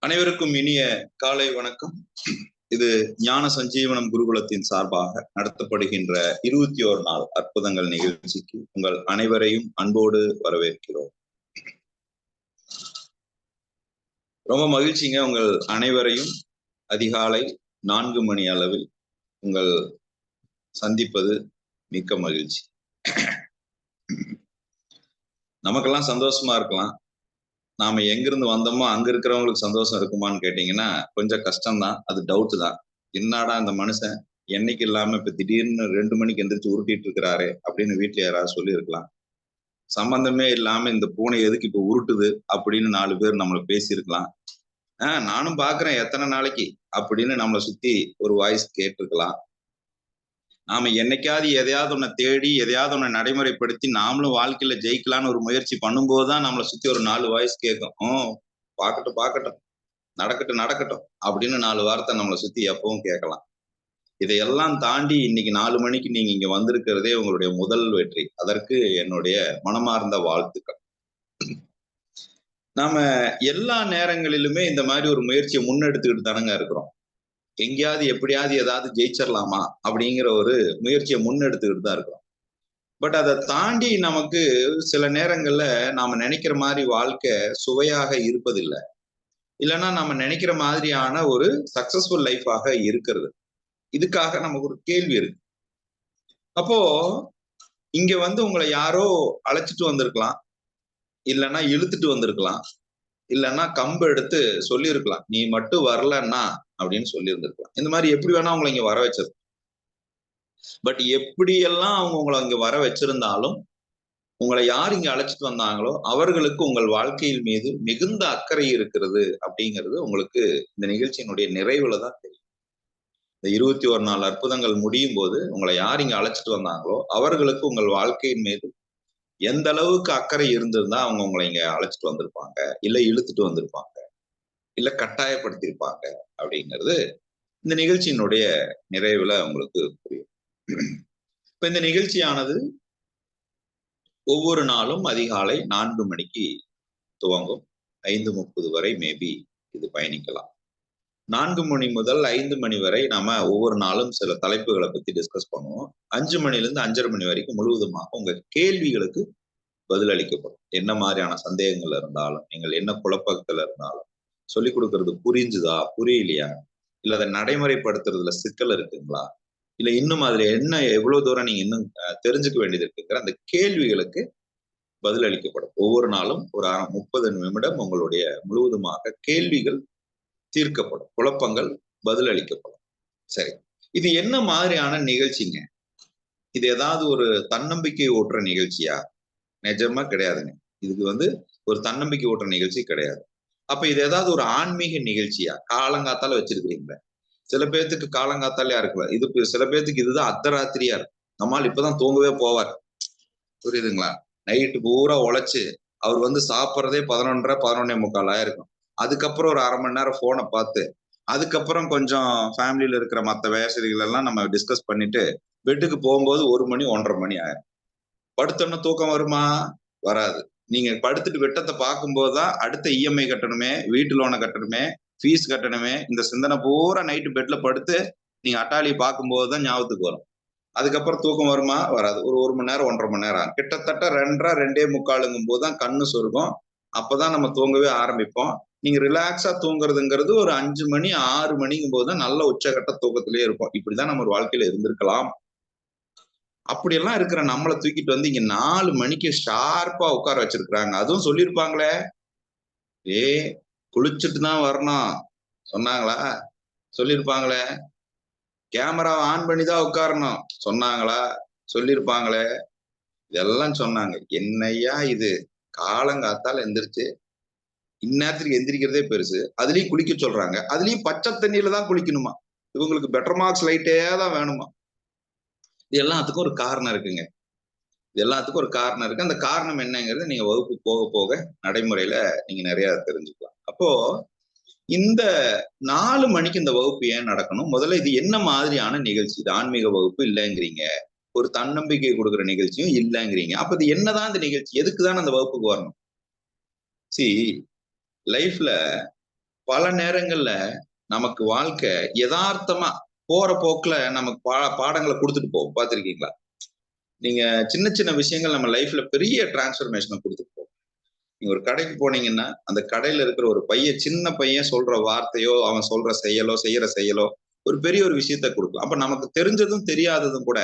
அனைவருக்கும் இனிய காலை வணக்கம். இது ஞான சஞ்சீவனம் குருகுலத்தின் சார்பாக நடத்தப்படுகின்ற 21 நாள் அற்புதங்கள் நிகழ்ச்சிக்கு உங்கள் அனைவரையும் அன்போடு வரவேற்கிறோம். ரொம்ப மகிழ்ச்சிங்க. உங்கள் அனைவரையும் அதிகாலை 4 மணி அளவில் உங்கள் சந்திப்பது மிக்க மகிழ்ச்சி. நமக்கெல்லாம் சந்தோஷமா இருக்கலாம். நாம எங்கிருந்து வந்தோமோ அங்க இருக்கிறவங்களுக்கு சந்தோஷம் இருக்குமான்னு கேட்டீங்கன்னா கொஞ்சம் கஷ்டம்தான். அது டவுட் தான். என்னடா இந்த மனுஷன் என்னைக்கு இல்லாம இப்ப திடீர்னு 2 மணிக்கு எந்திரிச்சு உருட்டிட்டு இருக்கிறாரு அப்படின்னு வீட்டுல யாராவது சொல்லி இருக்கலாம். சம்பந்தமே இல்லாம இந்த பூனை எதுக்கு இப்ப உருட்டுது அப்படின்னு 4 பேர் நம்மள பேசியிருக்கலாம். நானும் பாக்குறேன் எத்தனை நாளைக்கு அப்படின்னு நம்மளை சுத்தி ஒரு வாய்ஸ் கேட்டிருக்கலாம். நாம என்னைக்காவது எதையாவது ஒன்ன தேடி எதையாவது ஒன்ன நடைமுறைப்படுத்தி நாமளும் வாழ்க்கையில ஜெயிக்கலான்னு ஒரு முயற்சி பண்ணும்போதுதான் நம்மளை சுத்தி ஒரு 4 வாய்ஸ் கேட்கும். பாக்கட்டும் நடக்கட்டும் அப்படின்னு 4 வார்த்தை நம்மளை சுத்தி எப்பவும் கேட்கலாம். இதையெல்லாம் தாண்டி இன்னைக்கு 4 மணிக்கு நீங்க இங்க வந்திருக்கிறதே உங்களுடைய முதல் வெற்றி. அதற்கு என்னுடைய மனமார்ந்த வாழ்த்துக்கள். நாம எல்லா நேரங்களிலுமே இந்த மாதிரி ஒரு முயற்சியை முன்னெடுத்துக்கிட்டு தானங்க இருக்கிறோம். எங்கேயாவது எப்படியாவது ஏதாவது ஜெயிச்சிடலாமா அப்படிங்கிற ஒரு முயற்சியை முன்னெடுத்துக்கிட்டு தான் இருக்கிறோம். பட் அதை தாண்டி நமக்கு சில நேரங்கள்ல நாம நினைக்கிற மாதிரி வாழ்க்கை சுவையாக இருப்பதில்லை. இல்லைன்னா நம்ம நினைக்கிற மாதிரியான ஒரு சக்சஸ்ஃபுல் லைஃபாக இருக்கிறது. இதுக்காக நமக்கு ஒரு கேள்வி இருக்கு. அப்போ இங்க உங்களை யாரோ அழைச்சிட்டு வந்திருக்கலாம், இல்லைன்னா இழுத்துட்டு வந்திருக்கலாம், இல்லைன்னா கம்பு எடுத்து சொல்லியிருக்கலாம், நீ மட்டும் வரலன்னா அப்படின்னு சொல்லி இருந்திருக்கலாம். இந்த மாதிரி எப்படி வேணா உங்களை இங்க வர வச்சது. பட் எப்படியெல்லாம் அவங்க உங்களை இங்க வர வச்சிருந்தாலும் உங்களை யார் இங்க அழைச்சிட்டு வந்தாங்களோ அவர்களுக்கு உங்கள் வாழ்க்கையின் மீது மிகுந்த அக்கறை இருக்கிறது அப்படிங்கிறது உங்களுக்கு இந்த நிகழ்ச்சியினுடைய நிறைவுல தான் தெரியும். இந்த 21 நாள் அற்புதங்கள் முடியும் போது உங்களை யார் இங்க அழைச்சிட்டு வந்தாங்களோ அவர்களுக்கு உங்கள் வாழ்க்கையின் மீது எந்த அளவுக்கு அக்கறை இருந்திருந்தா அவங்க உங்களை இங்க அழைச்சிட்டு வந்திருப்பாங்க, இல்ல இழுத்துட்டு வந்திருப்பாங்க, இல்ல கட்டாயப்படுத்தியிருப்பாங்க அப்படிங்கிறது இந்த நிகழ்ச்சியினுடைய நிறைவுல உங்களுக்கு புரியும். இப்ப இந்த நிகழ்ச்சியானது ஒவ்வொரு நாளும் அதிகாலை 4 மணிக்கு துவங்கும். 5:30 வரை மேபி இது பயணிக்கலாம். 4 மணி முதல் 5 மணி வரை நாம ஒவ்வொரு நாளும் சில தலைப்புகளை பத்தி டிஸ்கஸ் பண்ணுவோம். 5 மணிலிருந்து 5:30 மணி வரைக்கும் முழுவதுமாக உங்க கேள்விகளுக்கு பதில் அளிக்கப்படும். என்ன மாதிரியான சந்தேகங்கள் இருந்தாலும், நீங்கள் என்ன குழப்பத்துல இருந்தாலும், சொல்லிக் கொடுக்கறது புரிஞ்சுதா புரியலையா, இல்ல அதை நடைமுறைப்படுத்துறதுல சிக்கல் இருக்குங்களா, இல்ல இன்னும் அதுல என்ன எவ்வளவு தூரம் நீங்க இன்னும் தெரிஞ்சுக்க வேண்டியது இருக்குங்கிற அந்த கேள்விகளுக்கு பதில் அளிக்கப்படும். ஒவ்வொரு நாளும் ஒரு 30 நிமிடம் உங்களுடைய முழுவதுமாக கேள்விகள் தீர்க்கப்படும், குழப்பங்கள் பதில் அளிக்கப்படும். சரி, இது என்ன மாதிரியான நிகழ்ச்சிங்க? இது ஏதாவது ஒரு தன்னம்பிக்கை ஊட்டுற நிகழ்ச்சியா? நிஜமா கிடையாதுங்க. இதுக்கு ஒரு தன்னம்பிக்கை ஊட்டுற நிகழ்ச்சி கிடையாது. அப்ப இது ஏதாவது ஒரு ஆன்மீக நிகழ்ச்சியா? காலங்காத்தால வச்சிருக்கிறீங்களா? சில பேர்த்துக்கு காலங்காத்தாலையா இருக்கலாம். இது சில பேர்த்துக்கு இதுதான் அர்த்தராத்திரியா இருக்கும். நம்மால் இப்பதான் தூங்கவே போவார். புரியுதுங்களா? நைட்டு பூரா உழைச்சு அவர் சாப்பிட்றதே 11:30 11:45 ஆயிருக்கும். அதுக்கப்புறம் ஒரு 1/2 மணி நேரம் போனை பார்த்து அதுக்கப்புறம் கொஞ்சம் ஃபேமிலியில இருக்கிற மற்ற வயசுகள் எல்லாம் நம்ம டிஸ்கஸ் பண்ணிட்டு பெட்டுக்கு போகும்போது 1 மணி 1:30 மணி ஆயிரும். படுத்தோன்னா தூக்கம் வருமா? வராது. நீங்க படுத்துட்டு வெட்டத்தை பார்க்கும்போது தான் அடுத்த இஎம்ஐ கட்டணுமே, வீட்டு லோனை கட்டணுமே, ஃபீஸ் கட்டணுமே, இந்த சிந்தனை பூரா நைட்டு பெட்ல படுத்து நீங்க அட்டாளி பார்க்கும்போது தான் ஞாபகத்துக்கு வரும். அதுக்கப்புறம் தூக்கம் வருமா? வராது. ஒரு 1 மணி நேரம் 1:30 மணி நேரம் கிட்டத்தட்ட 2:30 2:45 போது தான் கண்ணு சொருகும். அப்பதான் நம்ம தூங்கவே ஆரம்பிப்போம். நீங்க ரிலாக்ஸா தூங்குறதுங்கிறது ஒரு 5 மணி 6 மணிங்கும் போது தான் நல்ல உச்சகட்ட தூக்கத்திலேயே இருக்கும். இப்படிதான் நம்ம ஒரு வாழ்க்கையில இருந்திருக்கலாம். அப்படியெல்லாம் இருக்கிற நம்மளை தூக்கிட்டு இங்க 4 மணிக்கு ஷார்ப்பா உட்கார வச்சிருக்கிறாங்க. அதுவும் சொல்லியிருப்பாங்களே, குளிச்சுட்டு தான் வரணும் சொன்னாங்களா? சொல்லியிருப்பாங்களே. கேமராவை ஆன் பண்ணி தான் உட்காரணும் சொன்னாங்களா? சொல்லியிருப்பாங்களே. இதெல்லாம் சொன்னாங்க. என்னையா இது? காலங்காத்தால எந்திரிச்சு இந்நேரத்துக்கு எந்திரிக்கிறதே பெருசு. அதுலயும் குளிக்க சொல்றாங்க. அதுலயும் பச்சை தண்ணியில தான் குளிக்கணுமா? இவங்களுக்கு பெட்டர் மார்க்ஸ் லைட்டே தான் வேணுமா? இது எல்லாத்துக்கும் ஒரு காரணம் இருக்குங்க. இது எல்லாத்துக்கும் ஒரு காரணம் இருக்கு. அந்த காரணம் என்னங்கிறது நீங்க வகுப்பு போக போக நடைமுறையில நீங்க நிறைய தெரிஞ்சுக்கலாம். அப்போ இந்த 4 மணிக்கு இந்த வகுப்பு ஏன் நடக்கணும்? முதல்ல இது என்ன மாதிரியான நிகழ்ச்சி? இது ஆன்மீக வகுப்பு இல்லைங்கிறீங்க. ஒரு தன்னம்பிக்கை கொடுக்குற நிகழ்ச்சியும் இல்லைங்கிறீங்க. அப்ப இது என்னதான் இந்த நிகழ்ச்சி? எதுக்குதான் அந்த வகுப்புக்கு வரணும்? லைஃப்ல பல நேரங்கள்ல நமக்கு வாழ்க்கை யதார்த்தமா போற போக்குல நமக்கு பாடங்களை கொடுத்துட்டு போகும். பார்த்திருக்கீங்களா? நீங்க சின்ன சின்ன விஷயங்கள் நம்ம லைஃப்ல பெரிய டிரான்ஸ்பர்மேஷனை கொடுத்துட்டு போகும். நீங்க ஒரு கடைக்கு போனீங்கன்னா அந்த கடையில இருக்கிற ஒரு பையன், சின்ன பையன் சொல்ற வார்த்தையோ, அவன் சொல்ற செயலோ, செய்யற செயலோ ஒரு பெரிய ஒரு விஷயத்த கொடுக்கும். அப்ப நமக்கு தெரிஞ்சதும் தெரியாததும் கூட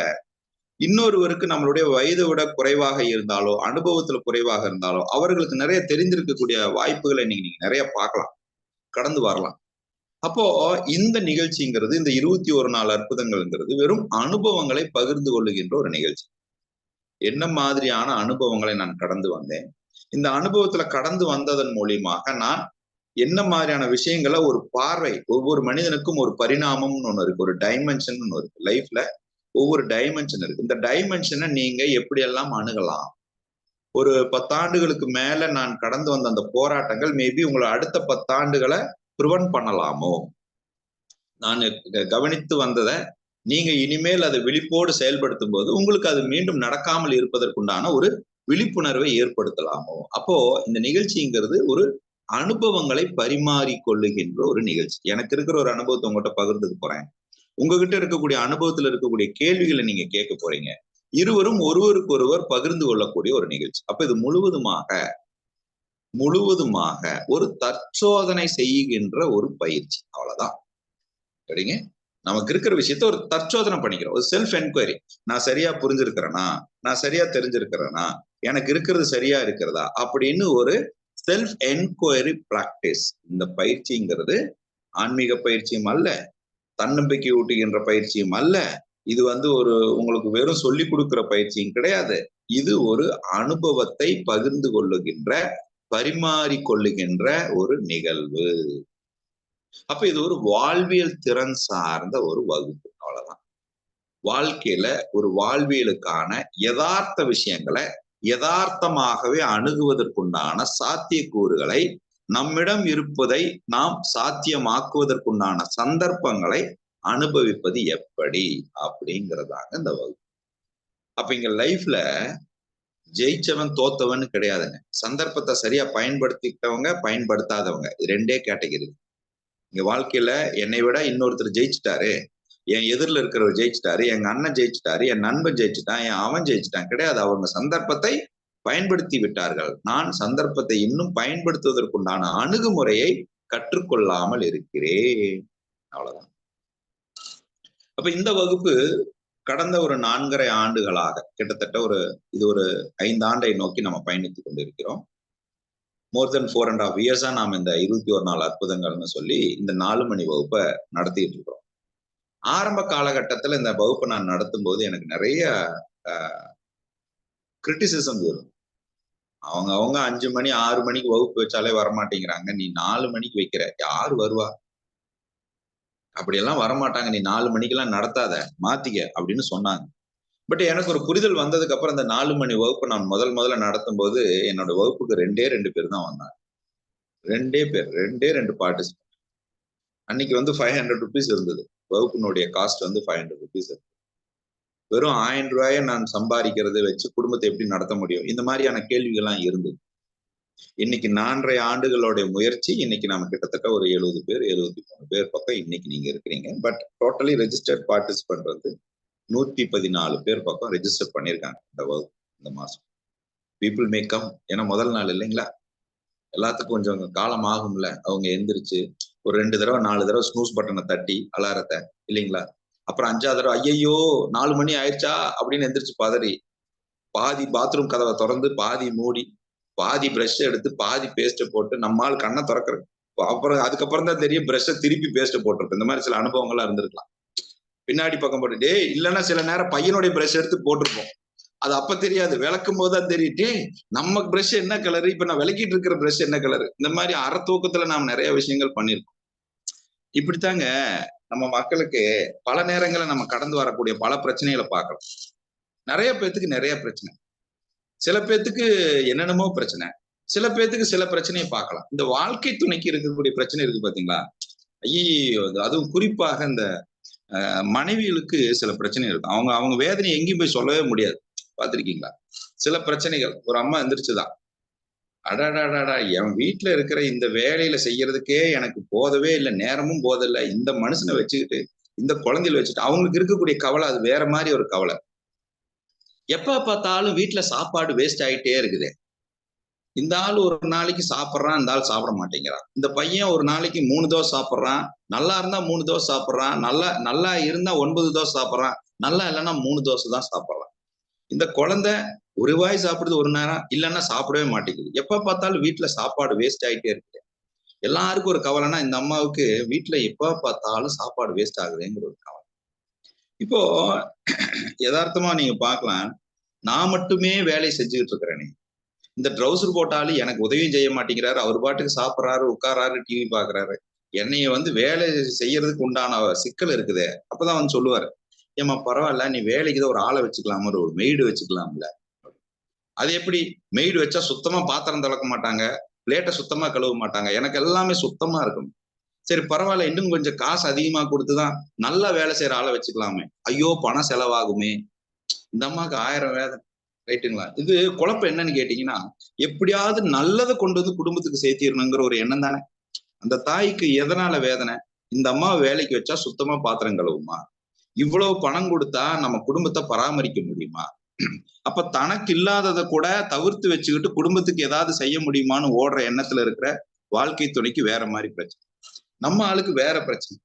இன்னொருவருக்கு நம்மளுடைய வயதை விட குறைவாக இருந்தாலோ, அனுபவத்துல குறைவாக இருந்தாலோ, அவர்களுக்கு நிறைய தெரிந்திருக்கக்கூடிய வாய்ப்புகளை நீங்க நிறைய பார்க்கலாம், கடந்து வரலாம். அப்போ இந்த நிகழ்ச்சிங்கிறது, இந்த 21 நாள் அற்புதங்கள்ங்கிறது வெறும் அனுபவங்களை பகிர்ந்து கொள்ளுகின்ற ஒரு நிகழ்ச்சி. என்ன மாதிரியான அனுபவங்களை நான் கடந்து வந்தேன், இந்த அனுபவத்துல கடந்து வந்ததன் மூலியமாக நான் என்ன மாதிரியான விஷயங்களை ஒரு பார்வை, ஒவ்வொரு மனிதனுக்கும் ஒரு பரிணாமம்னு ஒண்ணு இருக்கு, ஒரு டைமென்ஷன் ஒண்ணு இருக்கு லைஃப்ல. ஒவ்வொரு டைமென்ஷன் இருக்கு. இந்த டைமென்ஷனை நீங்க எப்படியெல்லாம் அணுகலாம்? ஒரு 10 ஆண்டுகளுக்கு மேல நான் கடந்து வந்த அந்த போராட்டங்கள் மேபி உங்களை அடுத்த 10 ஆண்டுகளை ப்ரிவென்ட் பண்ணலாமோ? நான் கவனித்து வந்ததை நீங்க இனிமேல் அதை விழிப்போடு செயல்படுத்தும் போது உங்களுக்கு அது மீண்டும் நடக்காமல் இருப்பதற்குண்டான ஒரு விழிப்புணர்வை ஏற்படுத்தலாமோ? அப்போ இந்த நிகழ்ச்சிங்கிறது ஒரு அனுபவங்களை பரிமாறிக்கொள்ளுகின்ற ஒரு நிகழ்ச்சி. எனக்கு இருக்கிற ஒரு அனுபவத்தை உங்கள்கிட்ட பகிர்ந்துக்க போறேன். உங்ககிட்ட இருக்கக்கூடிய அனுபவத்துல இருக்கக்கூடிய கேள்விகளை நீங்க கேட்க போறீங்க. இருவரும் ஒருவருக்கு ஒருவர் பகிர்ந்து கொள்ளக்கூடிய ஒரு நிகழ்ச்சி. அப்ப இது முழுவதுமாக ஒரு தற்சோதனை செய்கின்ற ஒரு பயிற்சி. அவ்வளவுதான். சரிங்க. நமக்கு இருக்கிற விஷயத்த ஒரு தற்சோதனை பண்ணிக்கிறோம், ஒரு செல்ஃப் என்கொயரி. நான் சரியா புரிஞ்சிருக்கிறேனா, நான் சரியா தெரிஞ்சிருக்கிறேனா, எனக்கு இருக்கிறது சரியா இருக்கிறதா அப்படின்னு ஒரு செல்ஃப் என்கொயரி பிராக்டிஸ். இந்த பயிற்சிங்கிறது ஆன்மீக பயிற்சியும் அல்ல, தன்னம்பிக்கை ஊட்டுகின்ற பயிற்சியும் அல்ல, இது ஒரு உங்களுக்கு வெறும் சொல்லி கொடுக்கிற பயிற்சியும் கிடையாது. இது ஒரு அனுபவத்தை பகிர்ந்து கொள்ளுகின்ற, பரிமாறிக்கொள்ளுகின்ற ஒரு நிகழ்வு. அப்ப இது ஒரு வாழ்வியல் திறன் சார்ந்த ஒரு வகுப்பு. அவ்வளவுதான். வாழ்க்கையில ஒரு வாழ்வியலுக்கான யதார்த்த விஷயங்களை யதார்த்தமாகவே அணுகுவதற்குண்டான சாத்தியக்கூறுகளை, நம்மிடம் இருப்பதை நாம் சாத்தியமாக்குவதற்குண்டான சந்தர்ப்பங்களை அனுபவிப்பது எப்படி அப்படிங்கிறதாங்க இந்த வகுப்பு. அப்ப இங்க லைஃப்ல ஜெயிச்சவன் தோத்தவன் கிடையாதுங்க. சந்தர்ப்பத்தை சரியா பயன்படுத்திக்கிட்டவங்க, பயன்படுத்தாதவங்க, இது 2 கேட்டகரி. இங்க வாழ்க்கையில என்னை விட இன்னொருத்தர் ஜெயிச்சுட்டாரு, என் எதிரில் இருக்கிறவர் ஜெயிச்சுட்டாரு, எங்க அண்ணன் ஜெயிச்சுட்டாரு, என் நண்பன் ஜெயிச்சுட்டான், என் அவன் ஜெயிச்சுட்டான் கிடையாது. அவங்க சந்தர்ப்பத்தை பயன்படுத்தி விட்டார்கள். நான் சந்தர்ப்பத்தை இன்னும் பயன்படுத்துவதற்குண்டான அணுகுமுறையை கற்றுக்கொள்ளாமல் இருக்கிறேன். அவ்வளவுதான். அப்ப இந்த வகுப்பு கடந்த ஒரு 4.5 ஆண்டுகளாக, கிட்டத்தட்ட இது ஒரு 5 ஆண்டை நோக்கி நம்ம பயணித்துக் கொண்டிருக்கிறோம். மோர் தென் 4.5 இயர்ஸா நாம இந்த 21 நாள் அற்புதங்கள்னு சொல்லி இந்த 4 மணி வகுப்பை நடத்திட்டு இருக்கிறோம். ஆரம்ப காலகட்டத்துல இந்த வகுப்பை நான் நடத்தும் போது எனக்கு நிறைய கிரிட்டிசிசம் வரும். அவங்க 5 மணி 6 மணிக்கு வகுப்பு வச்சாலே வரமாட்டேங்கிறாங்க, நீ 4 மணிக்கு வைக்கிற, யாரு வருவா? அப்படியெல்லாம் வரமாட்டாங்க, நீ 4 மணிக்கெல்லாம் நடத்தாத, மாத்திக்க அப்படின்னு சொன்னாங்க. பட் எனக்கு ஒரு புரிதல் வந்ததுக்கு அப்புறம் இந்த 4 மணி வகுப்பு நான் முதல்ல நடத்தும் போது என்னோட வகுப்புக்கு 2 பேர் தான் வந்தாங்க. 2 பேர், 2 பார்ட்டிசிபென்ட். அன்னைக்கு 500 ருபீஸ் இருந்தது. வகுப்பினுடைய காஸ்ட் 500 ருபீஸ். வெறும் 1000 ரூபாயை நான் சம்பாதிக்கிறதை வச்சு குடும்பத்தை எப்படி நடத்த முடியும்? இந்த மாதிரியான கேள்விகள்லாம் இருந்தது. இன்னைக்கு 4.5 ஆண்டுகளுடைய முயற்சி, இன்னைக்கு நம்ம கிட்டத்தட்ட ஒரு 70 பேர், 73 பேர் பக்கம் இன்னைக்கு நீங்க இருக்கிறீங்க. பட் டோட்டலி ரெஜிஸ்டர்ட் பார்ட்டிசிபென்ட் 114 பேர் பக்கம் ரெஜிஸ்டர் பண்ணியிருக்காங்க இந்த வகுப்பு, இந்த மாசம். People may come. ஏன்னா முதல் நாள் இல்லைங்களா, எல்லாத்துக்கும் கொஞ்சம் காலம் ஆகும்ல. அவங்க எந்திரிச்சு ஒரு 2 தடவை 4 தடவை ஸ்னூஸ் பட்டனை தட்டி அலாரத்தை, இல்லைங்களா, அப்புறம் 5ஆவது தடவை ஐயையோ 4 மணி ஆயிடுச்சா அப்படின்னு எந்திரிச்சு பதறி, பாதி பாத்ரூம் கதவை திறந்து பாதி மூடி, பாதி பிரஷ் எடுத்து பாதி பேஸ்ட்டை போட்டு நம்மால் கண்ணை திறக்கிறது. அப்புறம் அதுக்கப்புறம் தான் தெரியும் பிரஷை திருப்பி பேஸ்ட்டை போட்டிருக்கு. இந்த மாதிரி சில அனுபவங்கள்லாம் இருந்திருக்கலாம். பின்னாடி பக்கம் போட்டுட்டே, இல்லைன்னா சில நேரம் பையனுடைய பிரஷ் எடுத்து போட்டிருப்போம். அது அப்ப தெரியாது, விளக்கும் போதுதான் தெரியுட்டே நம்ம பிரஷ் என்ன கலரு, இப்ப நான் விளக்கிட்டு இருக்கிற பிரஷ் என்ன கலரு. இந்த மாதிரி அறத்தூக்கத்துல நாம் நிறைய விஷயங்கள் பண்ணிருக்கோம். இப்படித்தாங்க நம்ம மக்களுக்கு பல நேரங்களில் நம்ம கடந்து வரக்கூடிய பல பிரச்சனைகளை பார்க்கலாம். நிறைய பேத்துக்கு நிறைய பிரச்சனை, சில பேத்துக்கு என்னென்னமோ பிரச்சனை, சில பேர்த்துக்கு சில பிரச்சனையை பார்க்கலாம். இந்த வாழ்க்கை துணைக்கு இருக்கக்கூடிய பிரச்சனை இருக்கு பாத்தீங்களா? ஐயையோ! அதுவும் குறிப்பாக இந்த மனைவிகளுக்கு சில பிரச்சனை இருக்கும். அவங்க அவங்க வேதனை எங்கேயும் போய் சொல்லவே முடியாது. பார்த்திருக்கீங்களா? சில பிரச்சனைகள். ஒரு அம்மா எந்திரிச்சுதான், அடடடடா! என் வீட்ல இருக்கிற இந்த வேலையில செய்யறதுக்கே எனக்கு போதவே இல்ல. நேரமும் போதல்ல. இந்த மனுஷன வச்சுக்கிட்டு, இந்த குழந்தைகள வச்சுட்டு அவங்களுக்கு இருக்கக்கூடிய கவலை அது வேற மாரி ஒரு கவலை. எப்ப பார்த்தாலும் வீட்ல சாப்பாடு வேஸ்ட் ஆயிட்டே இருக்குதே. இந்த ஆள் ஒரு நாளைக்கு சாப்பிடுறான், இந்த ஆள் சாப்பிட மாட்டேங்கிறான். இந்த பையன் ஒரு நாளைக்கு 3 தோசை சாப்பிடுறான். நல்லா இருந்தா 3 தோசை சாப்பிடுறான். நல்லா நல்லா இருந்தா 9 தோசை சாப்பிடுறான். நல்லா இல்லன்னா 3 தோசை தான் சாப்பிடுறான். இந்த குழந்தை ஒரு வாய் சாப்பிடுது ஒரு நேரம், இல்லன்னா சாப்பிடவே மாட்டேங்குது. எப்ப பார்த்தாலும் வீட்ல சாப்பாடு வேஸ்ட் ஆயிட்டே இருக்கு. எல்லாருக்கும் ஒரு கவலைன்னா, இந்த அம்மாவுக்கு வீட்ல எப்ப பார்த்தாலும் சாப்பாடு வேஸ்ட் ஆகுதேங்கிற ஒரு கவலை. இப்போ எதார்த்தமா நீங்க பார்க்கலாம். நான் மட்டுமே வேலை செஞ்சுகிட்டு இருக்கிறேனே. இந்த ட்ரவுசர் போட்டாலும் எனக்கு உதவியும் செய்ய மாட்டேங்கிறாரு. அவர் பாட்டுக்கு சாப்பிடுறாரு, உட்கார்றாரு, டிவி பார்க்குறாரு. என்னைய வந்து வேலை செய்யறதுக்கு உண்டான சிக்கல் இருக்குதே. அப்பதான் வந்து சொல்லுவாரு, ஏம்மா பரவாயில்ல, நீ வேலைக்கு தான் ஒரு ஆளை வச்சுக்கலாமா, ஒரு மெய்டு வச்சுக்கலாம்ல. அது எப்படி? மெய்டு வச்சா சுத்தமா பாத்திரம் துலக்க மாட்டாங்க, பிளேட்டை சுத்தமா கழுவ மாட்டாங்க. எனக்கு எல்லாமே சுத்தமா இருக்கணும். சரி பரவாயில்ல, இன்னும் கொஞ்சம் காசு அதிகமா கொடுத்துதான் நல்லா வேலை செய்யற ஆளை வச்சுக்கலாமே. ஐயோ பணம் செலவாகுமே. இந்த அம்மாவுக்கு 1000 வேதனை. ரைட்டுங்களா? இது குழப்பம் என்னன்னு கேட்டீங்கன்னா, எப்படியாவது நல்லதை கொண்டு வந்து குடும்பத்துக்கு சேர்த்திடணுங்கிற ஒரு எண்ணம் தானே. அந்த தாய்க்கு எதனால வேதனை? இந்த அம்மாவை வேலைக்கு வச்சா சுத்தமா பாத்திரம் கழுவுமா? இவ்வளவு பணம் கொடுத்தா நம்ம குடும்பத்தை பராமரிக்க முடியுமா? அப்ப தனக்கு இல்லாததை கூட தவிர்த்து வச்சுக்கிட்டு குடும்பத்துக்கு ஏதாவது செய்ய முடியுமான்னு ஓடுற எண்ணத்துல இருக்கிற வாழ்க்கை துணைக்கு வேற மாதிரி பிரச்சனை. நம்ம ஆளுக்கு வேற பிரச்சனை.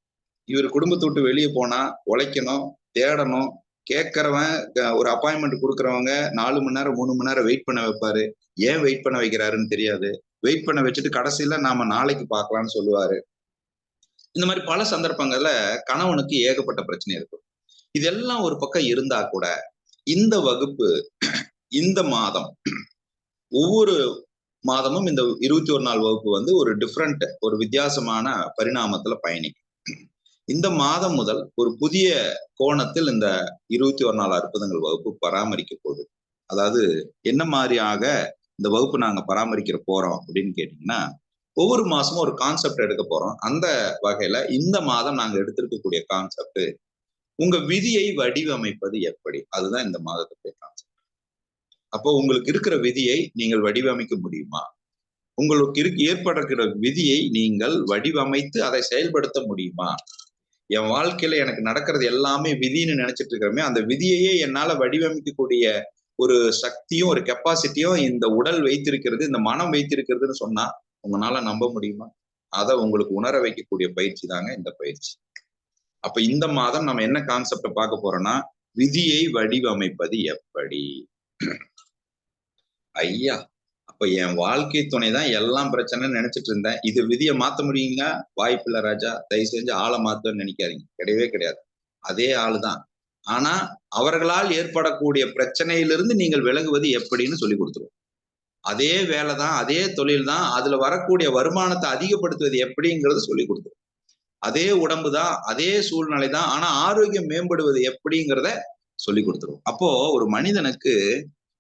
இவர் குடும்பத்தை விட்டு வெளியே போனா உழைக்கணும், தேடணும், கேட்கறவன் ஒரு அப்பாயின்மெண்ட் கொடுக்கறவங்க 4 மணி நேரம் 3 மணி நேரம் வெயிட் பண்ண வைப்பாரு. ஏன் வெயிட் பண்ண வைக்கிறாருன்னு தெரியாது. வெயிட் பண்ண வச்சுட்டு கடைசியில நாம நாளைக்கு பார்க்கலாம்னு சொல்லுவாரு. இந்த மாதிரி பல சந்தர்ப்பங்கள்ல கணவனுக்கு ஏகப்பட்ட பிரச்சனை இருக்கும். இதெல்லாம் ஒரு பக்கம் இருந்தா கூட இந்த வகுப்பு இந்த மாதம் ஒவ்வொரு மாதமும் இந்த 21 நாள் வகுப்பு வந்து ஒரு டிஃப்ரெண்ட், ஒரு வித்தியாசமான பரிணாமத்துல பயணிக்கும். இந்த மாதம் முதல் ஒரு புதிய கோணத்தில் இந்த 21 நாள் அற்புதங்கள் வகுப்பு பராமரிக்க போகுது. அதாவது என்ன மாதிரியாக இந்த வகுப்பு நாங்க பராமரிக்கிற போறோம் அப்படின்னு கேட்டீங்கன்னா, ஒவ்வொரு மாசமும் ஒரு கான்செப்ட் எடுக்க போறோம். அந்த வகையில இந்த மாதம் நாங்க எடுத்திருக்கக்கூடிய கான்செப்ட், உங்க விதியை வடிவமைப்பது எப்படி? அதுதான் இந்த மாதத்துடைய கான்செப்ட். அப்போ உங்களுக்கு இருக்கிற விதியை நீங்கள் வடிவமைக்க முடியுமா? உங்களுக்கு ஏற்படுகிற விதியை நீங்கள் வடிவமைத்து அதை செயல்படுத்த முடியுமா? என் வாழ்க்கையில எனக்கு நடக்கிறது எல்லாமே விதின்னு நினைச்சிட்டு இருக்கிறோமே, அந்த விதியையே என்னால வடிவமைக்கக்கூடிய ஒரு சக்தியும் ஒரு கெப்பாசிட்டியும் இந்த உடல் வைத்திருக்கிறது, இந்த மனம் வைத்திருக்கிறதுன்னு சொன்னா உங்களால நம்ப முடியுமா? அதை உங்களுக்கு உணர வைக்கக்கூடிய பயிற்சி தாங்க இந்த பயிற்சி. அப்ப இந்த மாதம் நம்ம என்ன கான்செப்ட பார்க்க போறோம்னா, விதியை வடிவமைப்பது எப்படி? ஐயா, அப்ப என் வாழ்க்கை துணைதான் எல்லாம் பிரச்சனைன்னு நினைச்சிட்டு இருந்தேன். இது விதியை மாத்த முடியுங்க? வாய்ப்பில்ல ராஜா. தயவு செஞ்சு ஆளை மாத்தணும்னு நினைக்காதீங்க. கிடையவே கிடையாது. அதே ஆளுதான். ஆனா அவர்களால் ஏற்படக்கூடிய பிரச்சனையிலிருந்து நீங்கள் விலகுவது எப்படின்னு சொல்லி கொடுத்துருவோம். அதே வேலைதான், அதே தொழில் தான், அதுல வரக்கூடிய வருமானத்தை அதிகப்படுத்துவது எப்படிங்கிறது சொல்லி கொடுத்துருவோம். அதே உடம்பு தான், அதே சூழ்நிலை தான், ஆனா ஆரோக்கியம் மேம்படுவது எப்படிங்கிறத சொல்லி கொடுத்துருவோம். அப்போ ஒரு மனிதனுக்கு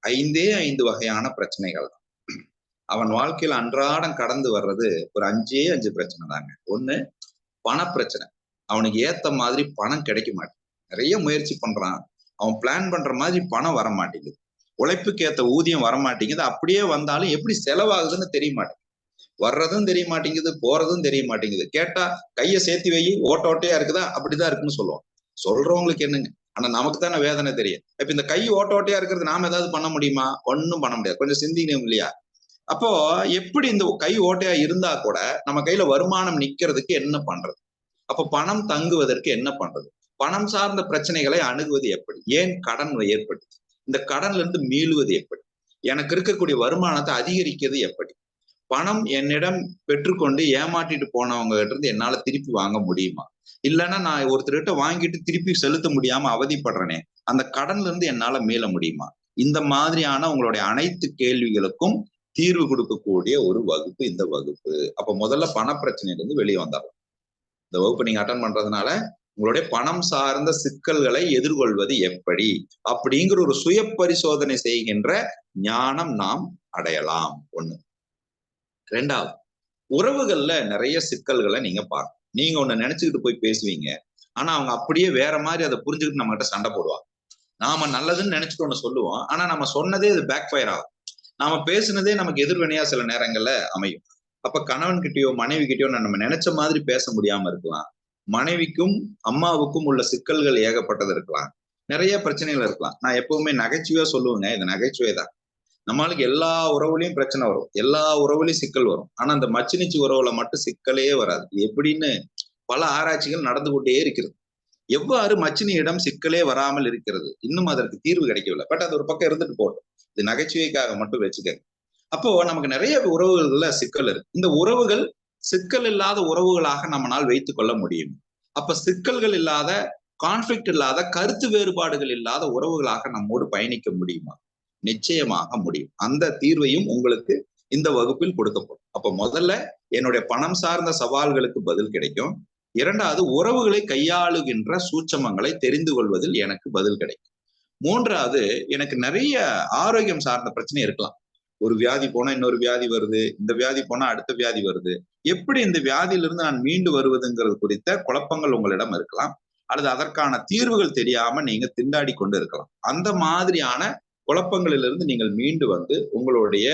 5 வகையான பிரச்சனைகள் தான். அவன் வாழ்க்கையில அன்றாடம் கடந்து வர்றது ஒரு 5 பிரச்சனை தாங்க. ஒண்ணு, பணப்பிரச்சனை. அவனுக்கு ஏத்த மாதிரி பணம் கிடைக்க மாட்டேங்குது. நிறைய முயற்சி பண்றான். அவன் பிளான் பண்ற மாதிரி பணம் வர மாட்டேங்குது. உழைப்புக்கு ஏத்த ஊதியம் வர மாட்டேங்குது. அப்படியே வந்தாலும் எப்படி செலவாகுதுன்னு தெரிய மாட்டேங்குது. வர்றதும் தெரிய மாட்டேங்குது, போறதும் தெரிய மாட்டேங்குது. கேட்டா கைய சேர்த்தி வை, ஓட்ட ஓட்டையா இருக்குதா, அப்படிதான் இருக்குன்னு சொல்லுவோம். சொல்றவங்களுக்கு என்னங்க? ஆனா நமக்கு தானே வேதனை தெரியும். இப்ப இந்த கை ஓட்ட ஓட்டையா இருக்கிறது நாம ஏதாவது பண்ண முடியுமா? ஒன்னும் பண்ண முடியாது. கொஞ்சம் சிந்திக்கணும் இல்லையா? அப்போ எப்படி இந்த கை ஓட்டையா இருந்தா கூட நம்ம கையில வருமானம் நிக்கிறதுக்கு என்ன பண்றது? அப்ப பணம் தங்குவதற்கு என்ன பண்றது? பணம் சார்ந்த பிரச்சனைகளை அணுகுவது எப்படி? ஏன் கடன் ஏற்படுது? இந்த கடன்ல இருந்து மீளுவது எப்படி? எனக்கு இருக்கக்கூடிய வருமானத்தை அதிகரிக்கிறது எப்படி? பணம் என்னிடம் பெற்றுக்கொண்டு ஏமாற்றிட்டு போனவங்க கிட்ட இருந்து என்னால திருப்பி வாங்க முடியுமா? இல்லைன்னா நான் ஒருத்தர்கிட்ட வாங்கிட்டு திருப்பி செலுத்த முடியாம அவதிப்படுறேனே, அந்த கடன்ல இருந்து என்னால மீள முடியுமா? இந்த மாதிரியான உங்களுடைய அனைத்து கேள்விகளுக்கும் தீர்வு கொடுக்கக்கூடிய ஒரு வகுப்பு இந்த வகுப்பு. அப்ப முதல்ல பண பிரச்சனையிலிருந்து வெளியே வந்தாலும் இந்த வகுப்பு நீங்க அட்டன் பண்றதுனால உங்களுடைய பணம் சார்ந்த சிக்கல்களை எதிர்கொள்வது எப்படி அப்படிங்கிற ஒரு சுய பரிசோதனை செய்கின்ற ஞானம் நாம் அடையலாம். ஒண்ணு. ரெண்டாவது, உறவுகள்ல நிறைய சிக்கல்களை நீங்க பார்க்கணும். நீங்க ஒண்ணு நினைச்சுக்கிட்டு போய் பேசுவீங்க, ஆனா அவங்க அப்படியே வேற மாதிரி அதை புரிஞ்சுக்கிட்டு நம்ம கிட்ட சண்டை போடுவாங்க. நாம நல்லதுன்னு நினைச்சிட்டு ஒண்ணு சொல்லுவோம், ஆனா நம்ம சொன்னதே அது பேக் ஃபயர் ஆகும். நாம பேசுனதே நமக்கு எதிர்வினையா சில நேரங்கள்ல அமையும். அப்ப கணவன் கிட்டயோ மனைவி கிட்டயோ நம்ம நினைச்ச மாதிரி பேச முடியாம இருக்கலாம். மனைவிக்கும் அம்மாவுக்கும் உள்ள சிக்கல்கள் ஏகப்பட்டது இருக்கலாம். நிறைய பிரச்சனைகள் இருக்கலாம். நான் எப்பவுமே நகைச்சுவையா சொல்லுவேங்க, இது நகைச்சுவை தான். நம்மளுக்கு எல்லா உறவுலையும் பிரச்சனை வரும், எல்லா உறவுலையும் சிக்கல் வரும். ஆனா அந்த மச்சினிச்சி உறவுல மட்டும் சிக்கலே வராது. எப்படின்னு பல ஆராய்ச்சிகள் நடந்து கொண்டே இருக்கிறது. எவ்வாறு மச்சினியிடம் சிக்கலே வராமல் இருக்கிறது, இன்னும் அதற்கு தீர்வு கிடைக்கவில்லை. பட் அது ஒரு பக்கம் இருந்துட்டு போட்டோம், இது நகைச்சுவைக்காக மட்டும் வச்சுக்கங்க. அப்போ நமக்கு நிறைய உறவுகள்ல சிக்கல் இருக்கு. இந்த உறவுகள் சிக்கல் இல்லாத உறவுகளாக நம்மளால் வைத்துக் கொள்ள முடியும். அப்ப சிக்கல்கள் இல்லாத, கான்ஃபிளிக்ட் இல்லாத, கருத்து வேறுபாடுகள் இல்லாத உறவுகளாக நம்மோடு பயணிக்க முடியுமா? நிச்சயமாக முடியும். அந்த தீர்வையும் உங்களுக்கு இந்த வகுப்பில் கொடுக்கப்படும். அப்ப முதல்ல என்னுடைய பணம் சார்ந்த சவால்களுக்கு பதில் கிடைக்கும். இரண்டாவது, உறவுகளை கையாளுகின்ற சூட்சமங்களை தெரிந்து கொள்வதில் எனக்கு பதில் கிடைக்கும். மூன்றாவது, எனக்கு நிறைய ஆரோக்கியம் சார்ந்த பிரச்சனை இருக்கலாம். ஒரு வியாதி போனா இன்னொரு வியாதி வருது, இந்த வியாதி போனா அடுத்த வியாதி வருது. எப்படி இந்த வியாதியிலிருந்து நான் மீண்டு வருவதுங்கிறது குறித்த குழப்பங்கள் உங்களிடம் இருக்கலாம், அல்லது அதற்கான தீர்வுகள் தெரியாம நீங்க திண்டாடி கொண்டு இருக்கலாம். அந்த மாதிரியான குழப்பங்களிலிருந்து நீங்கள் மீண்டு வந்து உங்களுடைய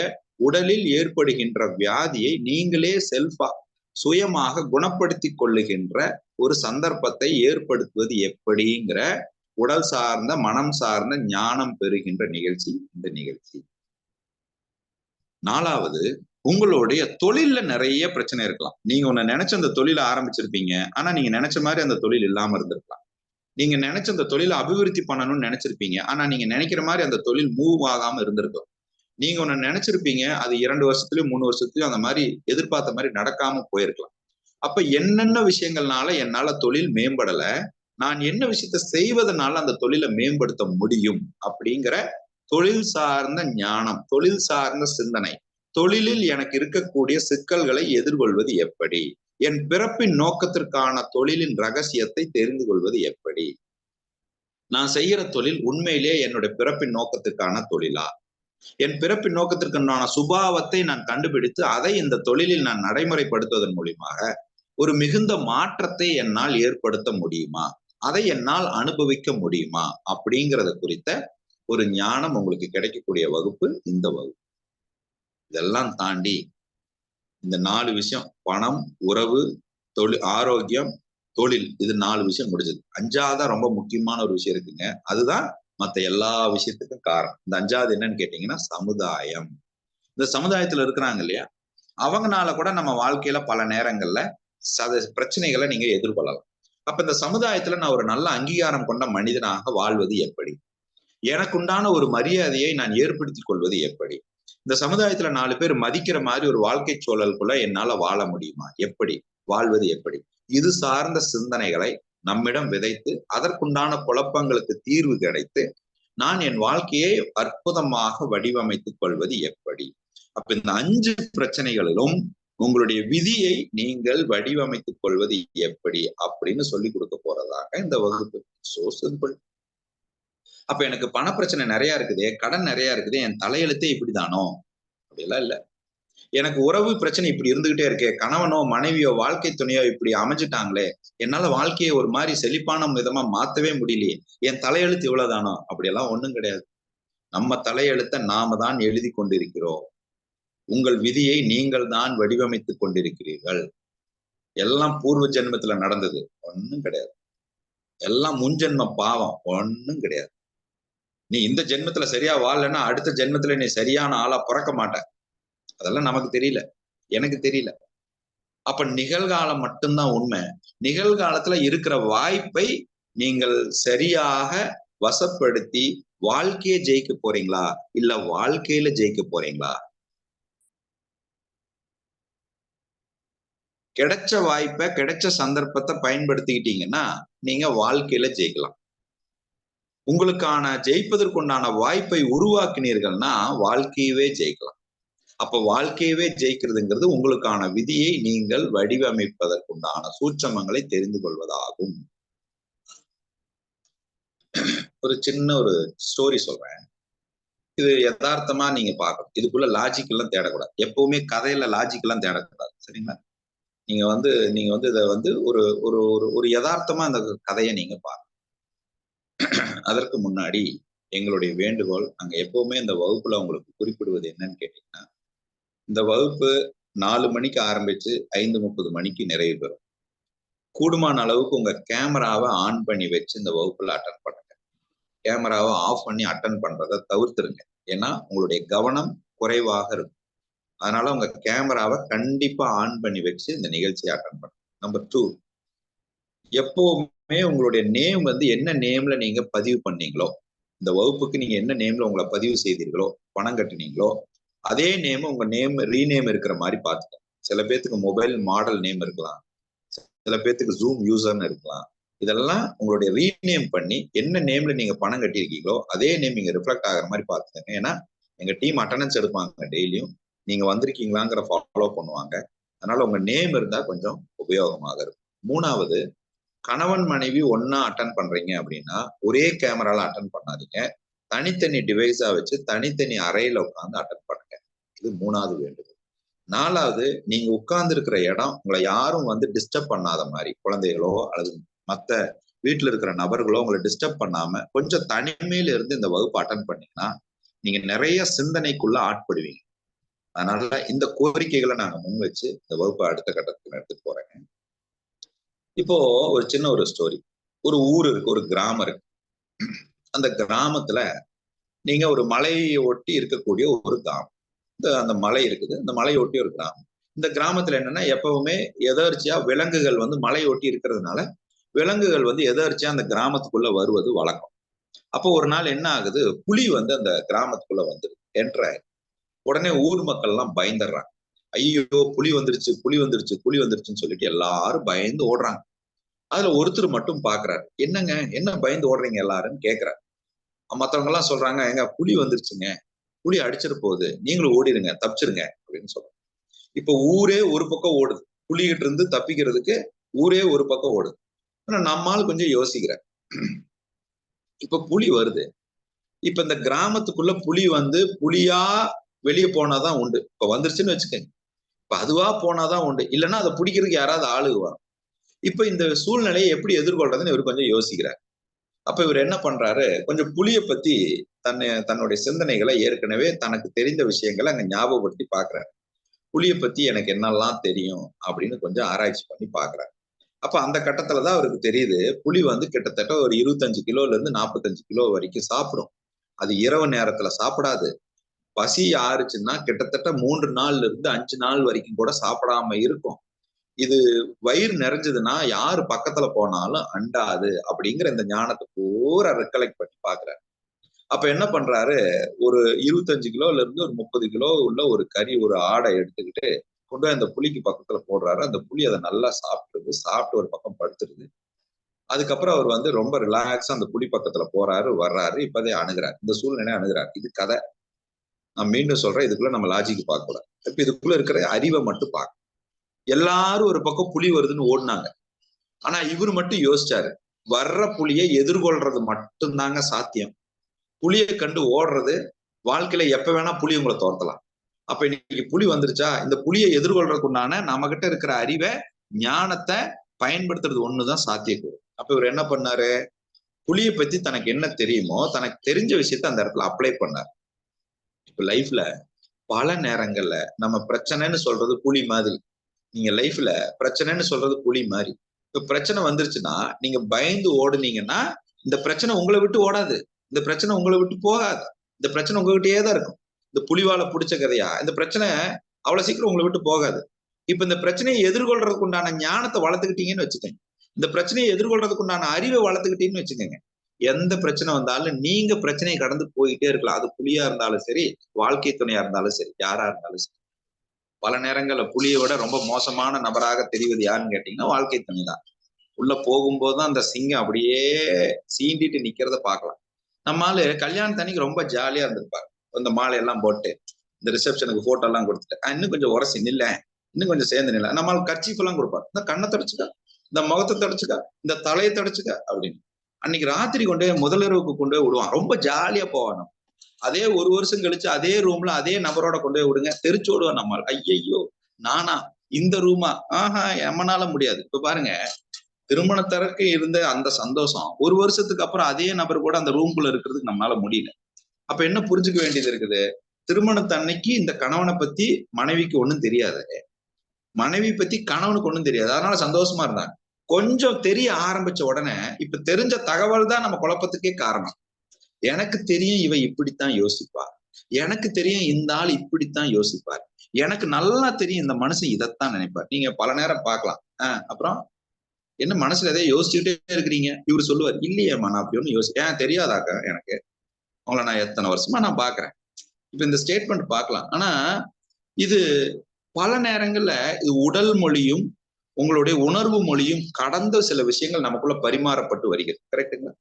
உடலில் ஏற்படுகின்ற வியாதியை நீங்களே செல்ஃபா, சுயமாக குணப்படுத்தி கொள்ளுகின்ற ஒரு சந்தர்ப்பத்தை ஏற்படுத்துவது எப்படிங்கிற உடல் சார்ந்த, மனம் சார்ந்த ஞானம் பெறுகின்ற நிகழ்ச்சி இந்த நிகழ்ச்சி. நாலாவது, உங்களுடைய தொழில்ல நிறைய பிரச்சனை இருக்கலாம். நீங்க ஒண்ணு நினைச்ச அந்த தொழிலை ஆரம்பிச்சிருப்பீங்க, ஆனா நீங்க நினைச்ச மாதிரி அந்த தொழில் இல்லாம இருந்திருக்கலாம். நீங்க நினைச்ச அந்த தொழிலை அபிவிருத்தி பண்ணணும்னு நினைச்சிருப்பீங்க, ஆனா நீங்க நினைக்கிற மாதிரி அந்த தொழில் மூவ் ஆகாம இருந்திருக்கும். நீங்க ஒண்ணு நினைச்சிருப்பீங்க, அது 2 வருஷத்துலயும் 3 வருஷத்துலயும் அந்த மாதிரி எதிர்பார்த்த மாதிரி நடக்காம போயிருக்கலாம். அப்ப என்னென்ன விஷயங்கள்னால என்னால தொழில் மேம்படல, நான் என்ன விஷயத்த செய்வதனால அந்த தொழிலை மேம்படுத்த முடியும் அப்படிங்கிற தொழில் சார்ந்த ஞானம், தொழில் சார்ந்த சிந்தனை, தொழிலில் எனக்கு இருக்கக்கூடிய சிக்கல்களை எதிர்கொள்வது எப்படி, என் பிறப்பின் நோக்கத்திற்கான தொழிலின் ரகசியத்தை தெரிந்து கொள்வது எப்படி, நான் செய்யற தொழில் உண்மையிலேயே என்னுடைய பிறப்பின் நோக்கத்திற்கான தொழிலா, என் பிறப்பின் நோக்கத்திற்கான சுபாவத்தை நான் கண்டுபிடித்து அதை இந்த தொழிலில் நான் நடைமுறைப்படுத்துவதன் மூலியமாக ஒரு மிகுந்த மாற்றத்தை என்னால் ஏற்படுத்த முடியுமா, அதை என்னால் அனுபவிக்க முடியுமா அப்படிங்கிறத குறித்த ஒரு ஞானம் உங்களுக்கு கிடைக்கக்கூடிய வகுப்பு இந்த வகுப்பு. இதெல்லாம் தாண்டி இந்த 4 விஷயம், பணம், உறவு, தொழில், ஆரோக்கியம், தொழில், இது 4 விஷயம் முடிஞ்சது. 5ஆவதா ரொம்ப முக்கியமான ஒரு விஷயம் இருக்குங்க. அதுதான் மத்த எல்லா விஷயத்துக்கும் காரணம். இந்த 5ஆவது என்னன்னு கேட்டீங்கன்னா சமுதாயம். இந்த சமுதாயத்துல இருக்கிறாங்க இல்லையா, அவங்கனால கூட நம்ம வாழ்க்கையில பல நேரங்கள்ல பிரச்சனைகளை நீங்க எதிர்கொள்ளலாம். அப்ப இந்த சமுதாயத்துல நான் ஒரு நல்ல அங்கீகாரம் கொண்ட மனிதனாக வாழ்வது எப்படி, எனக்குண்டான ஒரு மரியாதையை நான் ஏற்படுத்திக் கொள்வது எப்படி, இந்த சமுதாயத்துல 4 பேர் மதிக்கிற மாதிரி ஒரு வாழ்க்கை சூழலுக்குள்ள என்னால வாழ முடியுமா, எப்படி வாழ்வது எப்படி, இது சார்ந்த சிந்தனைகளை நம்மிடம் விதைத்து அதற்குண்டான குழப்பங்களுக்கு தீர்வு கிடைத்து நான் என் வாழ்க்கையை அற்புதமாக வடிவமைத்துக் கொள்வது எப்படி. அப்ப இந்த 5 பிரச்சனைகளிலும் உங்களுடைய விதியை நீங்கள் வடிவமைத்துக் கொள்வது எப்படி அப்படின்னு சொல்லி கொடுக்க போறதாக இந்த வகுப்பு. So simple. அப்ப எனக்கு பண பிரச்சனை நிறைய இருக்குது, கடன் நிறைய இருக்குது, என் தலையெழுத்தே இப்படிதானோ, அப்படியெல்லாம் இல்ல. எனக்கு உறவு பிரச்சனை இப்படி இருந்துகிட்டே இருக்கே, கணவனோ மனைவியோ வாழ்க்கை துணையோ இப்படி அமைஞ்சிட்டாங்களே, என்னால வாழ்க்கையை ஒரு மாதிரி செழிப்பான விதமா மாத்தவே முடியலையே, என் தலையெழுத்து இவ்வளவுதானோ, அப்படியெல்லாம் ஒண்ணும் கிடையாது. நம்ம தலையெழுத்த நாம தான் எழுதி கொண்டிருக்கிறோம். உங்கள் விதியை நீங்கள் தான் வடிவமைத்துக் கொண்டிருக்கிறீர்கள். எல்லாம் பூர்வ ஜென்மத்துல நடந்தது, ஒண்ணும் கிடையாது. எல்லாம் முன்ஜென்ம பாவம், ஒண்ணும் கிடையாது. நீ இந்த ஜென்மத்துல சரியா வாழலைன்னா அடுத்த ஜென்மத்துல நீ சரியான ஆளா பிறக்க மாட்ட. அதெல்லாம் நமக்கு தெரியல, எனக்கு தெரியல. அப்ப நிகழ்காலம் மட்டும்தான் உண்மை. நிகழ்காலத்துல இருக்கிற வாய்ப்பை நீங்கள் சரியாக வசப்படுத்தி வாழ்க்கையை ஜெயிக்க போறீங்களா, இல்ல வாழ்க்கையில ஜெயிக்க போறீங்களா? கிடைச்ச வாய்ப்பை, கிடைச்ச சந்தர்ப்பத்தை பயன்படுத்திக்கிட்டீங்கன்னா நீங்க வாழ்க்கையில ஜெயிக்கலாம். உங்களுக்கான ஜெயிப்பதற்குண்டான வாய்ப்பை உருவாக்கினீர்கள்னா வாழ்க்கையவே ஜெயிக்கலாம். அப்ப வாழ்க்கையவே ஜெயிக்கிறதுங்கிறது உங்களுக்கான விதியை நீங்கள் வடிவமைப்பதற்குண்டான சூட்சமங்களை தெரிந்து கொள்வதாகும். ஒரு சின்ன ஒரு ஸ்டோரி சொல்றேன். இது யதார்த்தமா நீங்க பார்க்கணும். இதுக்குள்ள லாஜிக் எல்லாம் தேடக்கூடாது. எப்பவுமே கதையில லாஜிக் எல்லாம் தேடக்கூடாது. சரிங்களா? நீங்க வந்து இதை வந்து ஒரு ஒரு ஒரு ஒரு யதார்த்தமா அந்த கதையை நீங்க பாருங்க. அதற்கு முன்னாடி எங்களுடைய வேண்டுகோள், நாங்க எப்பவுமே இந்த வகுப்புல உங்களுக்கு குறிப்பிடுவது என்னன்னு கேட்டீங்கன்னா, இந்த வகுப்பு 4 மணிக்கு ஆரம்பிச்சு 5:30 மணிக்கு நிறைவு பெறும். கூடுமான அளவுக்கு உங்க கேமராவை ஆன் பண்ணி வச்சு இந்த வகுப்புல அட்டன் பண்ணுங்க. கேமராவை ஆஃப் பண்ணி அட்டன் பண்றதை தவிர்த்துருங்க. ஏன்னா உங்களுடைய கவனம் குறைவாக இருக்கும். அதனால உங்க கேமராவை கண்டிப்பா ஆன் பண்ணி வச்சு இந்த நிகழ்ச்சியை அட்டன் பண்ணுங்க. நம்பர் 2, எப்பவுமே உங்களுடைய நேம் வந்து என்ன நேம்ல நீங்க பதிவு பண்ணீங்களோ, இந்த வகுப்புக்கு நீங்க என்ன நேம்ல உங்களை பதிவு செய்தீர்களோ, பணம் கட்டினீங்களோ, அதே நேம் உங்க நேம் ரீநேம் இருக்கிற மாதிரி பார்த்துக்கோங்க. சில பேர்த்துக்கு மொபைல் மாடல் நேம் இருக்கலாம், சில பேர்த்துக்கு ஜூம் யூசர்னு இருக்கலாம். இதெல்லாம் உங்களுடைய ரீநேம் பண்ணி என்ன நேம்ல நீங்க பணம் கட்டியிருக்கீங்களோ அதே நேம் நீங்க ரிஃப்ளெக்ட் ஆகிற மாதிரி பார்த்துக்கோங்க. ஏன்னா எங்க டீம் அட்டண்டன்ஸ் எடுப்பாங்க டெய்லியும். நீங்க வந்திருக்கீங்களாங்கிற ஃபாலோ பண்ணுவாங்க. அதனால உங்க நேம் இருந்தா கொஞ்சம் உபயோகமாக இருக்கும். 3வது, கணவன் மனைவி ஒன்னா அட்டன் பண்றீங்க அப்படின்னா ஒரே கேமரால அட்டன் பண்ணாதீங்க. தனித்தனி டிவைஸா வச்சு தனித்தனி அறையில உட்கார்ந்து அட்டன் பண்ணுங்க. இது 3வது வேண்டுகோள். 4வது, நீங்க உட்கார்ந்து இருக்கிற இடம் உங்களை யாரும் வந்து டிஸ்டர்ப் பண்ணாத மாதிரி, குழந்தைகளோ அல்லது மத்த வீட்டுல இருக்கிற நபர்களோ உங்களை டிஸ்டர்ப் பண்ணாம கொஞ்சம் தனிமையில இருந்து இந்த வகுப்பு அட்டன் பண்ணீங்கன்னா நீங்க நிறைய சிந்தனைக்குள்ள ஆட்படுவீங்க. அதனால இந்த கோரிக்கைகளை நாங்க முன் வச்சு இந்த வகுப்பை அடுத்த கட்டத்துக்கு எடுத்துட்டு போறேங்க. இப்போ ஒரு சின்ன ஒரு ஸ்டோரி. ஒரு ஊர் இருக்கு, ஒரு கிராமம் இருக்கு. அந்த கிராமத்துல நீங்க ஒரு மலையை ஒட்டி இருக்கக்கூடிய ஒரு கிராமம். அந்த மலை இருக்குது, அந்த மலையை ஒட்டி ஒரு கிராமம். இந்த கிராமத்துல என்னன்னா எப்பவுமே எதர்ச்சியா விலங்குகள் வந்து மலையை ஒட்டி இருக்கிறதுனால விலங்குகள் வந்து எதர்ச்சியா அந்த கிராமத்துக்குள்ள வருவது வழக்கம். அப்போ ஒரு நாள் என்ன ஆகுது, புலி வந்து அந்த கிராமத்துக்குள்ள வந்துருது, என்டர் ஆயிடுது. உடனே ஊர் மக்கள் எல்லாம் பயந்துடுறாங்க. ஐயோ, புலி வந்துருச்சு, புலி வந்துருச்சு, புலி வந்துருச்சுன்னு சொல்லிட்டு எல்லாரும் பயந்து ஓடுறாங்க. அதுல ஒருத்தர் மட்டும் பாக்குறாரு. என்னங்க, என்ன பயந்து ஓடுறீங்க எல்லாரும் கேக்குறாரு. மத்தவங்க எல்லாம் சொல்றாங்க, எங்க புலி வந்துருச்சுங்க, புலி அடிச்சிட்டு போகுது, நீங்களும் ஓடிடுங்க, தப்பிச்சிருங்க அப்படின்னு சொல்றாங்க. இப்ப ஊரே ஒரு பக்கம் ஓடுது, புலிகிட்ட இருந்து தப்பிக்கிறதுக்கு ஊரே ஒரு பக்கம் ஓடுது. ஆனா நம்மால் கொஞ்சம் யோசிக்கிற, இப்ப புலி வருது, இப்ப இந்த கிராமத்துக்குள்ள புலி வந்து புலியா வெளியே போனாதான் உண்டு. இப்ப வந்துருச்சுன்னு வச்சுக்கோங்க, இப்ப அதுவா போனாதான் உண்டு, இல்லைன்னா அதை பிடிக்கிறதுக்கு யாராவது ஆளுக வரும். இப்ப இந்த சூழ்நிலையை எப்படி எதிர்கொள்றதுன்னு இவர் கொஞ்சம் யோசிக்கிறார். அப்ப இவர் என்ன பண்றாரு, கொஞ்சம் புலியை பத்தி தன்னுடைய சிந்தனைகளை ஏற்கனவே தனக்கு தெரிந்த விஷயங்களை அங்க ஞாபகப்படுத்தி பாக்குறாரு. புலியை பத்தி எனக்கு என்னெல்லாம் தெரியும் அப்படின்னு கொஞ்சம் ஆராய்ச்சி பண்ணி பாக்குறாரு. அப்ப அந்த கட்டத்துலதான் அவருக்கு தெரியுது, புலி வந்து கிட்டத்தட்ட ஒரு 25 கிலோல இருந்து 45 கிலோ வரைக்கும் சாப்பிடும். அது இரவு நேரத்துல சாப்பிடாது. பசி ஆறுச்சுன்னா கிட்டத்தட்ட 3 நாள்ல இருந்து 5 நாள் வரைக்கும் கூட சாப்பிடாம இருக்கும். இது வயிறு நிறைஞ்சதுன்னா யாரு பக்கத்துல போனாலும் அண்டாது அப்படிங்கிற இந்த ஞானத்தை பூரா ரெக்கலெக்ட் பண்ணி பாக்குறாரு. அப்ப என்ன பண்றாரு, ஒரு 25 கிலோல இருந்து ஒரு 30 கிலோ உள்ள ஒரு கறி, ஒரு ஆடை எடுத்துக்கிட்டு கொண்டு போய் அந்த புலிக்கு பக்கத்துல போடுறாரு. அந்த புலி அதை நல்லா சாப்பிடுது, சாப்பிட்டு ஒரு பக்கம் படுத்துருது. அதுக்கப்புறம் அவர் வந்து ரொம்ப ரிலாக்ஸா அந்த புலி பக்கத்துல போறாரு, வர்றாரு, இப்பதே அணுகிறார், இந்த சூழ்நிலை அணுகிறார். இது கதை. நான் மீண்டும் சொல்றேன், இதுக்குள்ள நம்ம லாஜிக் பார்க்க கூடாது. இப்ப இதுக்குள்ள இருக்கிற அறிவை மட்டும் பார்க்க. எல்லாரும் ஒரு பக்கம் புலி வருதுன்னு ஓடினாங்க. ஆனா இவர் மட்டும் யோசிச்சாரு, வர்ற புலியை எதிர்கொள்றது மட்டும்தாங்க சாத்தியம். புலியை கண்டு ஓடுறது, வாழ்க்கையில எப்ப வேணா புலி உங்களை துரத்தலாம். அப்ப இன்னைக்கு புலி வந்துருச்சா, இந்த புலியை எதிர்கொள்றதுக்கு உண்டான நம்ம கிட்ட இருக்கிற அறிவை, ஞானத்தை பயன்படுத்துறது ஒண்ணுதான் சாத்தியக்கூறு. அப்ப இவர் என்ன பண்ணாரு, புலியை பத்தி தனக்கு என்ன தெரியுமோ தனக்கு தெரிஞ்ச விஷயத்த அந்த இடத்துல அப்ளை பண்ணார். இப்ப லைஃப்ல பல நேரங்கள்ல நம்ம பிரச்சனைன்னு சொல்றது புலி மாதிரி. நீங்க லைஃப்ல பிரச்சனைன்னு சொல்றது புலி மாதிரி. இப்ப பிரச்சனை வந்துருச்சுன்னா நீங்க பயந்து ஓடுனீங்கன்னா இந்த பிரச்சனை உங்களை விட்டு ஓடாது, இந்த பிரச்சனை உங்களை விட்டு போகாது, இந்த பிரச்சனை உங்ககிட்டயே தான் இருக்கும். இந்த புலிவால பிடிச்ச கதையா, இந்த பிரச்சனை அவ்வளவு சீக்கிரம் உங்களை விட்டு போகாது. இப்ப இந்த பிரச்சனையை எதிர்கொள்றதுக்கு உண்டான ஞானத்தை வளர்த்துக்கிட்டீங்கன்னு வச்சுக்கோங்க, இந்த பிரச்சனையை எதிர்கொள்றதுக்கு உண்டான அறிவை வளர்த்துக்கிட்டீங்கன்னு வச்சுக்கோங்க, எந்த பிரச்சனை வந்தாலும் நீங்க பிரச்சனையை கடந்து போயிட்டே இருக்கலாம். அது புலியா இருந்தாலும் சரி, வாழ்க்கை துணையா இருந்தாலும் சரி, யாரா இருந்தாலும் சரி. பல நேரங்கள்ல புலியை விட ரொம்ப மோசமான நபராக தெரிவது யாருன்னு கேட்டீங்கன்னா வாழ்க்கை துணை தான். உள்ள போகும்போதுதான் அந்த சிங்கம் அப்படியே சீண்டிட்டு நிக்கிறத பாக்கலாம். நம்மால கல்யாணத்தன்னைக்கு ரொம்ப ஜாலியா இருந்திருப்பாரு. இந்த மாலை எல்லாம் போட்டு இந்த ரிசப்ஷனுக்கு போட்டோ எல்லாம் கொடுத்துட்டு, இன்னும் கொஞ்சம் உரசி நில்ல, இன்னும் கொஞ்சம் சேர்ந்து நில்ல, நம்மளால கர்ச்சீஃப் எல்லாம் கொடுப்பாரு. இந்த கண்ணை தொடச்சுக்கா, இந்த முகத்தை தொடச்சுக்கா, இந்த தலையை தொடச்சுக்கா அப்படின்னு. அன்னைக்கு ராத்திரி கொண்டு முதலிரவுக்கு கொண்டு போய் விடுவான். ரொம்ப ஜாலியா போவான். அதே 1 வருஷம் கழிச்சு அதே ரூம்ல அதே நபரோட கொண்டு போய் விடுங்க, தெரிச்சோடுவோம் நம்ம. ஐயையோ நானா இந்த ரூமா? எம்மனால முடியாது. இப்ப பாருங்க, திருமணத்திற்கு இருந்த அந்த சந்தோஷம் 1 வருஷத்துக்கு அப்புறம் அதே நபர் கூட அந்த ரூம்குள்ள இருக்கிறதுக்கு நம்மளால முடியல. அப்ப என்ன புரிஞ்சுக்க வேண்டியது இருக்குது? திருமணத்தன்னைக்கு இந்த கணவனை பத்தி மனைவிக்கு ஒண்ணும் தெரியாது, மனைவி பத்தி கணவனுக்கு ஒண்ணும் தெரியாது, அதனால சந்தோஷமா இருந்தாங்க. கொஞ்சம் தெரிய ஆரம்பிச்ச உடனே இப்ப தெரிஞ்ச தகவல் தான் நம்ம குழப்பத்துக்கே காரணம். எனக்கு தெரியும் இவ இப்படித்தான் யோசிப்பா, எனக்கு தெரியும் இந்த ஆள் இப்படித்தான் யோசிப்பார், எனக்கு நல்லா தெரியும் இந்த மனுஷன் இதைத்தான் நினைப்பார். நீங்க பல நேரம் பார்க்கலாம். அப்புறம் என்ன மனசுல எதையோ யோசிச்சுட்டே இருக்கிறீங்க, இவரு சொல்லுவார், இல்லையேம்மா நான் அப்படி ஒண்ணு ஏன் தெரியாதாக்கா எனக்கு, உங்களை நான் எத்தனை வருஷமா நான் பாக்குறேன். இப்ப இந்த ஸ்டேட்மெண்ட் பார்க்கலாம். ஆனா இது பல நேரங்கள்ல இது உடல் மொழியும் உங்களுடைய உணர்வு மொழியும் கடந்த சில விஷயங்கள் நமக்குள்ள பரிமாறப்பட்டு வருகிறது. கரெக்டுங்களா?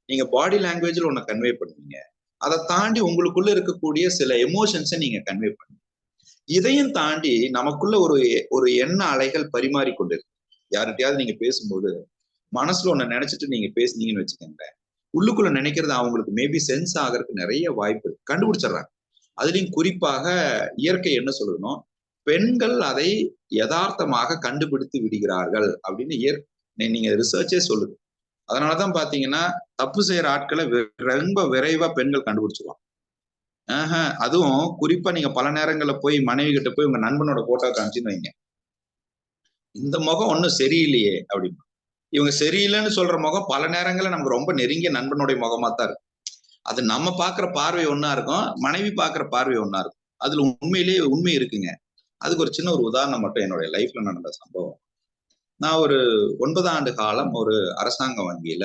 நீங்க பாடி லாங்குவேஜ்ல ஒண்ணு கன்வே பண்ணுவீங்க, அதை தாண்டி உங்களுக்குள்ள இருக்கக்கூடிய சில எமோஷன்ஸை நீங்க கன்வே பண்ணுவீங்க. இதையும் தாண்டி நமக்குள்ள ஒரு எண்ண அலைகள் பரிமாறி கொண்டிருக்கு. யார்கிட்டயாவது நீங்க பேசும்போது மனசுல ஒண்ணு நினைச்சிட்டு நீங்க பேசுனீங்கன்னு வச்சுக்கோங்க, உள்ளுக்குள்ள நினைக்கிறது அவங்களுக்கு மேபி சென்ஸ் ஆகிறதுக்கு நிறைய வாய்ப்பு கண்டுபிடிச்சிடுறாங்க. அதுலயும் குறிப்பாக இயற்கை என்ன சொல்லணும், பெண்கள் அதை யதார்த்தமாக கண்டுபிடித்து விடுகிறார்கள் அப்படின்னு நீங்க ரிசர்ச்சே சொல்லுது. அதனாலதான் பாத்தீங்கன்னா தப்பு செய்யற ஆட்களை ரொம்ப விரைவா பெண்கள் கண்டுபிடிச்சிருவாங்க. அதுவும் குறிப்பா நீங்க பல நேரங்கள்ல போய் மனைவி கிட்ட போய் உங்க நண்பனோட போட்டோ காமிச்சுன்னு வைங்க, இந்த முகம் ஒன்னும் சரியில்லையே அப்படின்னு. இவங்க சரியில்லைன்னு சொல்ற முகம் பல நேரங்கள்ல நமக்கு ரொம்ப நெருங்கிய நண்பனுடைய முகமா தான் இருக்கும். அது நம்ம பாக்குற பார்வை ஒன்னா இருக்கும், மனைவி பாக்குற பார்வை ஒன்னா இருக்கும். அதுல உண்மையிலேயே உண்மை இருக்குங்க. அதுக்கு ஒரு சின்ன ஒரு உதாரணம் மட்டும் என்னுடைய லைஃப்ல நடந்த சம்பவம். நான் ஒரு 9 ஆண்டு காலம் ஒரு அரசாங்க வங்கியில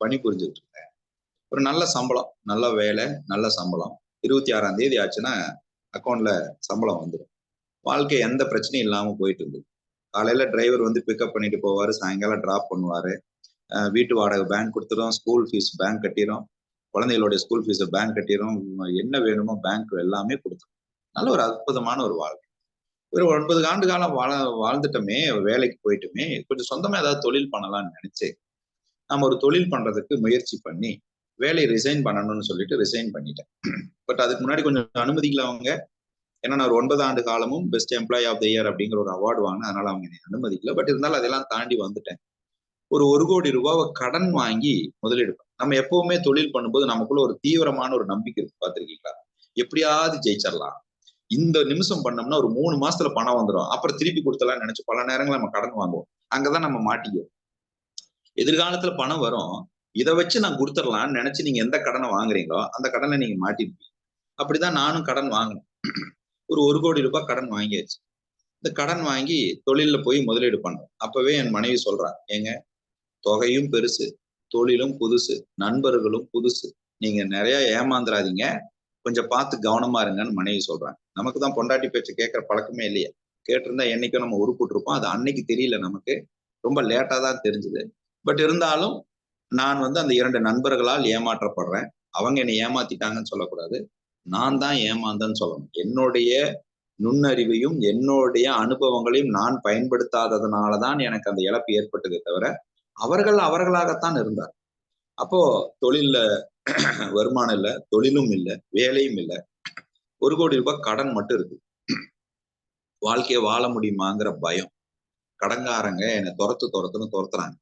பணிபுரிஞ்சுட்டு இருக்கேன். ஒரு நல்ல சம்பளம், நல்ல வேலை, நல்ல சம்பளம். 26ஆம் தேதி ஆச்சுன்னா அக்கௌண்ட்ல சம்பளம் வந்துடும். வாழ்க்கை எந்த பிரச்சனையும் இல்லாம போயிட்டு இருந்தது. காலையில டிரைவர் வந்து பிக்கப் பண்ணிட்டு போவாரு, சாயங்காலம் டிராப் பண்ணுவாரு. வீட்டு வாடகை பேங்க் கொடுத்துரும், ஸ்கூல் ஃபீஸ் பேங்க் கட்டிடும், குழந்தைகளுடைய ஸ்கூல் ஃபீஸை பேங்க் கட்டிடும், என்ன வேணுமோ பேங்க் எல்லாமே கொடுத்துரும். நல்ல ஒரு அற்புதமான ஒரு வாழ்க்கை. ஒரு 9 ஆண்டு காலம் வாழ்ந்துட்டோமே, வேலைக்கு போயிட்டுமே, கொஞ்சம் சொந்தமா ஏதாவது தொழில் பண்ணலாம்னு நினைச்சு நம்ம ஒரு தொழில் பண்றதுக்கு முயற்சி பண்ணி வேலையை ரிசைன் பண்ணணும்னு சொல்லிட்டு ரிசைன் பண்ணிட்டேன். பட் அதுக்கு முன்னாடி கொஞ்சம் அனுமதிக்கல அவங்க. ஏன்னா நான் ஒரு 9 ஆண்டு காலமும் best employee of the year அப்படிங்கிற ஒரு அவார்டு வாங்கினேன். அதனால அவங்க என்னை அனுமதிக்கல. பட் இருந்தாலும் அதெல்லாம் தாண்டி வந்துட்டேன். ஒரு 1 கோடி ரூபாவை கடன் வாங்கி முதலீடு. நம்ம எப்பவுமே தொழில் பண்ணும்போது நமக்குள்ள ஒரு தீவிரமான ஒரு நம்பிக்கை இருக்கு, பார்த்திருக்கீங்களா? எப்படியாவது ஜெயிச்சிடலாம், இந்த நிமிஷம் பண்ணோம்னா ஒரு 3 மாசத்துல பணம் வந்துடும், அப்புறம் திருப்பி கொடுத்தலாம்னு நினைச்சு பல நேரங்கள் நம்ம கடன் வாங்குவோம். அங்கதான் நம்ம மாட்டிக்குவோம். எதிர்காலத்துல பணம் வரும், இதை வச்சு நான் கொடுத்துடலாம்னு நினைச்சு நீங்க எந்த கடனை வாங்குறீங்களோ அந்த கடனை நீங்க மாட்டிருப்பீங்க. அப்படிதான் நானும் கடன் வாங்கினேன். ஒரு 1 கோடி ரூபாய் கடன் வாங்கியாச்சு. இந்த கடன் வாங்கி தொழில போய் முதலீடு பண்ணோம். அப்பவே என் மனைவி சொல்றான், ஏங்க தொகையும் பெருசு, தொழிலும் புதுசு, நண்பர்களும் புதுசு, நீங்க நிறைய ஏமாந்துராதீங்க, கொஞ்சம் பார்த்து கவனமா இருங்கன்னு மனைவி சொல்றாங்க. நமக்கு தான் பொண்டாட்டி பேச்சு கேட்கிற பழக்கமே இல்லையா? கேட்டிருந்தா என்னைக்கும் நம்ம உருப்பிட்டு இருப்போம். அது அன்னைக்கு தெரியல, நமக்கு ரொம்ப லேட்டா தான் தெரிஞ்சது. பட் இருந்தாலும் நான் வந்து அந்த 2 நண்பர்களால் ஏமாற்றப்படுறேன். அவங்க என்னை ஏமாத்திட்டாங்கன்னு சொல்லக்கூடாது, நான் தான் ஏமாந்தேன்னு சொல்லணும். என்னுடைய நுண்ணறிவையும் என்னுடைய அனுபவங்களையும் நான் பயன்படுத்தாததுனாலதான் எனக்கு அந்த இழப்பு ஏற்பட்டதே தவிர அவர்கள் அவர்களாகத்தான் இருந்தார். அப்போ தொழில்ல வருமானம் இல்ல, தொழிலும் இல்ல, வேலையும் இல்ல, 1 கோடி ரூபாய் கடன் மட்டும் இருக்கு. வாழ்க்கையை வாழ முடியுமாங்கிற பயம். கடன்காரங்க என்னை துரத்துன்னு துரத்துறாங்க.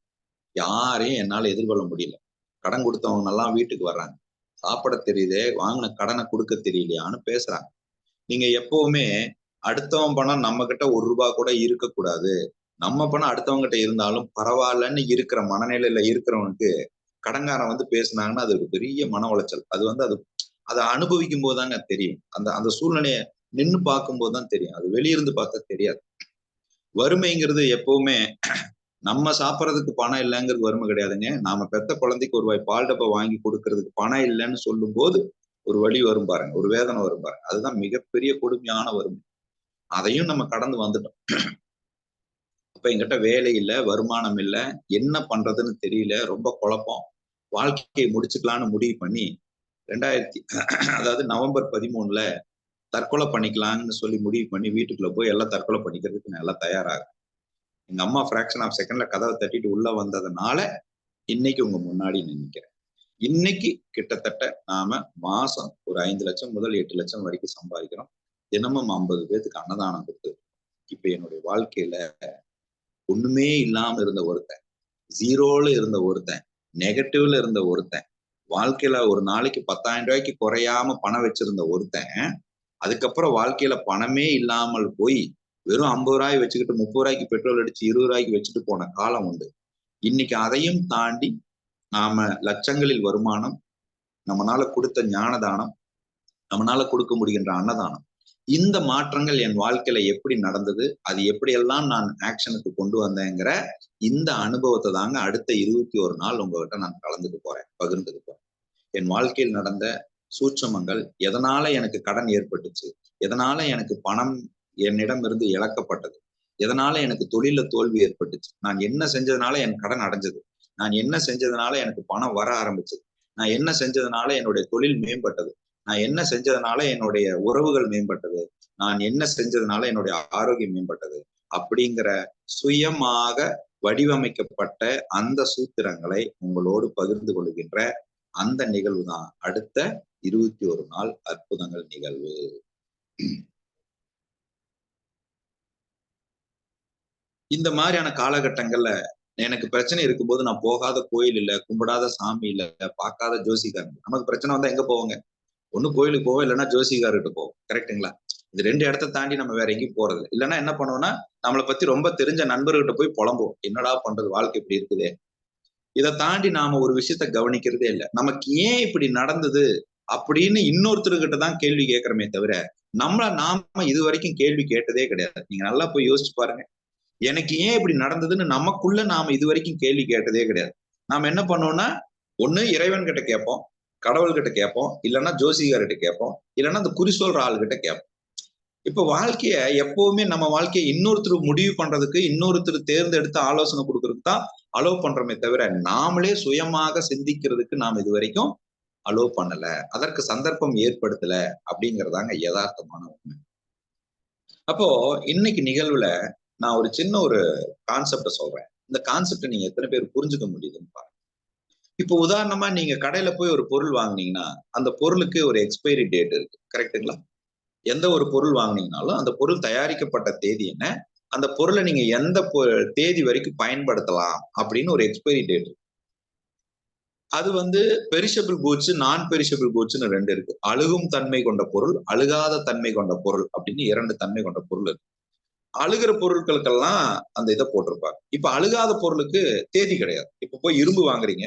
யாரையும் என்னால எதிர்கொள்ள முடியல. கடன் கொடுத்தவங்க எல்லாம் வீட்டுக்கு வர்றாங்க. சாப்பிட தெரியுதே, வாங்கின கடனை கொடுக்க தெரியலையான்னு பேசுறாங்க. நீங்க எப்பவுமே அடுத்தவன் பணம் நம்ம கிட்ட 1 ரூபாய் கூட இருக்கக்கூடாது, நம்ம பணம் அடுத்தவங்க கிட்ட இருந்தாலும் பரவாயில்லன்னு இருக்கிற மனநிலையில இருக்கிறவனுக்கு கடன்காரன் வந்து பேசினாங்கன்னா அது ஒரு பெரிய மன உளைச்சல். அது வந்து அதை அனுபவிக்கும் போதுதாங்க தெரியும். அந்த சூழ்நிலையை நின்னு பார்க்கும் போதுதான் தெரியும். அது வெளியிருந்து பார்த்தா தெரியாது. வறுமைங்கிறது எப்பவுமே நம்ம சாப்பிட்றதுக்கு பணம் இல்லைங்கிறது வறுமை கிடையாதுங்க. நாம பெத்த குழந்தைக்கு 1 ரூபாய் பால் டப்பா வாங்கி கொடுக்கறதுக்கு பணம் இல்லைன்னு சொல்லும் போது ஒரு வலி வரும் பாருங்க, ஒரு வேதனை வரும் பாருங்க. அதுதான் மிகப்பெரிய கொடுமையான வறுமை. அதையும் நம்ம கடந்து வந்துட்டோம். அப்ப என்கிட்ட வேலை இல்லை, வருமானம் இல்லை, என்ன பண்றதுன்னு தெரியல, ரொம்ப குழப்பம். வாழ்க்கையை முடிச்சுக்கலான்னு முடிவு பண்ணி அதாவது நவம்பர் 13 தற்கொலை பண்ணிக்கலாம்னு சொல்லி முடிவு பண்ணி வீட்டுக்குள்ள போய் எல்லாம் தற்கொலை பண்ணிக்கிறதுக்கு நான் எல்லாம் தயாராகும். எங்க அம்மா ஃபிராக்ஷன் ஆஃப் செகண்ட்ல கதவை தட்டிட்டு உள்ள வந்ததுனால இன்னைக்கு உங்க முன்னாடி நினைக்கிறேன். இன்னைக்கு கிட்டத்தட்ட நாம மாசம் ஒரு 5 லட்சம் முதல் 8 லட்சம் வரைக்கும் சம்பாதிக்கிறோம். தினமும் 50 பேத்துக்கு அன்னதானம் கொடுத்து இப்ப என்னுடைய வாழ்க்கையில ஒண்ணுமே இல்லாம இருந்த ஒருத்தன், ஜீரோல இருந்த ஒருத்தன், நெகட்டிவ்ல இருந்த ஒருத்தன், வாழ்க்கையில ஒரு நாளைக்கு 10,000 ரூபாய்க்கு குறையாம பணம் வச்சிருந்த ஒருத்தன், அதுக்கப்புறம் வாழ்க்கையில பணமே இல்லாமல் போய் வெறும் 50 ரூபாய் வச்சுக்கிட்டு 30 ரூபாய்க்கு பெட்ரோல் அடிச்சு 20 ரூபாய்க்கு வச்சுட்டு போன காலம் உண்டு. இன்னைக்கு அதையும் தாண்டி நாம லட்சங்களில் வருமானம், நம்மனால கொடுத்த ஞானதானம், நம்மனால கொடுக்க முடிகின்ற அன்னதானம், இந்த மாற்றங்கள் என் வாழ்க்கையில எப்படி நடந்தது, அது எப்படியெல்லாம் நான் ஆக்ஷனுக்கு கொண்டு வந்தேங்கிற இந்த அனுபவத்தை தாங்க அடுத்த 21 நாள் உங்ககிட்ட நான் கலந்துக்க போறேன், பகிர்ந்துக்க போறேன். என் வாழ்க்கையில் நடந்த சூட்சமங்கள், எதனால எனக்கு கடன் ஏற்பட்டுச்சு, எதனால எனக்கு பணம் என்னிடம் இருந்து இழக்கப்பட்டது, எதனால எனக்கு தொழில தோல்வி ஏற்பட்டுச்சு, நான் என்ன செஞ்சதுனால என் கடன் அடைஞ்சது, நான் என்ன செஞ்சதுனால எனக்கு பணம் வர ஆரம்பிச்சது, நான் என்ன செஞ்சதுனால என்னுடைய தொழில் மேம்பட்டது, நான் என்ன செஞ்சதுனால என்னுடைய உறவுகள் மேம்பட்டது, நான் என்ன செஞ்சதுனால என்னுடைய ஆரோக்கியம் மேம்பட்டது, அப்படிங்கிற சுயமாக வடிவமைக்கப்பட்ட அந்த சூத்திரங்களை உங்களோடு பகிர்ந்து கொள்கின்ற அந்த நிகழ்வு தான் அடுத்த 21 நாள் அற்புதங்கள் நிகழ்வு. இந்த மாதிரியான காலகட்டங்கள்ல எனக்கு பிரச்சனை இருக்கும்போது நான் போகாத கோயில் இல்ல, கும்பிடாத சாமி இல்ல, பார்க்காத ஜோசிகாரங்க. நமக்கு பிரச்சனை வந்தா எங்க போவோங்க? ஒண்ணு கோயிலுக்கு போவோம், இல்லைன்னா ஜோசிகார்கிட்ட போவோம். கரெக்டுங்களா? இது 2 இடத்த தாண்டி நம்ம வேற எங்கேயும் போறது இல்லை. இல்லைன்னா என்ன பண்ணுவோம்னா, நம்மளை பத்தி ரொம்ப தெரிஞ்ச நண்பர்கிட்ட போய் புலம்புவோம். என்னடா பண்றது, வாழ்க்கை இப்படி இருக்குதே. இதை தாண்டி நாம ஒரு விஷயத்த கவனிக்கிறதே இல்லை. நமக்கு ஏன் இப்படி நடந்தது அப்படின்னு இன்னொருத்தர்கிட்ட தான் கேள்வி கேட்கிறோமே தவிர, நாம இது வரைக்கும் கேள்வி கேட்டதே கிடையாது. நீங்க நல்லா போய் யோசிச்சு பாருங்க. எனக்கு ஏன் இப்படி நடந்ததுன்னு நமக்குள்ள நாம இது வரைக்கும் கேள்வி கேட்டதே கிடையாது. நாம என்ன பண்ணோம்னா, ஒண்ணு இறைவன் கிட்ட கேட்போம், கடவுள்கிட்ட கேட்போம், இல்லைன்னா ஜோசிகார்கிட்ட கேட்போம், இல்லைன்னா அந்த குறி சொல்ற ஆளுகிட்ட கேட்போம். இப்ப வாழ்க்கைய எப்பவுமே நம்ம வாழ்க்கையை இன்னொருத்தர் முடிவு பண்றதுக்கு, இன்னொருத்தர் தேர்ந்தெடுத்து ஆலோசனை கொடுக்கறதுக்கு தான் அலோவ் பண்றோமே தவிர, நாமளே சுயமாக சிந்திக்கிறதுக்கு நாம் இது வரைக்கும் அலோவ் பண்ணல, அதற்கு சந்தர்ப்பம் ஏற்படுத்தல அப்படிங்கறதாங்க யதார்த்தமான உண்மை. அப்போ இன்னைக்கு நிகழ்வுல நான் ஒரு சின்ன ஒரு கான்செப்ட சொல்றேன். இந்த கான்செப்ட நீங்க எத்தனை பேர் புரிஞ்சுக்க முடியுதுன்னு பாருங்க. இப்போ உதாரணமா நீங்க கடையில போய் ஒரு பொருள் வாங்குனீங்கன்னா, அந்த பொருளுக்கு ஒரு எக்ஸ்பைரி டேட் இருக்கு. கரெக்ட்டுங்களா? எந்த ஒரு பொருள் வாங்குனீங்கனாலும் அந்த பொருள் தயாரிக்கப்பட்ட தேதி என்ன, அந்த பொருளை நீங்க எந்த தேதி வரைக்கும் பயன்படுத்தலாம் அப்படின்னு ஒரு எக்ஸ்பைரி டேட். அது பெரிஷபிள் கூட்ஸ், நான் பெரிஷபிள் கூட்ஸ்னு 2 இருக்கு. அழுகும் தன்மை கொண்ட பொருள், அழுகாத தன்மை கொண்ட பொருள் அப்படின்னு 2 தன்மை கொண்ட பொருள் இருக்கு. அழுகிற பொருட்களுக்கெல்லாம் அந்த இதை போட்டிருப்பாங்க. இப்ப அழுகாத பொருளுக்கு தேதி கிடையாது. இப்ப போய் இரும்பு வாங்குறீங்க,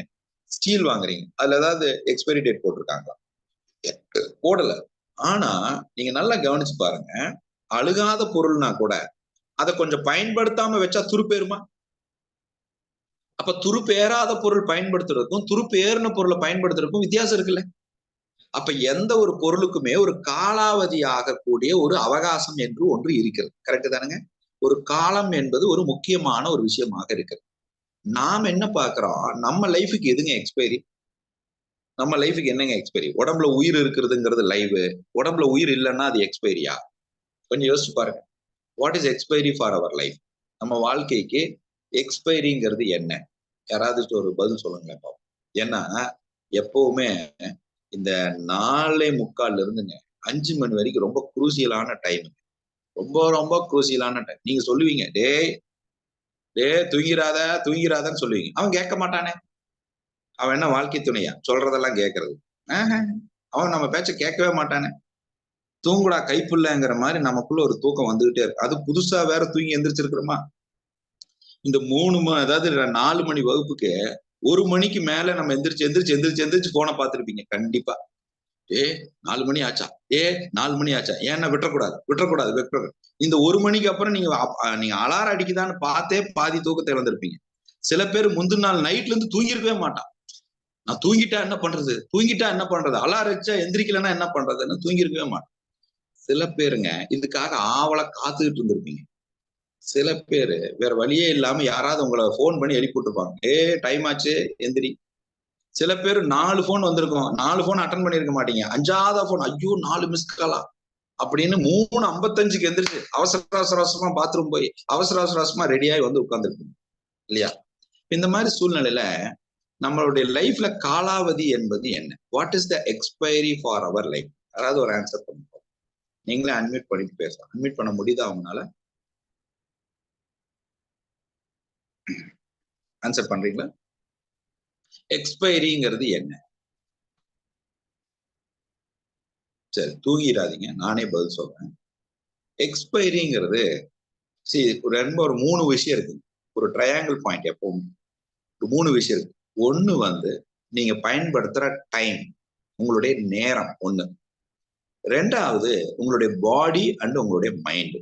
ஸ்டீல் வாங்குறீங்க, அதுல ஏதாவது எக்ஸ்பைரி டேட் போட்டிருக்காங்களா? போடல. ஆனா நீங்க நல்லா கவனிச்சு பாருங்க, அழுகாத பொருள்னா கூட அதை கொஞ்சம் பயன்படுத்தாம வச்சா துருப்பேறுமா? அப்ப துருப்பேறாத பொருள் பயன்படுத்துறதுக்கும் துருப்பேறின பொருளை பயன்படுத்துறதுக்கும் வித்தியாசம் இருக்குல்ல. அப்ப எந்த ஒரு பொருளுக்குமே ஒரு காலாவதி ஆகக்கூடிய ஒரு அவகாசம் என்று ஒன்று இருக்கிறது. கரெக்ட் தானுங்க? ஒரு காலம் என்பது ஒரு முக்கியமான ஒரு விஷயமாக இருக்கிறது. நாம என்ன பாக்குறோம், நம்ம லைஃபுக்கு எதுங்க எக்ஸ்பைரி? நம்ம லைஃபுக்கு என்னங்க எக்ஸ்பைரி? உடம்புல உயிர் இருக்கிறதுங்கிறது லைவ், உடம்புல உயிர் இல்லைன்னா அது எக்ஸ்பைரியா? கொஞ்சம் யோசிச்சு பாருங்க. What is expiry for our life? நம்ம வாழ்க்கைக்கு எக்ஸ்பைரிங்கிறது என்ன? யாராவது ஒரு பதில் சொல்லுங்களேன் பாப்போம். ஏன்னா எப்பவுமே இந்த 4:45 இருந்துங்க 5 மணி வரைக்கும் ரொம்ப குரூசியலான டைம். ரொம்ப ரொம்ப குரூசியலான டைம். நீங்க சொல்லுவீங்க, டே தூங்கிறாதன்னு சொல்லுவீங்க. அவன் கேட்க மாட்டானே. அவன் என்ன வாழ்க்கை துணையா சொல்றதெல்லாம் கேட்கறது? அவன் நம்ம பேச்ச கேட்கவே மாட்டானே. தூங்குடா கைப்புள்ளங்கிற மாதிரி நமக்குள்ள ஒரு தூக்கம் வந்துகிட்டே இருக்கு. அது புதுசா வேற தூங்கி எந்திரிச்சிருக்கிறோமா? இந்த 4 மணி வகுப்புக்கு 1 மணிக்கு மேல நம்ம எந்திரிச்சு போன பார்த்திருப்பீங்க கண்டிப்பா. 4 மணி ஆச்சா, 4 மணி ஆச்சா, ஏன்னா விட்டுறக்கூடாது. இந்த 1 மணிக்கு அப்புறம் நீங்க அலாரம் அடிக்குதான்னு பார்த்தே பாதி தூக்கத்தை இழந்திருப்பீங்க. சில பேர் முந்தின நாள் நைட்ல இருந்து தூங்கிருக்கவே மாட்டான். நான் தூங்கிட்டா என்ன பண்றது, அலாரம் அடிச்சா எந்திரிக்கலன்னா என்ன பண்றதுன்னு தூங்கிருக்கவே மாட்டான். சில பேருங்க இதுக்காக ஆவலா காத்துக்கிட்டு இருந்திருப்பீங்க. சில பேரு வேற வழியே இல்லாம யாராவது உங்களை போன் பண்ணி எழுப்பி விட்டுருப்பாங்க, டைம் ஆச்சு எந்திரி. சில பேர் 4 போன் வந்திருக்கும், 4 போன் அட்டன் பண்ணிருக்க மாட்டீங்க. 5ஆவது போன், ஐயோ 4 மிஸ் காலா அப்படின்னு 3:55க்கு எந்திரிச்சு அவசரமா பாத்ரூம் போய் அவசரமா ரெடியாகி உட்கார்ந்துருப்பீங்க இல்லையா? இந்த மாதிரி சூழ்நிலையில நம்மளுடைய லைஃப்ல காலாவதி என்பது என்ன? What is the expiry for our life? அதாவது ஒரு ஆன்சர் பண்ணுவோம். நீங்களே அன்மியூட் பண்ணிட்டு பேசலாம். அன்மியூட் பண்ண முடியுதா அவங்களால? ஆன்சர் பண்றீங்களா? எக்ஸ்பைரிங்கிறது என்ன? சரி, தூங்கிடாதீங்க, நானே பதில் சொல்றேன். எக்ஸ்பைரிங்கிறது ரொம்ப ஒரு 3 விஷயம் இருக்கு. ஒரு ட்ரையாங்கிள் பாயிண்ட் எப்பவும் 3 விஷயம் இருக்கு. ஒண்ணு வந்து நீங்க பயன்படுத்துற டைம், உங்களுடைய நேரம் ஒண்ணு. 2வது உங்களுடைய பாடி அண்ட் உங்களுடைய மைண்ட்.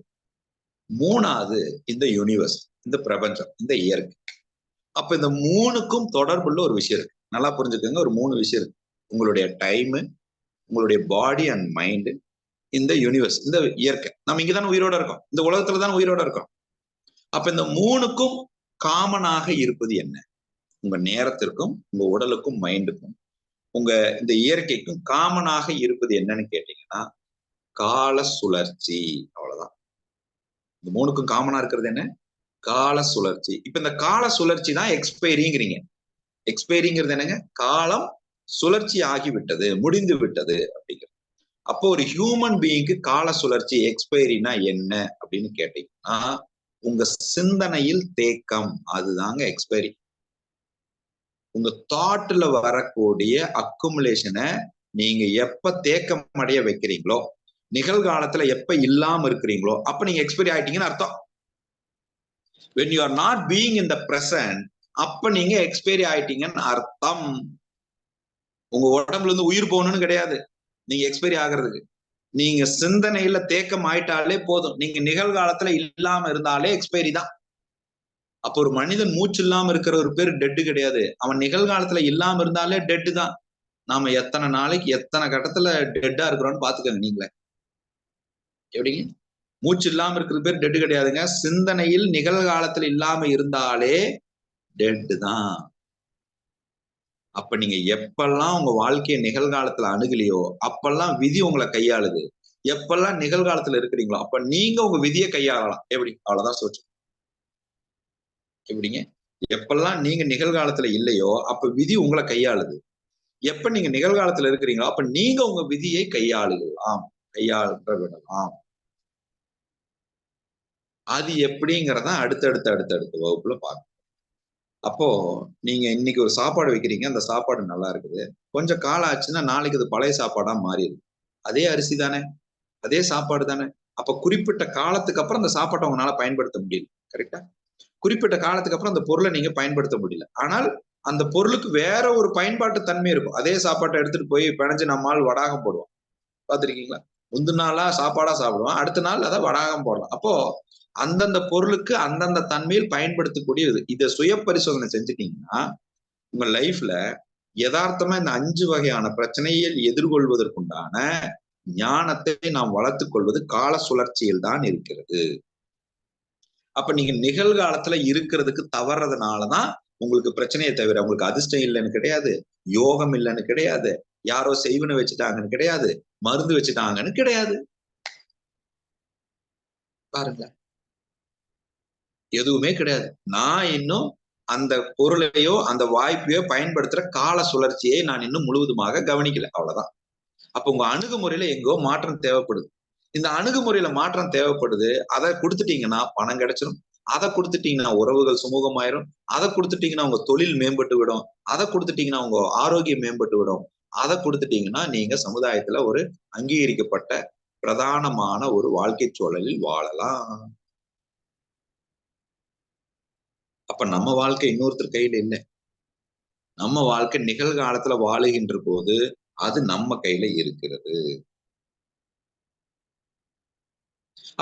3வது இந்த யூனிவர்ஸ், இந்த பிரபஞ்சம், இந்த இயற்கை. அப்ப இந்த 3க்கும் தொடர்புள்ள ஒரு விஷயம் இருக்கு. நல்லா புரிஞ்சுக்கோங்க. ஒரு 3 விஷயம் இருக்கு. உங்களுடைய டைம், உங்களுடைய பாடி அண்ட் மைண்ட், இந்த யூனிவர்ஸ், இந்த இயற்கை. நம்ம இங்கதானே உயிரோட இருக்கோம், இந்த உலகத்துல தான் உயிரோட இருக்கோம். அப்ப இந்த 3க்கும் காமனாக இருப்பது என்ன? உங்க நேரத்திற்கும், உங்க உடலுக்கும், மைண்டுக்கும், உங்க இந்த இயற்கைக்கும் காமனாக இருப்பது என்னன்னு கேட்டீங்கன்னா, கால சுழற்சி. அவ்வளவுதான். இந்த 3க்கும் காமனா இருக்கிறது என்ன? கால சுழற்சி. இப்ப இந்த கால சுழற்சி தான் எக்ஸ்பைரிங்கிறீங்க. எக்ஸ்பைரிங்கிறது என்னங்க? காலம் சுழற்சி ஆகிவிட்டது, முடிந்து விட்டது அப்படிங்கிறது. அப்போ ஒரு ஹியூமன் பீயிங்க்கு கால சுழற்சி எக்ஸ்பைரினா என்ன அப்படின்னு கேட்டீங்கன்னா, உங்க சிந்தனையில் தேக்கம், அதுதாங்க எக்ஸ்பைரி. உங்க தாட்ல வரக்கூடிய அக்குமுலேஷனை நீங்க எப்ப தேக்கம் அடைய வைக்கிறீங்களோ, நிகழ்காலத்துல எப்ப இல்லாம இருக்கிறீங்களோ, அப்ப நீங்க எக்ஸ்பைரி ஆயிட்டீங்கன்னு அர்த்தம். when you are not being in the present, அப்ப நீங்க எக்ஸ்பைரி ஆயிட்டீங்கன்னு அர்த்தம். உங்க உடம்புல இருந்து உயிர் போகணும்னு கிடையாது நீங்க எக்ஸ்பைரி ஆகிறதுக்கு. நீங்க சிந்தனையில தேக்கம் ஆயிட்டாலே போதும். நீங்க நிகழ்காலத்துல இல்லாம இருந்தாலே எக்ஸ்பைரி தான். அப்ப ஒரு மனிதன் மூச்சு இல்லாம இருக்கிற ஒரு பேர் டெட்டு கிடையாது. அவன் நிகழ்காலத்துல இல்லாம இருந்தாலே டெட்டு தான். நாம எத்தனை நாளைக்கு எத்தனை கட்டத்துல டெட்டா இருக்கிறோம்னு பாத்துக்கோங்க நீங்களே. எப்படிங்க? மூச்சு இல்லாம இருக்கிற பேர் டெட்டு கிடையாதுங்க. சிந்தனையில் நிகழ்காலத்துல இல்லாம இருந்தாலே டெட்டு தான். அப்ப நீங்க எப்பெல்லாம் உங்க வாழ்க்கையை நிகழ்காலத்துல அணுகலையோ அப்பெல்லாம் விதி உங்களை கையாளுது. எப்பெல்லாம் நிகழ்காலத்துல இருக்கிறீங்களோ அப்ப நீங்க உங்க விதியை கையாளலாம். எப்படி? அவ்வளவுதான் சோச்சு. எப்படிங்க? எப்பெல்லாம் நீங்க நிகழ்காலத்துல இல்லையோ அப்ப விதி உங்களை கையாளுது. எப்ப நீங்க நிகழ்காலத்துல இருக்கிறீங்களோ அப்ப நீங்க உங்க விதியை கையாளலாம், கையாள விடலாம். அது எப்படிங்கிறத அடுத்தடுத்த வகுப்புல பார்க்கணும். அப்போ நீங்க இன்னைக்கு ஒரு சாப்பாடு வைக்கிறீங்க, அந்த சாப்பாடு நல்லா இருக்குது. கொஞ்சம் காலம் ஆச்சுன்னா நாளைக்கு அது பழைய சாப்பாடா மாறிடும். அதே அரிசி தானே, அதே சாப்பாடு தானே. அப்ப குறிப்பிட்ட காலத்துக்கு அப்புறம் அந்த சாப்பாட்டை உங்களால பயன்படுத்த முடியல. கரெக்டா? குறிப்பிட்ட காலத்துக்கு அப்புறம் அந்த பொருளை நீங்க பயன்படுத்த முடியல. ஆனால் அந்த பொருளுக்கு வேற ஒரு பயன்பாட்டு தன்மை இருக்கும். அதே சாப்பாட்டை எடுத்துட்டு போய் பிணைஞ்சு நம்மால் வடாகம் போடுவோம். பார்த்திருக்கீங்களா? முந்தின நாளா சாப்பாடா சாப்பிடுவோம், அடுத்த நாள் அதை வடாகம் போடலாம். அப்போ அந்தந்த பொருளுக்கு அந்தந்த தன்மையில் பயன்படுத்தக்கூடியது. இதை சுய பரிசோதனை செஞ்சுட்டீங்கன்னா உங்க லைஃப்ல யதார்த்தமா இந்த 5 வகையான பிரச்சனையில் எதிர்கொள்வதற்குண்டான ஞானத்தை நாம் வளர்த்துக் கொள்வது கால சுழற்சியில் தான் இருக்கிறது. அப்ப நீங்க நிகழ்காலத்துல இருக்கிறதுக்கு தவறதுனாலதான் உங்களுக்கு பிரச்சனையை தவிர உங்களுக்கு அதிர்ஷ்டம் இல்லைன்னு கிடையாது, யோகம் இல்லைன்னு கிடையாது, யாரோ செய்வன வச்சுட்டாங்கன்னு கிடையாது, மருந்து வச்சுட்டாங்கன்னு கிடையாது. பாருங்க, எதுவுமே கிடையாது. நான் இன்னும் அந்த பொருளையோ அந்த வாய்ப்பையோ பயன்படுத்துற கால சுழற்சியை நான் இன்னும் முழுவதுமாக கவனிக்கல. அவ்வளவுதான். அப்ப உங்க அணுகுமுறையில எங்கோ மாற்றம் தேவைப்படுது. இந்த அணுகுமுறையில மாற்றம் தேவைப்படுது. அதை கொடுத்துட்டீங்கன்னா பணம் கிடைச்சிடும். அதை கொடுத்துட்டீங்கன்னா உறவுகள் சுமூகமாயிரும். அதை கொடுத்துட்டீங்கன்னா உங்க தொழில் மேம்பட்டு விடும். அதை கொடுத்துட்டீங்கன்னா உங்க ஆரோக்கியம் மேம்பட்டு விடும். அதை கொடுத்துட்டீங்கன்னா நீங்க சமுதாயத்துல ஒரு அங்கீகரிக்கப்பட்ட பிரதானமான ஒரு வாழ்க்கை சூழலில் வாழலாம். அப்ப நம்ம வாழ்க்கை இன்னொருத்தர் கையில இல்லை. நம்ம வாழ்க்கை நிகழ்காலத்துல வாழுகின்ற போது அது நம்ம கையில இருக்கிறது.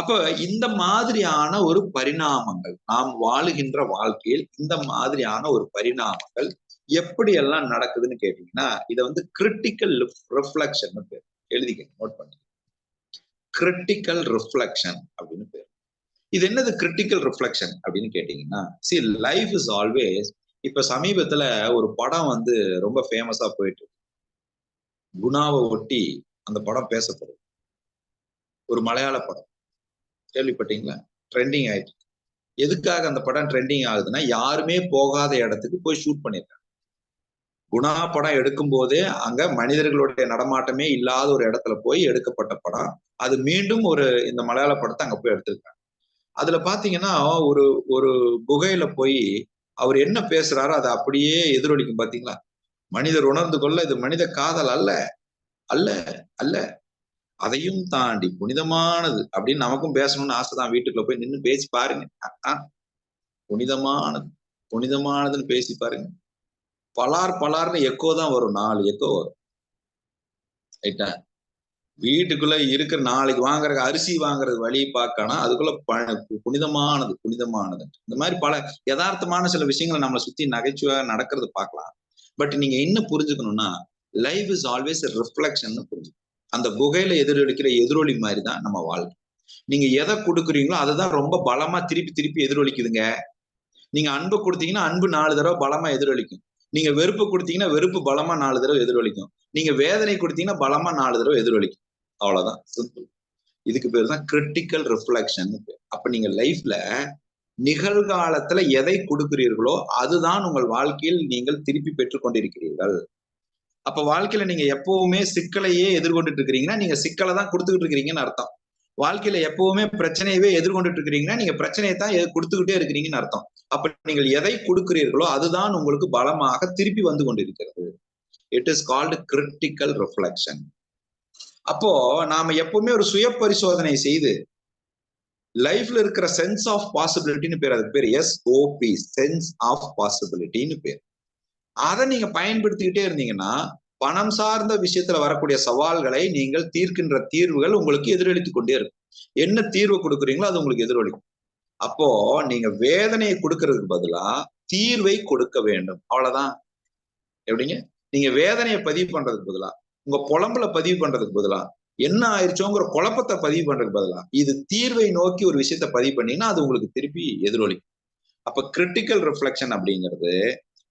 அப்ப இந்த மாதிரியான ஒரு பரிணாமங்கள் நாம் வாழுகின்ற வாழ்க்கையில் இந்த மாதிரியான ஒரு பரிணாமங்கள் எப்படி எல்லாம் நடக்குதுன்னு கேட்டீங்கன்னா இதை வந்து கிரிட்டிக்கல் ரிஃப்ளெக்ஷன் பேர். எழுதிக்க, நோட் பண்ணி. கிரிட்டிக்கல் ரிஃப்ளெக்ஷன் அப்படின்னு பேர். இது என்னது கிரிட்டிக்கல் ரிஃப்ளெக்ஷன் அப்படின்னு கேட்டீங்கன்னா, see life is always, இப்ப சமீபத்துல ஒரு படம் வந்து ரொம்ப ஃபேமஸா போயிட்டு இருக்கு. குணாவை ஒட்டி அந்த படம் பேசப்படுது. ஒரு மலையாள படம், கேள்விப்பட்டீங்களா? ட்ரெண்டிங் ஆயிட்டு. எதுக்காக அந்த படம் ட்ரெண்டிங் ஆகுதுன்னா யாருமே போகாத இடத்துக்கு போய் ஷூட் பண்ணிருக்காங்க. குணா படம் எடுக்கும் போதே அங்க மனிதர்களுடைய நடமாட்டமே இல்லாத ஒரு இடத்துல போய் எடுக்கப்பட்ட படம். அது மீண்டும் இந்த மலையாள படத்தை அங்க போய் எடுத்திருக்காங்க. அதுல பாத்தீங்கன்னா ஒரு ஒரு குகையில போய் அவர் என்ன பேசுறாரோ அதை அப்படியே எதிரொலிக்கும். பாத்தீங்களா? மனிதர் உணர்ந்து கொள்ள இது மனித காதல் அல்ல அல்ல அல்ல, அதையும் தாண்டி புனிதமானது அப்படின்னு நமக்கும் பேசணும்னு ஆசைதான். வீட்டுக்குள்ள போய் நின்று பேசி பாருங்க. புனிதமானது புனிதமானதுன்னு பேசி பாருங்க. பலார்னு எக்கோ தான் வரும், 4 எக்கோ வரும். ரைட்டா? வீட்டுக்குள்ள இருக்கிற நாளைக்கு வாங்குற அரிசி வாங்குறது வழி பார்க்கணும், அதுக்குள்ள புனிதமானது புனிதமானது. இந்த மாதிரி பல யதார்த்தமான சில விஷயங்களை நம்மளை சுத்தி நகைச்சுவை நடக்கிறது பார்க்கலாம். பட் நீங்க என்ன புரிஞ்சுக்கணும்னா, லைஃப் இஸ் ஆல்வேஸ் ரிஃப்ளெக்ஷன் புரிஞ்சுக்கணும். அந்த குகையில எதிரொலிக்கிற எதிரொலி மாதிரி தான் நம்ம வாழ்க்கை. நீங்க எதை கொடுக்குறீங்களோ அதுதான் ரொம்ப பலமா திருப்பி திருப்பி எதிரொலிக்குதுங்க. நீங்க அன்பு கொடுத்தீங்கன்னா அன்பு 4 தடவை பலமா எதிரொலிக்கும். நீங்க வெறுப்பு கொடுத்தீங்கன்னா வெறுப்பு பலமா 4 தடவை எதிரொலிக்கும். நீங்க வேதனை கொடுத்தீங்கன்னா பலமா 4 தடவை எதிரொலிக்கும். அவ்வளவுதான், சிம்பிள். இதுக்கு பேர் தான் கிரிட்டிக்கல் ரிஃப்ளெக்ஷன். அப்ப நீங்க லைஃப்ல நிகழ்காலத்துல எதை கொடுக்கிறீர்களோ அதுதான் உங்கள் வாழ்க்கையில் நீங்கள் திருப்பி பெற்றுக் கொண்டிருக்கிறீர்கள். அப்ப வாழ்க்கையில நீங்க எப்பவுமே சிக்கலையே எதிர்கொண்டுட்டு இருக்கிறீங்கன்னா நீங்க சிக்கலை தான் கொடுத்துக்கிட்டு இருக்கிறீங்கன்னு அர்த்தம். வாழ்க்கையில எப்பவுமே பிரச்சனையவே எதிர்கொண்டுட்டு இருக்கிறீங்கன்னா நீங்க பிரச்சனையை தான் கொடுத்துக்கிட்டே இருக்கிறீங்கன்னு அர்த்தம். அப்ப நீங்கள் எதை கொடுக்கிறீர்களோ அதுதான் உங்களுக்கு பலமாக திருப்பி வந்து கொண்டிருக்கிறது. It is called critical reflection. அப்போ நாம எப்பவுமே ஒரு சுய பரிசோதனை செய்து லைஃப்ல இருக்கிற சென்ஸ் ஆஃப் பாசிபிலிட்டின்னு பேர், அதுக்கு பேர் SOP, சென்ஸ் ஆஃப் பாசிபிலிட்டின்னு பேர். அதை நீங்க பயன்படுத்திக்கிட்டே இருந்தீங்கன்னா பணம் சார்ந்த விஷயத்துல வரக்கூடிய சவால்களை நீங்கள் தீர்க்கின்ற தீர்வுகள் உங்களுக்கு எதிரொலித்துக் கொண்டே இருக்கும். என்ன தீர்வு கொடுக்குறீங்களோ அது உங்களுக்கு எதிரொலிக்கும். அப்போ நீங்க வேதனையை கொடுக்கறதுக்கு பதிலா தீர்வை கொடுக்க வேண்டும். அவ்வளவுதான். எப்படிங்க? நீங்க வேதனையை பதிவு பண்றதுக்கு பதிலா, உங்க புலம்புல பதிவு பண்றதுக்கு பதிலா, என்ன ஆயிடுச்சோங்கிற குழப்பத்தை பதிவு பண்றதுக்கு பதிலா இது தீர்வை நோக்கி ஒரு விஷயத்த பதிவு பண்ணீங்கன்னா அது உங்களுக்கு திருப்பி எதிரொலிக்கும். அப்ப கிரிட்டிக்கல் ரிஃப்ளெக்ஷன் அப்படிங்கிறது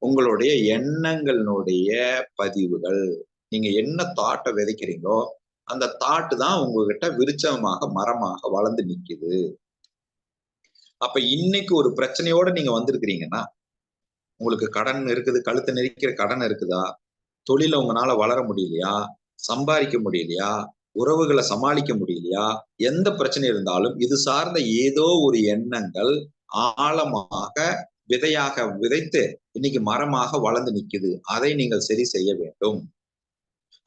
உங்களுடைய எண்ணங்களுடைய பதிவுகள். நீங்க என்ன தாட்டை விதைக்கிறீங்களோ அந்த தாட்டு தான் உங்ககிட்ட விருட்சமாக மரமாக வளர்ந்து நிக்குது. அப்ப இன்னைக்கு ஒரு பிரச்சனையோட நீங்க வந்திருக்கிறீங்கன்னா, உங்களுக்கு கடன் இருக்குது, கழுத்தை நெரிக்கிற கடன் இருக்குதா, தொழில உங்களால வளர முடியலையா, சம்பாதிக்க முடியலையா, உறவுகளை சமாளிக்க முடியலையா, எந்த பிரச்சனை இருந்தாலும் இது சார்ந்த ஏதோ ஒரு எண்ணங்கள் ஆழமாக விதையாக விதைத்து இன்னைக்கு மரமாக வளர்ந்து நிக்குது. அதை நீங்கள் சரி செய்ய வேண்டும்.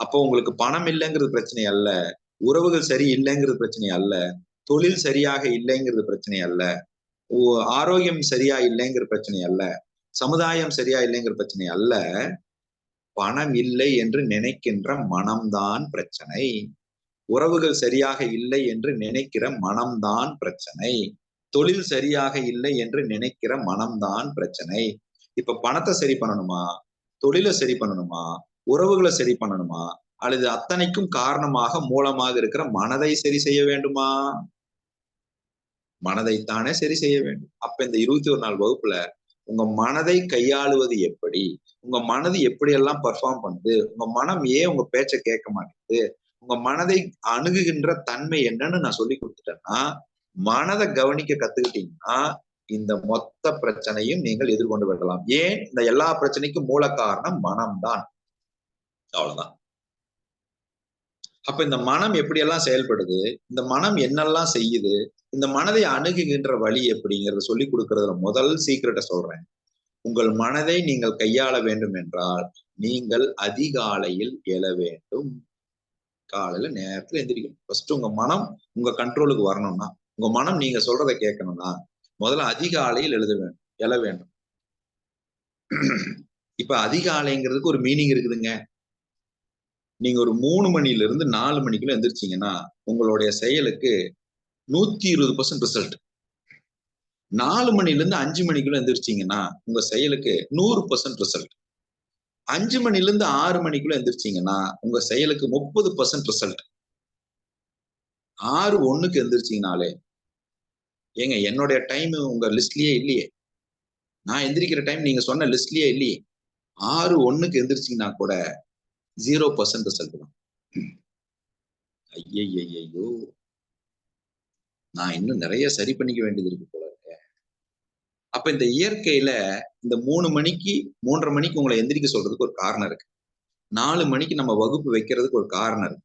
அப்போ உங்களுக்கு பணம் இல்லைங்கிறது பிரச்சனை அல்ல, உறவுகள் சரி இல்லைங்கிறது பிரச்சனை அல்ல, தொழில் சரியாக இல்லைங்கிறது பிரச்சனை அல்ல, ஆரோக்கியம் சரியா இல்லைங்கிற பிரச்சனை அல்ல, சமுதாயம் சரியா இல்லைங்கிற பிரச்சனை அல்ல. பணம் இல்லை என்று நினைக்கின்ற மனம்தான் பிரச்சனை. உறவுகள் சரியாக இல்லை என்று நினைக்கிற மனம்தான் பிரச்சனை. தொழில் சரியாக இல்லை என்று நினைக்கிற மனம்தான் பிரச்சனை. இப்ப பணத்தை சரி பண்ணணுமா, தொழிலை சரி பண்ணணுமா, உறவுகளை சரி பண்ணணுமா, அல்லது அத்தனைக்கும் காரணமாக மூலமாக இருக்கிற மனதை சரி செய்ய வேண்டுமா? மனதைத்தானே சரி செய்ய வேண்டும். அப்ப இந்த 21 நாள் வகுப்புல உங்க மனதை கையாளுவது எப்படி, உங்க மனது எப்படியெல்லாம் பெர்ஃபார்ம் பண்ணுது, உங்க மனம் ஏன் உங்க பேச்ச கேட்க மாட்டேங்குது, உங்க மனதை அணுகுகின்ற தன்மை என்னன்னு நான் சொல்லி கொடுத்துட்டேன்னா, மனதை கவனிக்க கத்துக்கிட்டீங்கன்னா இந்த மொத்த பிரச்சனையும் நீங்கள் எதிர்கொண்டு விடலாம். ஏன்? இந்த எல்லா பிரச்சனைக்கும் மூல காரணம் மனம்தான். அவ்வளவுதான். அப்ப இந்த மனம் எப்படியெல்லாம் செயல்படுது, இந்த மனம் என்னெல்லாம் செய்யுது, இந்த மனதை அணுகுகின்ற வழி எப்படிங்கிறத சொல்லி கொடுக்கறதுல முதல் சீக்கிரட்டை சொல்றேன். உங்கள் மனதை நீங்கள் கையாள வேண்டும் என்றால் நீங்கள் அதிகாலையில் எழ வேண்டும். காலையில நேரத்துல எந்திரிக்கணும். ஃபர்ஸ்ட் உங்க மனம் உங்க கண்ட்ரோலுக்கு வரணும்னா, உங்க மனம் நீங்க சொல்றதை கேட்கணும்னா முதல்ல அதிகாலையில் எழ வேண்டும். இப்ப அதிகாலைங்கிறதுக்கு ஒரு மீனிங் இருக்குதுங்க. நீங்க ஒரு 3 மணில இருந்து 4 மணிக்குள்ள எந்திரிச்சீங்கன்னா உங்களுடைய செயலுக்கு 120% ரிசல்ட். 4 மணில இருந்து 5 மணிக்குள்ள எந்திரிச்சீங்கன்னா உங்க செயலுக்கு 100% ரிசல்ட். 5 மணில இருந்து 6 மணிக்குள்ள எந்திரிச்சீங்கன்னா உங்க செயலுக்கு 30% ரிசல்ட். 6:01க்கு எந்திரிச்சீங்கனாலே, ஏங்க என்னுடைய டைம் உங்க லிஸ்ட்லயே இல்லையே, நான் எந்திரிக்கிற டைம் நீங்க சொன்ன லிஸ்ட்லயே இல்லையே. 6:01க்கு எந்திரிச்சீங்கன்னா கூட 0% ரிசல்ட் தான். ஐயையோ, நான் இன்னும் நிறைய சரி பண்ணிக்க வேண்டியது இருக்கு போல இருக்கு. அப்ப இந்த இயற்கையில இந்த 3 மணிக்கு 3:30 மணிக்கு உங்களை எந்திரிக்க சொல்றதுக்கு ஒரு காரணம் இருக்கு. 4 மணிக்கு நம்ம வகுப்பு வைக்கிறதுக்கு ஒரு காரணம் இருக்கு.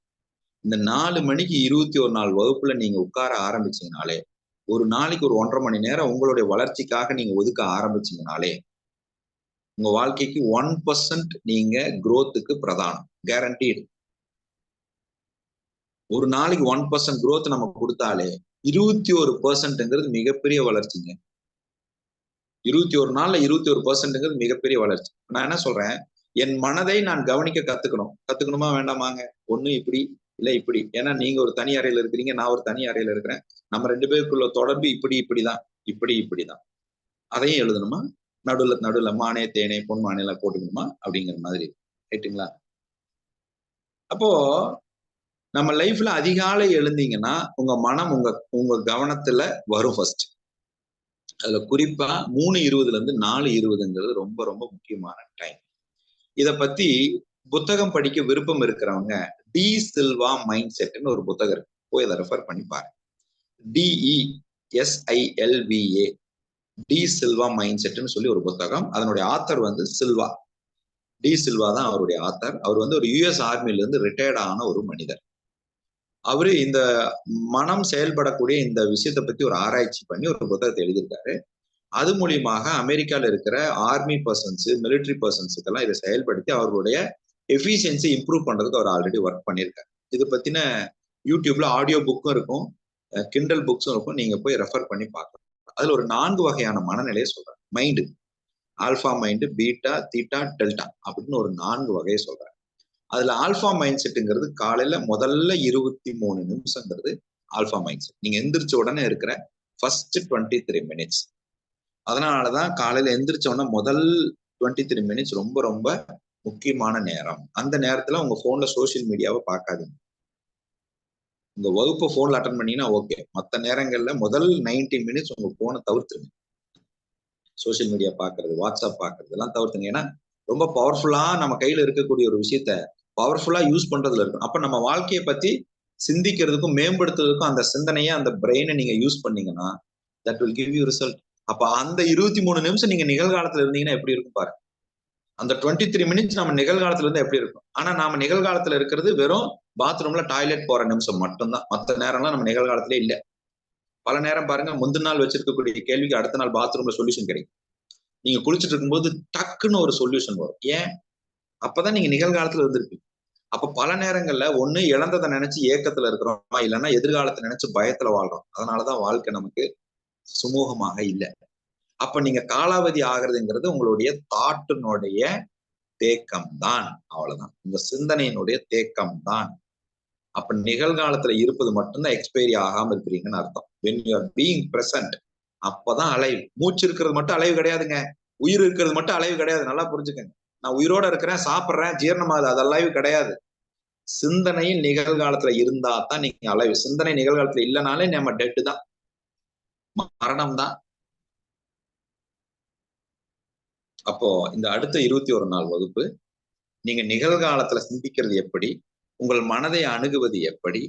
இந்த 4 மணிக்கு 21 நாள் வகுப்புல நீங்க உட்கார ஆரம்பிச்சீங்கனாலே, ஒரு நாளைக்கு ஒரு 1.5 மணி நேரம் உங்களுடைய வளர்ச்சிக்காக நீங்க ஒதுக்க ஆரம்பிச்சீங்கனாலே, உங்க வாழ்க்கைக்கு 1% நீங்க குரோத்துக்கு பிரதானம். கேரண்டீடு. ஒரு நாளைக்கு 1% growth நம்ம கொடுத்தாலே 21%ங்கிறது மிகப்பெரிய வளர்ச்சிங்க. 21 நாள்ல 21%ங்கிறது மிகப்பெரிய வளர்ச்சி. நான் என்ன சொல்றேன், என் மனதை நான் கவனிக்க கத்துக்கணும். கத்துக்கணுமா வேண்டாமாங்க? ஒண்ணு இப்படி, இல்ல இப்படி. ஏன்னா நீங்க ஒரு தனி அறையில இருக்கிறீங்க, நான் ஒரு தனி அறையில இருக்கிறேன். நம்ம 2 பேருக்குள்ள தொடர்பு இப்படிதான், இப்படிதான். அதையும் எழுதணுமா? நடுவுல மானே, தேனே, பொன் மானேலாம் போட்டுக்கணுமா? அப்படிங்கிற மாதிரி. ரைட்டுங்களா? அப்போ நம்ம லைஃப்ல அதிகாலை எழுந்தீங்கன்னா உங்க மனம் உங்க கவனத்துல வரும் ஃபர்ஸ்ட். அதுல குறிப்பா 3:20ல இருந்து 4:20ங்கிறது ரொம்ப ரொம்ப முக்கியமான டைம். இத பத்தி புத்தகம் படிக்க விருப்பம் இருக்கிறவங்க டி சில்வா மைண்ட் செட்னு ஒரு புத்தகம் இருக்கு. போய் அதை ரெஃபர் பண்ணி பாருங்க. DESILVA டி சில்வா மைண்ட் செட்னு சொல்லி ஒரு புத்தகம். அதனுடைய ஆத்தர் சில்வா. டி சில்வா தான் அவருடைய ஆத்தர். அவர் ஒரு US ஆர்மில இருந்து ரிட்டையர்ட் ஆன ஒரு மனிதர். அவரு இந்த மனம் செயல்படக்கூடிய இந்த விஷயத்தை பத்தி ஒரு ஆராய்ச்சி பண்ணி ஒரு புத்தகத்தை எழுதியிருக்காரு. அது மூலியமாக அமெரிக்கால இருக்கிற ஆர்மி பர்சன்ஸ், மிலிட்டரி பர்சன்ஸுக்கெல்லாம் இதை செயல்படுத்தி அவர்களுடைய எஃபிஷியன்சி இம்ப்ரூவ் பண்றதுக்கு அவர் ஆல்ரெடி ஒர்க் பண்ணியிருக்காரு. இது பத்தின யூடியூப்ல ஆடியோ புக்கும் இருக்கும், கிண்டல் புக்ஸும் இருக்கும். நீங்க போய் ரெஃபர் பண்ணி பார்க்கலாம். அதுல ஒரு 4 வகையான மனநிலையை சொல்றாங்க. Mind, alpha mind, beta, theta, delta அப்படின்னு ஒரு 4 வகையை சொல்றாங்க. அதுல ஆல்பா மைண்ட் செட்டுங்கிறது காலையில முதல்ல 23 நிமிஷங்கிறது ஆல்பா மைண்ட் செட். நீங்க எந்திரிச்ச உடனே இருக்கிற ஃபர்ஸ்ட் 23 மினிட்ஸ். அதனாலதான் காலையில எந்திரிச்ச உடனே முதல் 23 மினிட்ஸ் ரொம்ப ரொம்ப முக்கியமான நேரம். அந்த நேரத்துல உங்க போன்ல சோசியல் மீடியாவை பார்க்காதீங்க. உங்க வகுப்பு போன்ல அட்டன் பண்ணீங்கன்னா ஓகே. மற்ற நேரங்கள்ல முதல் 90 மினிட்ஸ் உங்க போனை தவிர்த்துருங்க. சோசியல் மீடியா பாக்குறது, வாட்ஸ்அப் பாக்குறது எல்லாம் தவிர்த்துங்க. ஏன்னா ரொம்ப பவர்ஃபுல்லா நம்ம கையில இருக்கக்கூடிய ஒரு விஷயத்த பவர்ஃபுல்லா யூஸ் பண்றதுல இருக்கும். அப்ப நம்ம வாழ்க்கையை பத்தி சிந்திக்கிறதுக்கும் மேம்படுத்துறதுக்கும் அந்த சிந்தனையை, அந்த பிரெயினை நீங்க யூஸ் பண்ணீங்கன்னா that will give you result. அப்ப அந்த 23 நிமிஷம் நீங்க நிகழ்காலத்துல இருந்தீங்கன்னா எப்படி இருக்கும் பாருங்க. அந்த 23 மினிட்ஸ் நம்ம நிகழ்காலத்துல இருந்தா எப்படி இருக்கும். ஆனா நாம நிகழ்காலத்துல இருக்கிறது வெறும் பாத்ரூம்ல டாய்லெட் போற நிமிஷம் மட்டும்தான். மற்ற நேரம்லாம் நம்ம நிகழ்காலத்திலே இல்ல. பல நேரம் பாருங்க, முந்தின நாள் வச்சிருக்கக்கூடிய கேள்விக்கு அடுத்த நாள் பாத்ரூம்ல சொல்யூஷன் கிடைக்கும். நீங்க குளிச்சுட்டு இருக்கும்போது டக்குன்னு ஒரு சொல்யூஷன் வரும். ஏன்? அப்பதான் நீங்க நிகழ்காலத்துல இருந்திருப்பீங்க. அப்ப பல நேரங்கள்ல ஒண்ணு இழந்ததை நினைச்சு ஏக்கத்துல இருக்கிறோம், இல்லைன்னா எதிர்காலத்தை நினைச்சு பயத்துல வாழ்றோம். அதனாலதான் வாழ்க்கை நமக்கு சுமூகமாக இல்லை. அப்ப நீங்க காலாவதி ஆகிறதுங்கிறது உங்களுடைய தாட்டினுடைய தேக்கம் தான். அவ்வளவுதான். உங்க சிந்தனையினுடைய தேக்கம் தான். அப்ப நிகழ்காலத்துல இருப்பது மட்டும்தான் எக்ஸ்பைரி ஆகாம இருக்கிறீங்கன்னு அர்த்தம். when you are being present, அப்பதான் அலைவ். மூச்சு இருக்கிறது மட்டும் அலைவு கிடையாதுங்க. உயிர் இருக்கிறது மட்டும் அலைவு கிடையாது. நல்லா புரிஞ்சுக்கங்க. நான் உயிரோட இருக்கிறேன், சாப்பிடுறேன், ஜீரணமாகுது, அது அலைவு கிடையாது. சிந்தனையில் நிகழ்காலத்துல இருந்தா தான் நீங்க அலைவு. சிந்தனை நிகழ்காலத்துல இல்லைனாலே நம்ம டெட் தான், மரணம் தான். அப்போ இந்த அடுத்த 21 நாள் வகுப்பு நீங்க நிகழ்காலத்துல சிந்திக்கிறது எப்படி, உங்கள் மனதை அணுகுவது எப்படி,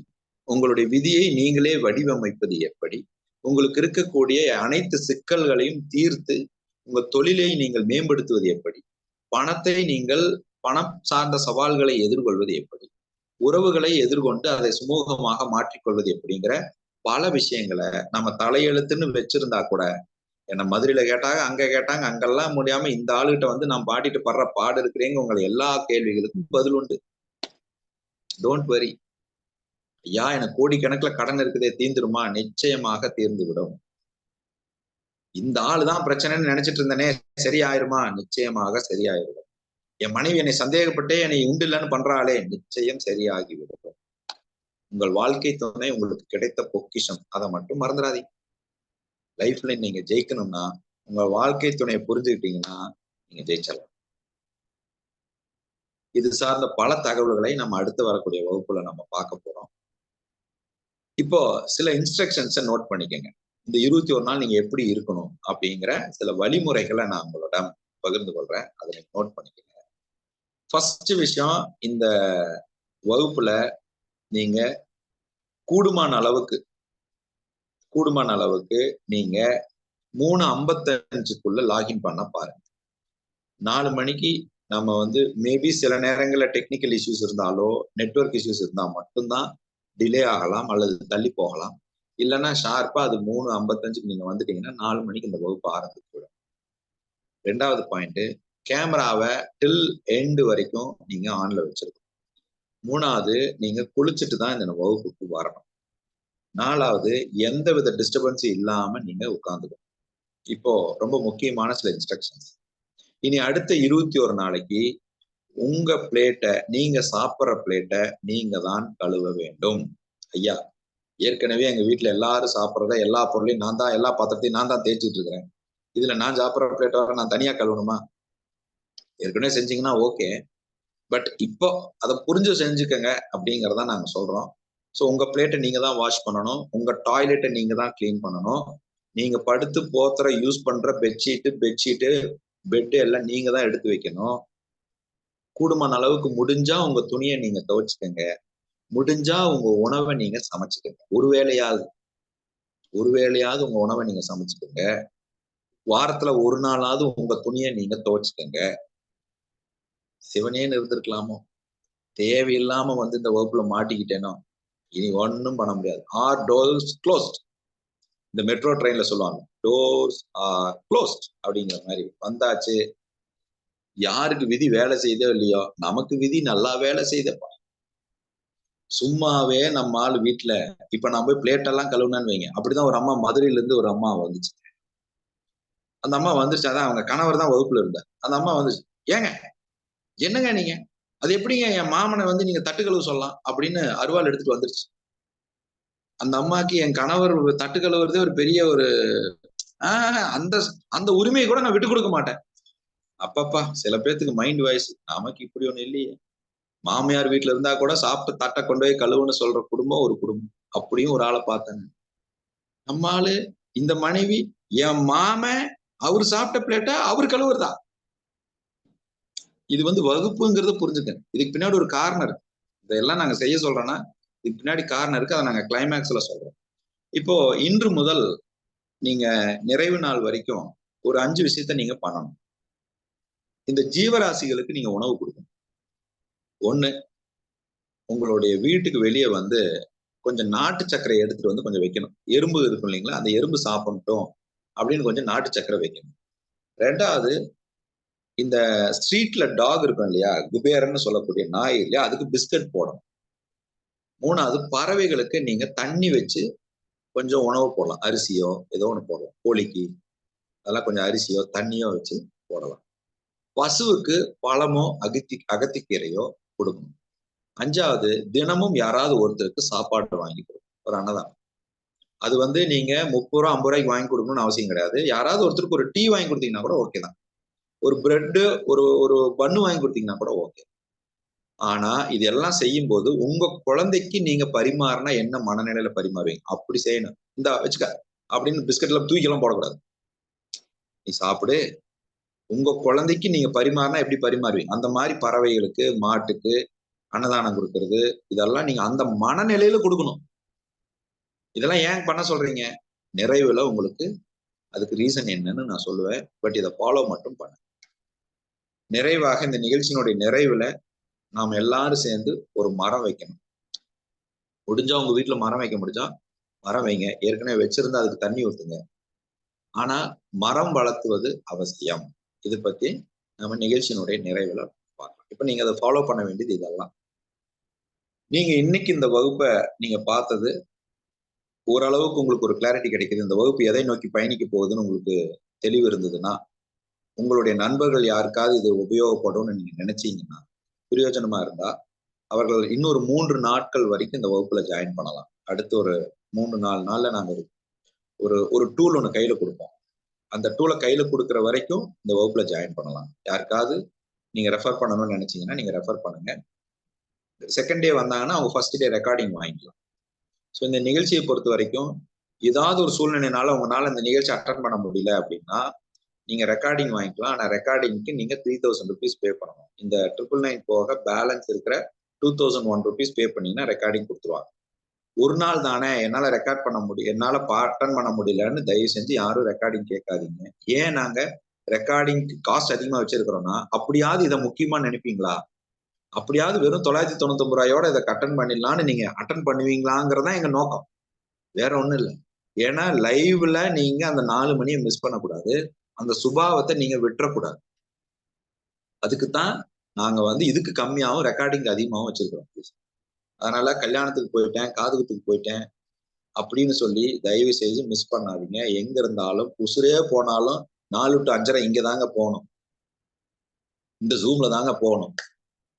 உங்களுடைய விதியை நீங்களே வடிவமைப்பது எப்படி, உங்களுக்கு இருக்கக்கூடிய அனைத்து சிக்கல்களையும் தீர்த்து உங்க தொழிலை நீங்கள் மேம்படுத்துவது எப்படி, பணத்தை நீங்கள் பணம் சார்ந்த சவால்களை எதிர்கொள்வது எப்படி, உறவுகளை எதிர்கொண்டு அதை சுமூகமாக மாற்றிக்கொள்வது எப்படிங்கிற பல விஷயங்களை நம்ம தலையெழுத்துன்னு வச்சிருந்தா கூட, என்ன மதுரையில கேட்டாங்க, அங்க கேட்டாங்க, அங்கெல்லாம் முடியாம இந்த ஆளுகிட்ட நான் பாடிட்டு படுற பாடு இருக்கிறேங்க. உங்களை எல்லா கேள்விகளுக்கும் பதில் உண்டு. Don't worry. ஐயா எனக்கு கோடிக்கணக்குல கடன் இருக்குதே, தீர்ந்துருமா? நிச்சயமாக தீர்ந்து விடும். இந்த ஆளுதான் பிரச்சனைன்னு நினைச்சிட்டு இருந்தனே, சரியாயிருமா? நிச்சயமாக சரியாயிரும். என் மனைவி என்னை சந்தேகப்பட்டே என்னை உண்டு இல்லைன்னு பண்றாளே, நிச்சயம் சரியாகிவிடும். உங்கள் வாழ்க்கை துணை உங்களுக்கு கிடைத்த பொக்கிஷம். அதை மட்டும் மறந்துடாதீங்க. லைஃப்ல நீங்க ஜெயிக்கணும்னா உங்க வாழ்க்கை துணையை புரிஞ்சுக்கிட்டீங்கன்னா நீங்க ஜெயிச்சிடலாம். இது சார்ந்த பல தகவல்களை நம்ம அடுத்து வரக்கூடிய வகுப்புல நம்ம பார்க்க போறோம். இப்போ சில இன்ஸ்ட்ரக்ஷன்ஸை நோட் பண்ணிக்கங்க. இந்த 21 நாள் நீங்க எப்படி இருக்கணும் அப்படிங்கிற சில வழிமுறைகளை நான் உங்களோட பகிர்ந்து கொள்றேன். அதை நீங்க நோட் பண்ணிக்கங்க. ஃபர்ஸ்ட் விஷயம், இந்த வகுப்புல நீங்க கூடுமான அளவுக்கு நீங்க 3:55க்குள்ள லாகின் பண்ண பாருங்க. 4 மணிக்கு நம்ம வந்து மேபி சில நேரங்கள்ல டெக்னிக்கல் இஷ்யூஸ் இருந்தாலோ நெட்வொர்க் இஷ்யூஸ் இருந்தா மட்டும்தான் டிலே ஆகலாம் அல்லது தள்ளி போகலாம். இல்லைன்னா ஷார்ப்பா அது 3:55க்கு நீங்க வந்துட்டீங்கன்னா 4 மணிக்கு இந்த வகுப்பு ஆரம்பிச்சு. 2வது பாயிண்ட், கேமராவை டில் எண்ட் வரைக்கும் நீங்க ஆன்ல வச்சிருக்கணும். 3வது, நீங்க குளிச்சுட்டு தான் இந்த வகுப்புக்கு வரணும். 4வது, எந்த வித டிஸ்டர்பன்ஸும் இல்லாம நீங்க உட்கார்ந்துக்கணும். இப்போ ரொம்ப முக்கியமான சில இன்ஸ்ட்ரக்ஷன்ஸ். இனி அடுத்த 21 நாளைக்கு உங்க பிளேட்டை, நீங்க சாப்பிட்ற பிளேட்டை நீங்க தான் கழுவ வேண்டும். ஐயா, ஏற்கனவே எங்க வீட்டுல எல்லாரும் சாப்பிட்றத எல்லா பொருளையும் நான் தான், எல்லா பாத்திரத்தையும் நான் தான் தேய்ச்சிட்டு இருக்கிறேன். இதுல நான் சாப்பிட்ற பிளேட்டை வர நான் தனியா கழுவணுமா? ஏற்கனவே செஞ்சீங்கன்னா ஓகே, பட் இப்போ அதை புரிஞ்சு செஞ்சுக்கங்க அப்படிங்கறத நாங்க சொல்றோம். ஸோ உங்க பிளேட்டை நீங்க தான் வாஷ் பண்ணணும், உங்க டாய்லெட்டை நீங்க தான் கிளீன் பண்ணணும், நீங்க படுத்து போத்துற யூஸ் பண்ற பெட்ஷீட்டு பெட் எல்லாம் நீங்க தான் எடுத்து வைக்கணும். கூடுமான அளவுக்கு முடிஞ்சா உங்க துணியை நீங்க துவைச்சுக்கங்க, முடிஞ்சா உங்க உணவை நீங்க சமைச்சுக்கங்க. ஒருவேளையாவது உங்க உணவை நீங்க சமைச்சுக்கங்க. வாரத்துல ஒரு நாளாவது உங்க துணியை நீங்க துவைச்சுக்கங்க. சிவனேன்னு இருந்திருக்கலாமோ, தேவையில்லாம வந்து இந்த வகுப்புல மாட்டிக்கிட்டேனோ, இனி ஒன்னும் பண்ண முடியாது. Are doors closed. இந்த மெட்ரோ ட்ரெயின்ல சொல்லுவாங்க, டோர்ஸ் ஆர் க்ளோஸ்ட் அப்படிங்கிற மாதிரி. வந்தாச்சு, யாருக்கு விதி வேலை செய்தோ இல்லையோ, நமக்கு விதி நல்லா வேலை செய்தப்பா. சும்மாவே நம்ம ஆள் வீட்டுல இப்ப நான் போய் பிளேட் எல்லாம் கழுவுனான்னு வைங்க. அப்படிதான் ஒரு அம்மா மதுரையில இருந்து ஒரு அம்மா வந்துச்சு. அந்த அம்மா வந்துச்சு, அதான் அவங்க கணவர் தான் வகுப்புல இருந்தார். அந்த அம்மா வந்துச்சு, ஏங்க என்னங்க நீங்க, அது எப்படிங்க என் மாமனை வந்து நீங்க தட்டு கழுவு சொல்லலாம் அப்படின்னு அருவாள் எடுத்துட்டு வந்துருச்சு. அந்த அம்மாக்கு என் கணவர் தட்டு கழுவுறதே ஒரு பெரிய ஒரு அந்த அந்த உரிமையை கூட நான் விட்டு கொடுக்க மாட்டேன். அப்பப்பா, சில பேர்த்துக்கு மைண்ட் வாய்ஸ், நமக்கு இப்படி ஒண்ணு இல்லையே. மாமியார் வீட்டுல இருந்தா கூட சாப்பிட்டு தட்டை கொண்டு போய் கழுவுன்னு சொல்ற குடும்பம் ஒரு குடும்பம். அப்படியும் ஒரு ஆளை பார்த்தேன். நம்ம ஆளு, இந்த மனைவி, என் மாமன் அவர் சாப்பிட்ட பிளேட்டை அவர் கழுவுறதா? இது வந்து வகுப்புங்கிறத புரிஞ்சுக்கங்க. இதுக்கு பின்னாடி ஒரு காரணம் இருக்கு. இதெல்லாம் நாங்க செய்ய சொல்றோம்னா இதுக்கு பின்னாடி காரணம் இருக்கு. அதை நாங்க கிளைமேக்ஸ்ல சொல்றோம். இப்போ இன்று முதல் நீங்க நிறைவு நாள் வரைக்கும் ஒரு 5 விஷயத்த நீங்க பண்ணணும். இந்த ஜீவராசிகளுக்கு நீங்க உணவு கொடுக்கணும். 1, உங்களுடைய வீட்டுக்கு வெளியே வந்து கொஞ்சம் நாட்டு சர்க்கரை எடுத்துட்டு வந்து கொஞ்சம் வைக்கணும். எறும்பு இருக்கும் இல்லைங்களா, அந்த எறும்பு சாப்பிடட்டும் அப்படின்னு கொஞ்சம் நாட்டு சர்க்கரை வைக்கணும். 2வது, இந்த ஸ்ட்ரீட்ல டாக் இருக்கும் இல்லையா, குபேரன்னு சொல்லக்கூடிய நாய் இல்லையா, அதுக்கு பிஸ்கட் போடணும். 3வது, பறவைகளுக்கு நீங்க தண்ணி வச்சு கொஞ்சம் உணவு போடலாம். அரிசியோ ஏதோ ஒண்ணு போடலாம். கோழிக்கு அதெல்லாம் கொஞ்சம் அரிசியோ தண்ணியோ வச்சு போடலாம். பசுவுக்கு பழமோ அகத்திக்கீரையோ கொடுக்கணும். 5வது, தினமும் யாராவது ஒருத்தருக்கு சாப்பாடு வாங்கி கொடுக்கணும். ஒரு அன்னதானம். அது வந்து நீங்க 30 ரூபா 50 ரூபாய்க்கு வாங்கி கொடுக்கணும்னு அவசியம் கிடையாது. யாராவது ஒருத்தருக்கு ஒரு டீ வாங்கி கொடுத்தீங்கன்னா கூட ஓகே தான். ஒரு பிரெட், ஒரு பன்னு வாங்கி கொடுத்தீங்கன்னா கூட ஓகே. ஆனா இதெல்லாம் செய்யும் போது உங்க குழந்தைக்கு நீங்க பரிமாறினா என்ன மனநிலையில பரிமாறுவீங்க அப்படி செய்யணும். இந்த வச்சுக்க அப்படின்னு பிஸ்கட்ல தூக்கிலாம் போடக்கூடாது. நீ சாப்பிடு, உங்க குழந்தைக்கு நீங்க பரிமாறினா எப்படி பரிமாறுவீங்க அந்த மாதிரி பறவைகளுக்கு, மாட்டுக்கு அன்னதானம் கொடுக்கறது, இதெல்லாம் நீங்க அந்த மனநிலையில கொடுக்கணும். இதெல்லாம் ஏன் பண்ண சொல்றீங்க? நிறைவுல உங்களுக்கு அதுக்கு ரீசன் என்னன்னு நான் சொல்லுவேன். பட் இதை ஃபாலோ மட்டும் பண்ண. நிறைவாக இந்த நிகழ்ச்சியினுடைய நிறைவுல நாம எல்லாரும் சேர்ந்து ஒரு மரம் வைக்கணும். முடிஞ்சா உங்க வீட்டுல மரம் வைக்க முடிஞ்சா மரம் வைங்க. ஏற்கனவே வச்சிருந்தா அதுக்கு தண்ணி ஊத்துங்க. ஆனா மரம் வளர்த்துவது அவசியம். இதை பத்தி நம்ம நிகழ்ச்சியினுடைய நிறைவுல பார்க்கலாம். இப்ப நீங்க அதை ஃபாலோ பண்ண வேண்டியது இதெல்லாம். நீங்க இன்னைக்கு இந்த வகுப்பை நீங்க பார்த்தது ஓரளவுக்கு உங்களுக்கு ஒரு கிளாரிட்டி கிடைக்குது. இந்த வகுப்பு எதை நோக்கி பயணிக்க போகுதுன்னு உங்களுக்கு தெளிவு இருந்ததுன்னா, உங்களுடைய நண்பர்கள் யாருக்காவது இது உபயோகப்படும்னு நீங்க நினைச்சீங்கன்னா, பிரயோஜனமா இருந்தா அவர்கள் இன்னொரு 3 நாட்கள் வரைக்கும் இந்த வகுப்புல ஜாயின் பண்ணலாம். அடுத்து ஒரு 3-4 நாள்ல நாங்க ஒரு டூல் ஒண்ணு கையில கொடுப்போம். அந்த டூலை கையில கொடுக்குற வரைக்கும் இந்த வகுப்புல ஜாயின் பண்ணலாம். யாருக்காவது நீங்க ரெஃபர் பண்ணணும்னு நினைச்சீங்கன்னா நீங்க ரெஃபர் பண்ணுங்க. செகண்ட் டே வந்தாங்கன்னா அவங்க ஃபர்ஸ்ட் டே ரெக்கார்டிங் வாங்கிக்கலாம். ஸோ இந்த நிகழ்ச்சியை பொறுத்த வரைக்கும் ஏதாவது ஒரு சூழ்நிலைனால உங்களால இந்த நிகழ்ச்சி அட்டன் பண்ண முடியல அப்படின்னா நீங்க ரெக்கார்டிங் வாங்கிக்கலாம். ஆனா ரெக்கார்டிங்க்கு நீங்க 3000 rupees பே பண்ணணும். இந்த 999 போக பேலன்ஸ் இருக்கிற 2001 rupees பே பண்ணீங்கன்னா ரெக்கார்டிங் கொடுத்துருவாங்க. ஒரு நாள் தானே என்னால ரெக்கார்ட் பண்ண முடியும், என்னால அட்டன் பண்ண முடியலன்னு தயவு செஞ்சு யாரும் ரெக்கார்டிங் கேட்காதீங்க. ஏன் நாங்க ரெக்கார்டிங் காஸ்ட் அதிகமா வச்சிருக்கிறோம்னா, அப்படியாவது இதை முக்கியமா நினைப்பீங்களா, அப்படியாவது வெறும் 999 ரூபாயோட இதை அட்டன் பண்ணிடலாம்னு நீங்க அட்டன் பண்ணுவீங்களாங்கிறதா எங்க நோக்கம், வேற ஒண்ணும் இல்லை. ஏன்னா லைவ்ல நீங்க அந்த 4 மணியை மிஸ் பண்ணக்கூடாது, அந்த சுபாவத்தை நீங்க விட்டுறக்கூடாது. அதுக்குத்தான் நாங்க வந்து இதுக்கு கம்மியாகவும் ரெக்கார்டிங் அதிகமாகவும் வச்சிருக்கிறோம். அதனால கல்யாணத்துக்கு போயிட்டேன், காதுகுத்துக்கு போயிட்டேன் அப்படின்னு சொல்லி தயவு செய்து மிஸ் பண்ணாதீங்க. எங்க இருந்தாலும் உசுரே போனாலும் 4 to 5:30 இங்க தாங்க போகணும், இந்த ஜூம்ல தாங்க போகணும்,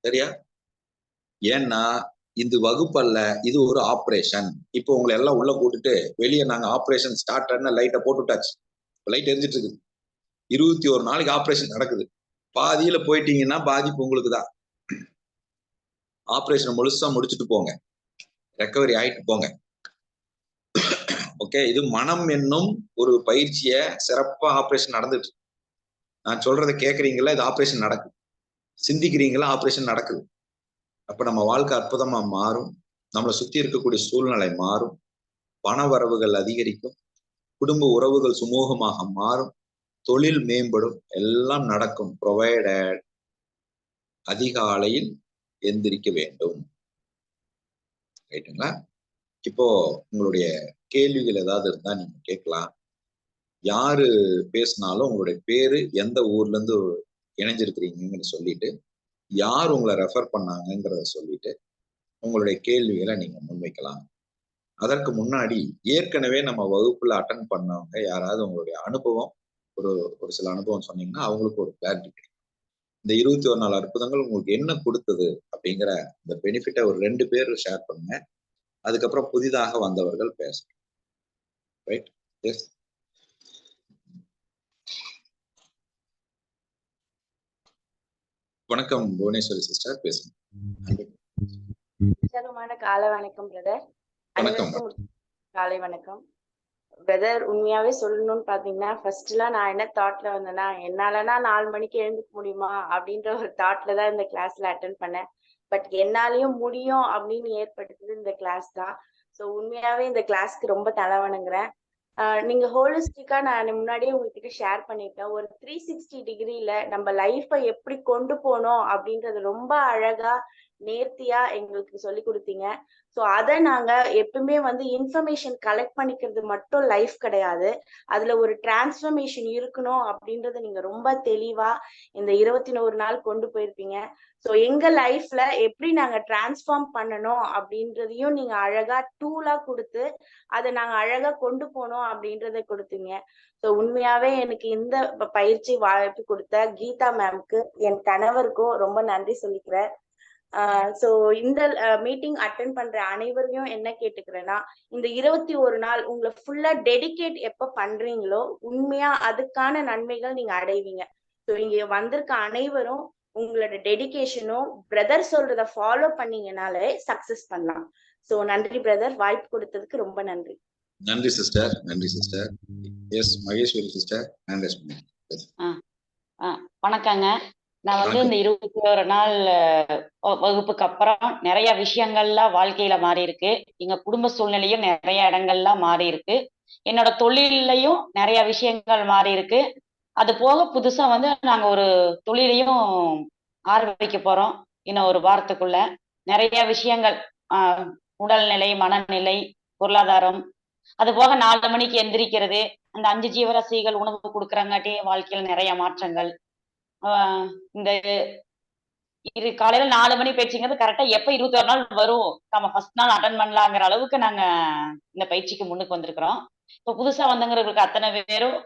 சரியா? ஏன்னா இது வகுப்பு அல்ல, இது ஒரு ஆபரேஷன். இப்போ உங்களை எல்லாம் உள்ள கூட்டுட்டு வெளியே நாங்க ஆபரேஷன் ஸ்டார்ட் லைட்டை போட்டுட்டாச்சு, லைட் எரிஞ்சிட்டு இருக்குது. 21 நாளைக்கு ஆபரேஷன் நடக்குது. பாதியில போயிட்டீங்கன்னா பாதிப்பு உங்களுக்கு தான். ஆபரேஷன் முழுசா முடிச்சுட்டு போங்க, ரெக்கவரி ஆயிட்டு போங்க. ஓகே, இது மனம் என்னும் ஒரு பயிற்சியை சிறப்பா ஆபரேஷன் நடந்துட்டு, நான் சொல்றதை கேட்கறீங்களா? இது ஆபரேஷன் நடக்குது. சிந்திக்கிறீங்களா? ஆபரேஷன் நடக்குது. அப்ப நம்ம வாழ்க்கை அற்புதமா மாறும், நம்மளை சுத்தி இருக்கக்கூடிய சூழ்நிலை மாறும், பண வரவுகள் அதிகரிக்கும், குடும்ப உறவுகள் சுமூகமாக மாறும், தொழில் மேம்படும், எல்லாம் நடக்கும். ப்ரொவைடட் அதிகாலையில் எந்திரிக்க வேண்டும். ரைட்டுங்களா? இப்போ உங்களுடைய கேள்விகள் ஏதாவது இருந்தா நீங்க கேட்கலாம். யாரு பேசினாலும் உங்களுடைய பேரு, எந்த ஊர்ல இருந்து இணைஞ்சிருக்கிறீங்கன்னு சொல்லிட்டு, யார் உங்களை ரெஃபர் பண்ணாங்கிறத சொல்லிட்டு உங்களுடைய கேள்விகளை நீங்க முன்வைக்கலாம். அதற்கு முன்னாடி ஏற்கனவே நம்ம வகுப்புல அட்டன் பண்ணவங்க யாராவது உங்களுடைய அனுபவம், ஒரு சில அனுபவம் சொன்னீங்கன்னா அவங்களுக்கு ஒரு கிளாரிட்டி கிடைக்கும். இந்த 21 நாள் அற்புதங்கள் உங்களுக்கு என்ன கொடுத்தது அப்படிங்கிற இந்த பெனிஃபிட்டை ஒரு 2 பேர் ஷேர் பண்ணுங்க. அதுக்கப்புறம் புதிதாக வந்தவர்கள் பேசணும். ரைட்? எஸ். வணக்கம் புவனேஸ்வரி சிஸ்டர், பேசுங்க. காலை வணக்கம் பிரதர். வணக்கம். காலை வணக்கம் பிரதர். உண்மையாவே சொல்லணும்னு பாத்தீங்கன்னா, ஃபர்ஸ்ட்லாம் நான் என்ன தாட்ல வந்தேன்னா, என்னாலனா 4 மணிக்கு எழுந்துக்க முடியுமா அப்படின்ற ஒரு தாட்ல தான் இந்த கிளாஸ்ல அட்டென்ட் பண்ணேன். பட் என்னாலையும் முடியும் அப்படின்னு ஏற்படுத்துது இந்த கிளாஸ் தான். ஸோ உண்மையாவே இந்த கிளாஸ்க்கு ரொம்ப தலை வணங்குறேன். நீங்க ஹோலிஸ்டிக்கா நான் முன்னாடியே உங்ககிட்ட ஷேர் பண்ணிட்டேன். ஒரு 360 டிகிரில நம்ம லைஃபை எப்படி கொண்டு போனோம் அப்படின்றது ரொம்ப அழகா நேர்த்தியா எங்களுக்கு சொல்லி கொடுத்தீங்க. ஸோ அதை நாங்க எப்பவுமே வந்து இன்ஃபர்மேஷன் கலெக்ட் பண்ணிக்கிறது மட்டும் லைஃப் கிடையாது, அதுல ஒரு டிரான்ஸ்ஃபர்மேஷன் இருக்கணும் அப்படின்றத நீங்க ரொம்ப தெளிவா இந்த 21 நாள் கொண்டு போயிருப்பீங்க. ஸோ எங்க லைஃப்ல எப்படி நாங்க டிரான்ஸ்ஃபார்ம் பண்ணணும் அப்படின்றதையும் நீங்க அழகா டூலா கொடுத்து அதை நாங்க அழகா கொண்டு போனோம் அப்படின்றத கொடுத்தீங்க. ஸோ உண்மையாவே எனக்கு இந்த பயிற்சி வாய்ப்பு கொடுத்த கீதா மேம்க்கு, என் கணவருக்கும் ரொம்ப நன்றி சொல்லிக்கிறேன். சோ இந்த மீட்டிங் அட்டென்ட் பண்ற அனைவரையும் என்ன கேட்டுக்கிறேன்னா, இந்த 21 நாள் உங்களை ஃபுல்லா டெடிகேட் எப்ப பண்றீங்களோ உண்மையா அதுக்கான நன்மைகள் நீங்க அடைவீங்க. சோ இங்க வந்திருக்க அனைவரும் உங்களோட டெடிகேஷனும் பிரதர் சொல்றத ஃபாலோ பண்ணீங்கனாலே சக்சஸ் பண்ணலாம். சோ நன்றி பிரதர், வாய்ப்பு கொடுத்ததுக்கு ரொம்ப நன்றி. நன்றி சிஸ்டர், நன்றி சிஸ்டர். எஸ் மகேஸ்வரி சிஸ்டர், வணக்கங்க. நான் வந்து இந்த 21 நாள் வகுப்புக்கு அப்புறம் நிறைய விஷயங்கள்லாம் வாழ்க்கையில மாறி இருக்கு. எங்க குடும்ப சூழ்நிலையும் நிறைய இடங்கள்லாம் மாறி இருக்கு. என்னோட தொழிலையும் நிறைய விஷயங்கள் மாறி இருக்கு. அது போக புதுசா வந்து நாங்க ஒரு தொழிலையும் ஆரம்பிக்க போறோம் இன்னும் ஒரு வாரத்துக்குள்ள. நிறைய விஷயங்கள், உடல்நிலை, மனநிலை, பொருளாதாரம், அது போக 4 மணிக்கு எந்திரிக்கிறது, அந்த 5 ஜீவராசிகள் உணவு கொடுக்குறங்காட்டி வாழ்க்கையில நிறைய மாற்றங்கள். இந்த காலையில 4 மணி பேச்சுங்கிறது கரெக்டா எப்ப 21 நாள் வரும், நம்ம ஃபர்ஸ்ட் நாள் அட்டன் பண்ணலாங்கிற அளவுக்கு நாங்க இந்த பயிற்சிக்கு முன்னுக்கு வந்திருக்கிறோம். இப்போ புதுசா வந்தவங்களுக்கு அத்தனை பேரும்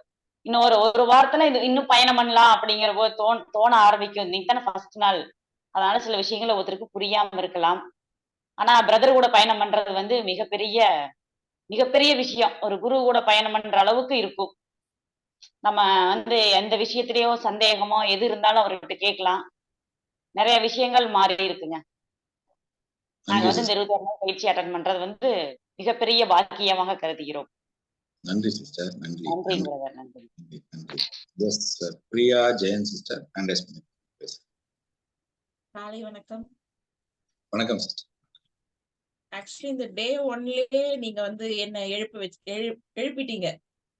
இன்னும் ஒரு வாரத்துல இன்னும் பயணம் பண்ணலாம் அப்படிங்கிற போது தோண ஆரம்பிக்கும். இன்னைக்கு தானே ஃபர்ஸ்ட் நாள், அதனால சில விஷயங்கள் ஒருத்தருக்கு புரியாம இருக்கலாம். ஆனா பிரதர் கூட பயணம் பண்றது வந்து மிகப்பெரிய விஷயம். ஒரு குரு கூட பயணம் பண்ற அளவுக்கு இருக்கும். நம்ம வந்து எந்த விஷயத்திலயோ சந்தேகமோ எது இருந்தாலும் அவர்கிட்ட கேட்கலாம். நிறைய விஷயங்கள் மாறி இருக்குங்க. நாங்க வந்து இந்த 21 நாள் பயிற்சி அட்டன் பண்றது வந்து மிகப்பெரிய பாக்கியமாக கருதுகிறோம். நன்றி சிஸ்டர், நன்றி. நன்றி பிரதர், நன்றி. Yes sir, Priya Jayan sister, காலை வணக்கம். வணக்கம் சிஸ்டர். ஆக்சுவலி இந்த டே ஒன்லயே நீங்க வந்து என்ன எழுப்பிட்டீங்க.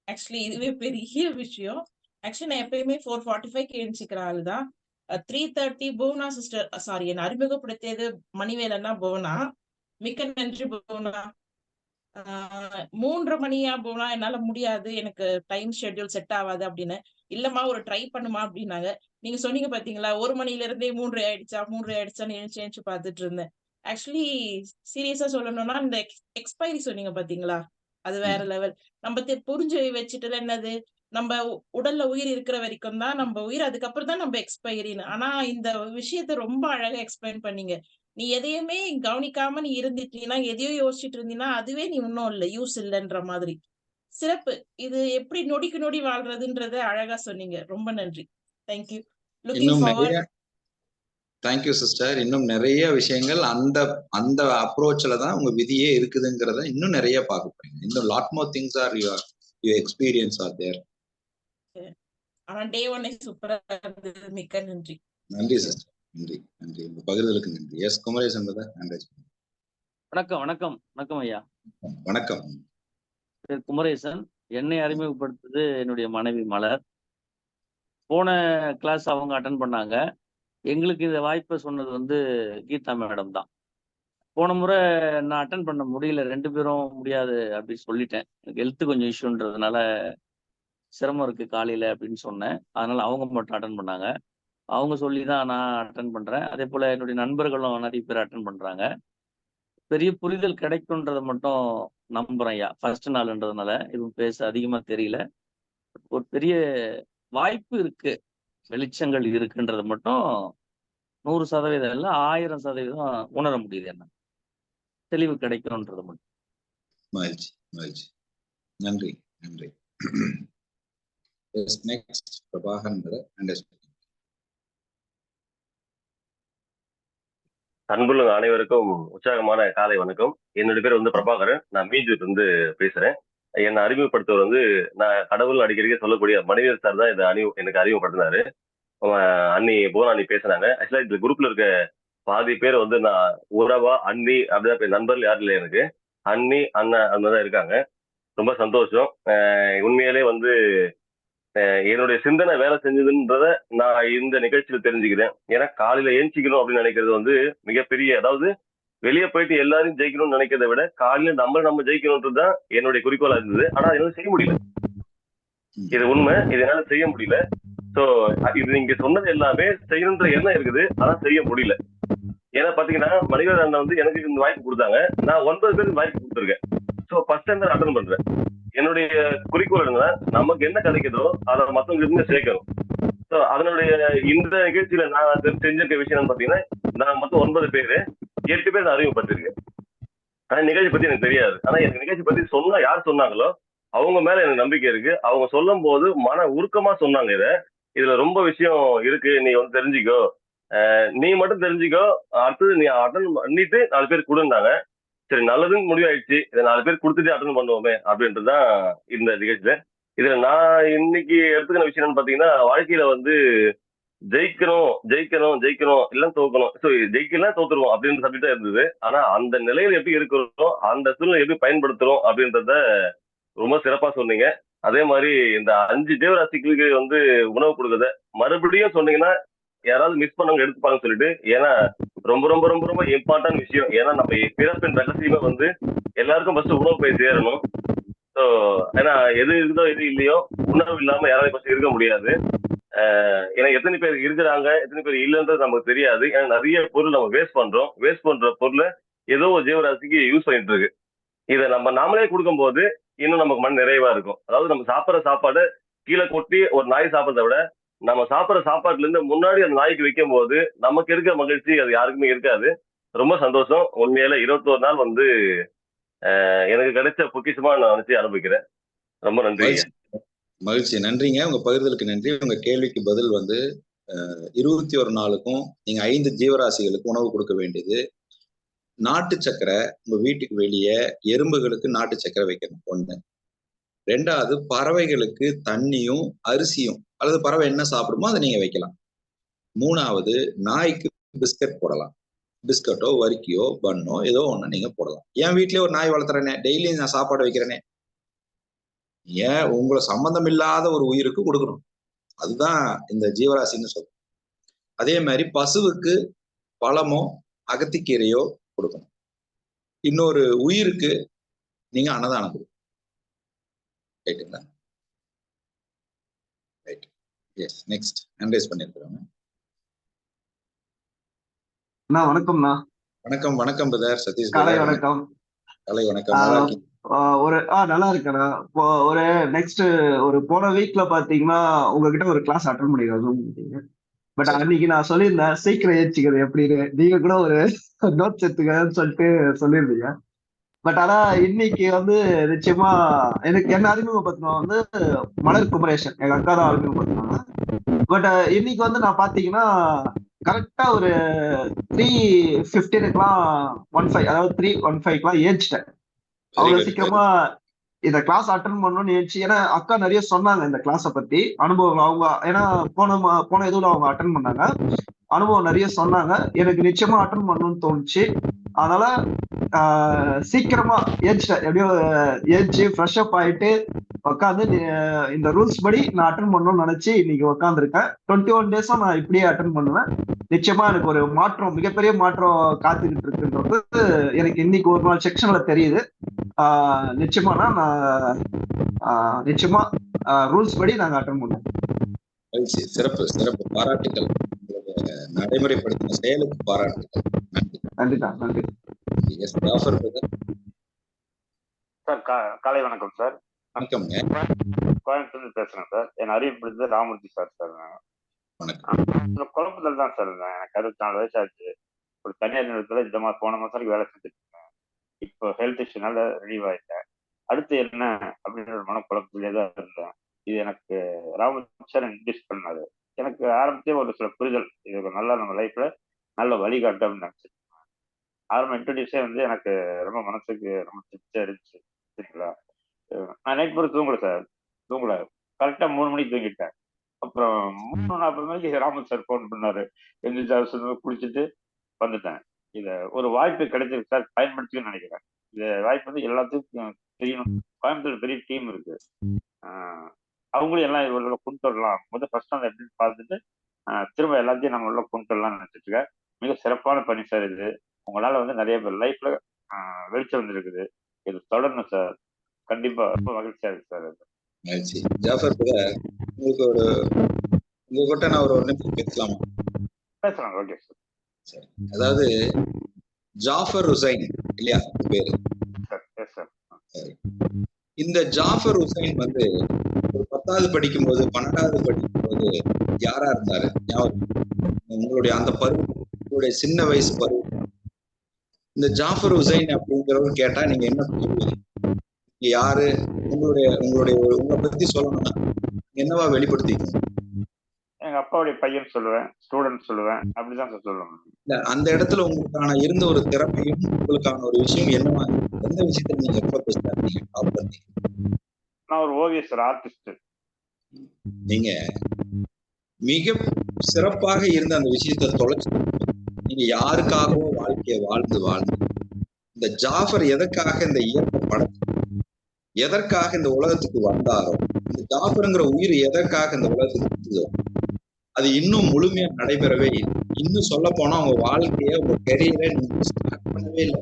ஆக்சுவலி இதுவே பெரிய விஷயம். ஆக்சுவலி நான் எப்பயுமே 4:45க்கு எழுந்திருக்கிற ஆள் தான். 3:30 புவனா சிஸ்டர், சாரி, என்ன அறிமுகப்படுத்தியது மணிவேலன்னா புவனா. மிக்க நன்றி புவனா. 3:30 மணியா புவனா, என்னால முடியாது, எனக்கு டைம் ஷெட்யூல் செட் ஆகாது அப்படின்னு. இல்லம்மா ஒரு ட்ரை பண்ணுமா அப்படின்னாங்க. நீங்க சொன்னீங்க பாத்தீங்களா, 1 மணில இருந்தே 3:30 ஆயிடுச்சா 3:30 ஆயிடுச்சான்னு எழுந்து பார்த்துட்டு இருந்தேன். ஆக்சுவலி சீரியஸா சொல்லணும்னா இந்த எக்ஸ்பைரி சொன்னீங்க பாத்தீங்களா, அது வேற லெவல். நம்ம புரிஞ்சு வச்சுட்டு என்னது, நம்ம உடல்ல உயிர் இருக்கிற வரைக்கும் தான் நம்ம உயிர், அதுக்கப்புறம் தான் நம்ம எக்ஸ்பைரின்னு. ஆனா இந்த விஷயத்த ரொம்ப அழகா எக்ஸ்பிளைன் பண்ணீங்க. நீ எதையுமே கவனிக்காம நீ இருந்துட்டீன்னா, எதையோ யோசிச்சுட்டு இருந்தீன்னா, அதுவே நீ ஒன்னும் இல்ல, யூஸ் இல்லன்ற மாதிரி. சிறப்பு. இது எப்படி நொடிக்கு நொடி வாழ்றதுன்றத அழகா சொன்னீங்க. ரொம்ப நன்றி. தேங்க்யூ. லுக்கிங் இன்னும் ஃபார்வர்ட். நிறைய தேங்க்யூ சிஸ்டர். இன்னும் நிறைய விஷயங்கள் அந்த அந்த அப்ரோச்ல தான் உங்க விதியே இருக்குதுங்கிறத இன்னும் நிறைய பார்க்க போறீங்க. இன்னும் lot more things are your experience are there. ஆனா டே ஒன்னே சூப்பரா இருந்தது. மிக்க நன்றி. நன்றி சிஸ்டர். நன்றி நன்றி. உங்க பகிர்தலுக்கு நன்றி. Yes Kumaresan brother. வணக்கம் வணக்கம் வணக்கம் ஐயா. வணக்கம். குமரேசன். என்னை அறிமுகப்படுத்துது என்னுடைய மனைவி மலர். போன கிளாஸ் அவங்க அட்டன் பண்ணாங்க. எங்களுக்கு இந்த வாய்ப்பை சொன்னது வந்து கீதா மேடம் தான். போன முறை நான் அட்டன் பண்ண முடியல, 2 பேரும் முடியாது அப்படின்னு சொல்லிட்டேன். எனக்கு ஹெல்த் கொஞ்சம் இஷ்யூன்றதுனால சிரமம் இருக்கு காலையில அப்படின்னு சொன்னேன். அதனால அவங்க மட்டும் அட்டன் பண்ணாங்க. அவங்க சொல்லி தான் நான் அட்டன் பண்றேன். அதே போல என்னுடைய நண்பர்களும் நிறைய பேர் அட்டன் பண்றாங்க. பெரிய புரிதல் கிடைக்கும்ன்றதை மட்டும் நம்புறேன் ஐயா. ஃபர்ஸ்ட் நாள்ன்றதுனால எதுவும் பேச அதிகமா தெரியல. ஒரு பெரிய வாய்ப்பு இருக்கு, வெளிச்சங்கள் இருக்குன்றது மட்டும் 100% இல்ல 1000% உணர முடியுது. என்ன தெளிவு கிடைக்கணும்ன்றது மட்டும். மகிழ்ச்சி மகிழ்ச்சி. நன்றி நன்றி. Next Prabhakaran brother. அன்புள்ள அனைவருக்கும் உற்சாகமான காலை வணக்கம். என்னுடைய பேர் வந்து பிரபாகரன். நான் மீஞ்சூர்ல இருந்து பேசுறேன். என்னை அறிமுகப்படுத்துவர் வந்து நான் கடவுள் அடிக்கடி சொல்லக்கூடிய மனிதர் சார் தான் இதை எனக்கு அறிமுகப்படுத்தினாரு. அண்ணி புவனா பேசுனாங்க. ஆக்சுவலா இந்த குரூப்ல இருக்க பாதி பேர் வந்து நான் உறவா அண்ணி அப்படிதான் நண்பர்கள் யாரும் இல்லை எனக்கு. அண்ணி அண்ணன் அந்த மாதிரிதான் இருக்காங்க. ரொம்ப சந்தோஷம். உண்மையிலே வந்து என்னுடைய சிந்தனை வேலை செஞ்சதுன்றத நான் இந்த நிகழ்ச்சியில தெரிஞ்சுக்கிறேன். ஏன்னா காலையில ஏஞ்சிக்கணும் அப்படின்னு நினைக்கிறது வந்து மிகப்பெரிய, அதாவது வெளியே போயிட்டு எல்லாரும் ஜெயிக்கணும்னு நினைக்கிறத விட காலையில நம்ம ஜெயிக்கணும்ன்றதுதான் என்னுடைய குறிக்கோளா இருந்தது. ஆனா என்னால செய்ய முடியல. இது உண்மை, இது என்னால செய்ய முடியல. சோ இது நீங்க சொன்னது எல்லாமே செய்யணுன்ற எண்ணம் இருக்குது, ஆனா செய்ய முடியல. ஏன்னா பாத்தீங்கன்னா மனிதர் அண்ணன் வந்து எனக்கு இந்த வாய்ப்பு கொடுத்தாங்க. நான் 9 பேருக்கு வாய்ப்பு கொடுத்துருக்கேன். சோ ஃபர்ஸ்ட் டைம் தான் அட்டன் பண்றேன். என்னுடைய குறிக்கோள் என்னன்னா, நமக்கு என்ன கிடைக்குதோ அதை மத்தவங்க இருந்து சேர்க்கணும். சோ அதனுடைய இந்த நிகழ்ச்சியில நான் செஞ்சிருக்க விஷயம் பாத்தீங்கன்னா, நான் மொத்தம் 9 பேரு, 8 பேர் நான் அறிமுகப்பட்டிருக்கேன். ஆனா நிகழ்ச்சி பத்தி எனக்கு தெரியாது. ஆனா எனக்கு நிகழ்ச்சி பத்தி சொன்னா யார் சொன்னாங்களோ அவங்க மேல எனக்கு நம்பிக்கை இருக்கு. அவங்க சொல்லும் போது மன உருக்கமா சொன்னாங்க. இதுல ரொம்ப விஷயம் இருக்கு, நீ வந்து தெரிஞ்சுக்கோ, நீ மட்டும் தெரிஞ்சுக்கோ, அடுத்தது நீ அட்டன் பண்ணிட்டு 4 பேர் கொடுந்தாங்க. சரி, நல்லதுன்னு முடிவாயிடுச்சு. இதை 4 பேர் கொடுத்துட்டு அட்டன் பண்ணுவோமே அப்படின்றதுதான் இந்த நிகழ்ச்சியில. இதுல நான் இன்னைக்கு எடுத்துக்கிற விஷயம் என்னன்னு பாத்தீங்கன்னா, வாழ்க்கையில வந்து ஜெயிக்கணும் ஜெயிக்கணும் ஜெயிக்கணும் எல்லாம் தோக்கணும், ஸோ ஜெயிக்கலாம் தோத்துருவோம் அப்படின்ற சப்ஜெக்ட் தான் இருந்தது. ஆனா அந்த நிலையில எப்படி இருக்கிறோம், அந்த சூழ்நிலை எப்படி பயன்படுத்துறோம் அப்படின்றத ரொம்ப சிறப்பா சொன்னீங்க. அதே மாதிரி இந்த 5 ஜீவராசிகளுக்கு வந்து உணவு கொடுக்கறத மறுபடியும் சொன்னீங்கன்னா யாராவது மிஸ் பண்ணவங்க எடுத்துப்பாங்கன்னு சொல்லிட்டு, ஏன்னா ரொம்ப ரொம்ப ரொம்ப ரொம்ப இம்பார்ட்டன்ட் விஷயம். ஏன்னா நம்ம பிறப்பின் ரகசியமே வந்து எல்லாருக்கும் ஃபர்ஸ்ட் உணவு போய் சேரணும். ஸோ ஏன்னா எது இருக்குதோ எது இல்லையோ உணவு இல்லாம யாராவது ஃபர்ஸ்ட் இருக்க முடியாது. ஏன்னா எத்தனை பேர் இருக்கிறாங்க எத்தனை பேர் இல்லைன்றது நமக்கு தெரியாது. ஏன்னா நிறைய பொருள் நம்ம வேஸ்ட் பண்றோம். வேஸ்ட் பண்ற பொருளை ஏதோ ஒரு ஜீவராசிக்கு யூஸ் பண்ணிட்டு இருக்கு. இதை நம்ம நாமளே கொடுக்கும் போது இன்னும் நமக்கு மன நிறைவா இருக்கும். அதாவது நம்ம சாப்பிட்ற சாப்பாடு கீழே கொட்டி ஒரு நாய் சாப்பிட்றத விட நம்ம சாப்பிட்ற சாப்பாட்டுல இருந்து முன்னாடி அந்த நாய்க்கு வைக்கும் போது நமக்கு இருக்க மகிழ்ச்சி அது யாருக்குமே இருக்காது. ரொம்ப சந்தோஷம். உண்மையில 21 நாள் வந்து எனக்கு கிடைச்ச பொக்கிஷமா நான் நினைச்சு அனுபவிக்கிறேன். ரொம்ப நன்றி. மகிழ்ச்சி. நன்றிங்க. உங்க பகிர்தலுக்கு நன்றி. உங்க கேள்விக்கு பதில் வந்து 21 நாளுக்கும் நீங்க 5 ஜீவராசிகளுக்கு உணவு கொடுக்க வேண்டியது. நாட்டு சக்கரை உங்க வீட்டுக்கு வெளியே எறும்புகளுக்கு நாட்டு சக்கரை வைக்கணும் 1. 2வது பறவைகளுக்கு தண்ணியும் அரிசியும் அல்லது பறவை என்ன சாப்பிடுமோ அதை நீங்க வைக்கலாம். 3வது நாய்க்கு பிஸ்கட் போடலாம். பிஸ்கட்டோ வரிக்கியோ பன்னோ ஏதோ ஒண்ணு நீங்க போடலாம். என் வீட்லயே ஒரு நாய் வளர்த்துறேனே, டெய்லி நான் சாப்பாடு வைக்கிறேனே, ஏன் உங்களை சம்பந்தம் இல்லாத ஒரு உயிருக்கு கொடுக்கணும். அதுதான் இந்த ஜீவராசின்னு சொல்றோம். அதே மாதிரி பசுவுக்கு பழமோ அகத்திக்கீரையோ கொடுக்கணும். இன்னொரு உயிருக்கு நீங்க அன்னதானம் கொடுக்கணும். ரைட்டுங்களா? Right. Yes, next hand raise பண்ணிருக்கிறோம். அண்ணா வணக்கம்ண்ணா. வணக்கம் வணக்கம் பிரதர் சதீஷ் காலை பிரதர். வணக்கம். காலை வணக்கம். நல்லா இருக்கீங்க? நல்லா இருக்கேண்ணா. இப்போ ஒரு நெக்ஸ்ட் ஒரு போன வீக்ல பாத்தீங்கன்னா உங்ககிட்ட ஒரு கிளாஸ் அட்டன் பண்ணிருக்கேன். பட் அன்னைக்கு நான் சொல்லியிருந்தேன் சீக்கிரம் ஏச்சுக்கிறது எப்படின்னு, நீங்க கூட ஒரு நோட்ஸ் எடுத்துக்கன்னு சொல்லிட்டு சொல்லியிருந்தீங்க. பட் ஆனா இன்னைக்கு வந்து நிச்சயமா எனக்கு என்ன அறிமுகப்படுத்தினோம் வந்து மலர் குமரேசன், எங்க அக்கா தான் அறிமுகப்படுத்தினாங்க. பட் இன்னைக்கு வந்து நான் பாத்தீங்கன்னா கரெக்டா ஒரு 3:15 15, அதாவது 3:15 ஏஞ்சிட்டேன். அவ்வளவு சீக்கிரமா இந்த கிளாஸ் அட்டன் பண்ணணும்னு ஏஞ்சி. ஏன்னா அக்கா நிறைய சொன்னாங்க இந்த கிளாஸை பத்தி அனுபவங்கள். அவங்க ஏன்னா போன இதுல அவங்க அட்டன் பண்ணாங்க, அனுபவம் நிறைய சொன்னாங்க. எனக்கு நிச்சயமா அட்டன் பண்ணணும்னு தோணுச்சு. அதனால சீக்கிரமா ஏஞ்சிட்டேன். எப்படியோ ஏஞ்சி ஃப்ரெஷ் அப் ஆயிட்டு உட்காந்து இந்த ரூல்ஸ் படி நான் அட்டன் பண்ணணும்னு நினைச்சு இன்னைக்கு உட்காந்துருக்கேன். 21 days நான் இப்படியே அட்டன் பண்ணுவேன். நிச்சயமா எனக்கு ஒரு மாற்றம், மிகப்பெரிய மாற்றம் காத்துக்கிட்டு இருக்குன்றது எனக்கு இன்னைக்கு ஒரு நாள் செக்ஷன்ல தெரியுது. நிச்சயமானா நான் நிச்சயமா ரூல்ஸ் படி நாங்க அட்டன் பண்ணுவோம். சிறப்பு சிறப்பு, பாராட்டுகள். நடைமுறைப்படுத்தின செயலுக்கு பாராட்டுகள். நன்றி. நன்றிண்ணா, நன்றி. S, Jaffer brother. சார் காலை வணக்கம் சார். வணக்கம்ங்க. கோயம்புத்தூர்ல பேசுறேன் சார். என் அறிவிப்படுறது ராமூர்த்தி சார். வணக்கம். குழப்பத்தில் தான் சார் இருந்தேன். எனக்கு 64 வயசு ஆச்சு. ஒரு தனியார் நிறுவனத்துல இந்த மாதிரி போன மாசம் வேலை செஞ்சுட்டு இருக்கேன். இப்போ ஹெல்த் இஷ்யூனால ரிலீவ் ஆயிட்டேன். அடுத்து என்ன அப்படின்ற ஒரு மனக்குழப்பத்திலே தான் இருந்தேன். இது எனக்கு ராமூர்த்தி சார் இன்ட்ரடியூஸ் பண்ணாரு. எனக்கு ஆரம்பத்தே ஒரு சில புரிதல், இது நல்லா நம்ம லைஃப்ல நல்ல வழிகாட்டு அப்படின்னு நினைச்சிருக்கேன். ஆரம்ப இன்ட்ரடியூஸே வந்து எனக்கு ரொம்ப மனசுக்கு ரொம்ப திருப்தியா இருந்துச்சு. சரிங்களா? நான் நைட் பூரா தூங்கல. கரெக்டா 3 மணிக்கு தூங்கிட்டேன். அப்புறம் 3:40 மணிக்கு ராமன் சார் ஃபோன் பண்ணாரு. எந்திரிச்சு குளிச்சுட்டு வந்துட்டேன். இத ஒரு வாய்ப்பு கிடைச்சிருக்கு சார், பயன்படுத்தின்னு நினைக்கிறேன். இந்த வாய்ப்பு வந்து எல்லாத்துக்கும் தெரியணும். கோயம்புத்தூர் பெரிய டீம் இருக்கு. அவங்களும் எல்லாம் இவ்வளோ கொண்டு வரலாம். ஃபர்ஸ்ட் அந்த எப்படின்னு பார்த்துட்டு திரும்ப எல்லாத்தையும் நம்ம உள்ள கொண்டு வரலாம்னு நினைச்சிட்டு இருக்கேன். மிக சிறப்பான பணி சார் இது. உங்களால வந்து நிறைய பேர் லைஃப்ல வெளிச்சம் வந்துருக்குது. இது தொடரணும் சார். கண்டிப்பா ரொம்ப மகிழ்ச்சியா இருக்கு சார். மகிழ்ச்சி. ஜாஃபர் பிரதர், உங்களுக்கு உங்ககிட்ட நான் ஒரு நிமிஷம் பேசலாமா? பேசலாம். Okay sir. சரி, அதாவது ஜாஃபர் ஹுசைன் இல்லையா பேரு? சார். சரி, இந்த ஜாஃபர் ஹுசைன் வந்து ஒரு 10வது படிக்கும்போது 12வது படிக்கும்போது யாரா இருந்தாரு? உங்களுடைய அந்த பருவம், உங்களுடைய சின்ன வயசு பருவம், இந்த ஜாஃபர் ஹுசைன் அப்படிங்கிறவங்க கேட்டா நீங்க என்ன சொல்லுவீங்க? யாரு? உங்களை பத்தி சொல்லணும்னா என்னவா வெளிப்படுத்திக்கணும்? எங்க அப்பாவுடைய பையன் சொல்லுவேன், ஸ்டூடெண்ட் சொல்லுவேன், அப்படிதான் சார் சொல்லுவேன். இல்ல, அந்த இடத்துல உங்களுக்கான இருந்த ஒரு திறமையும் உங்களுக்கான ஒரு விஷயம் என்னவா, எந்த விஷயத்துல நீங்க ரொம்ப பெஸ்டா இருந்தீங்க, டாப் பண்ணீங்க? நான் ஒரு ஓவியர் சார், ஆர்டிஸ்ட். நீங்க மிக சிறப்பாக இருந்த அந்த விஷயத்தை தொலைச்சு நீங்க யாருக்காகவும் வாழ்க்கையை வாழ்ந்து இந்த ஜாஃபர் எதற்காக இந்த இயற்கை படத்தை, எதற்காக இந்த உலகத்துக்கு வந்தாரோ, இந்த ஜாஃபருங்கிற உயிர் எதற்காக இந்த உலகத்துக்கு வந்ததோ, அது இன்னும் முழுமையா நடைபெறவே இல்லை. இன்னும் சொல்ல போனா உங்க வாழ்க்கைய, உங்க கெரியரை நீங்க ஸ்டார்ட் பண்ணவே இல்லை.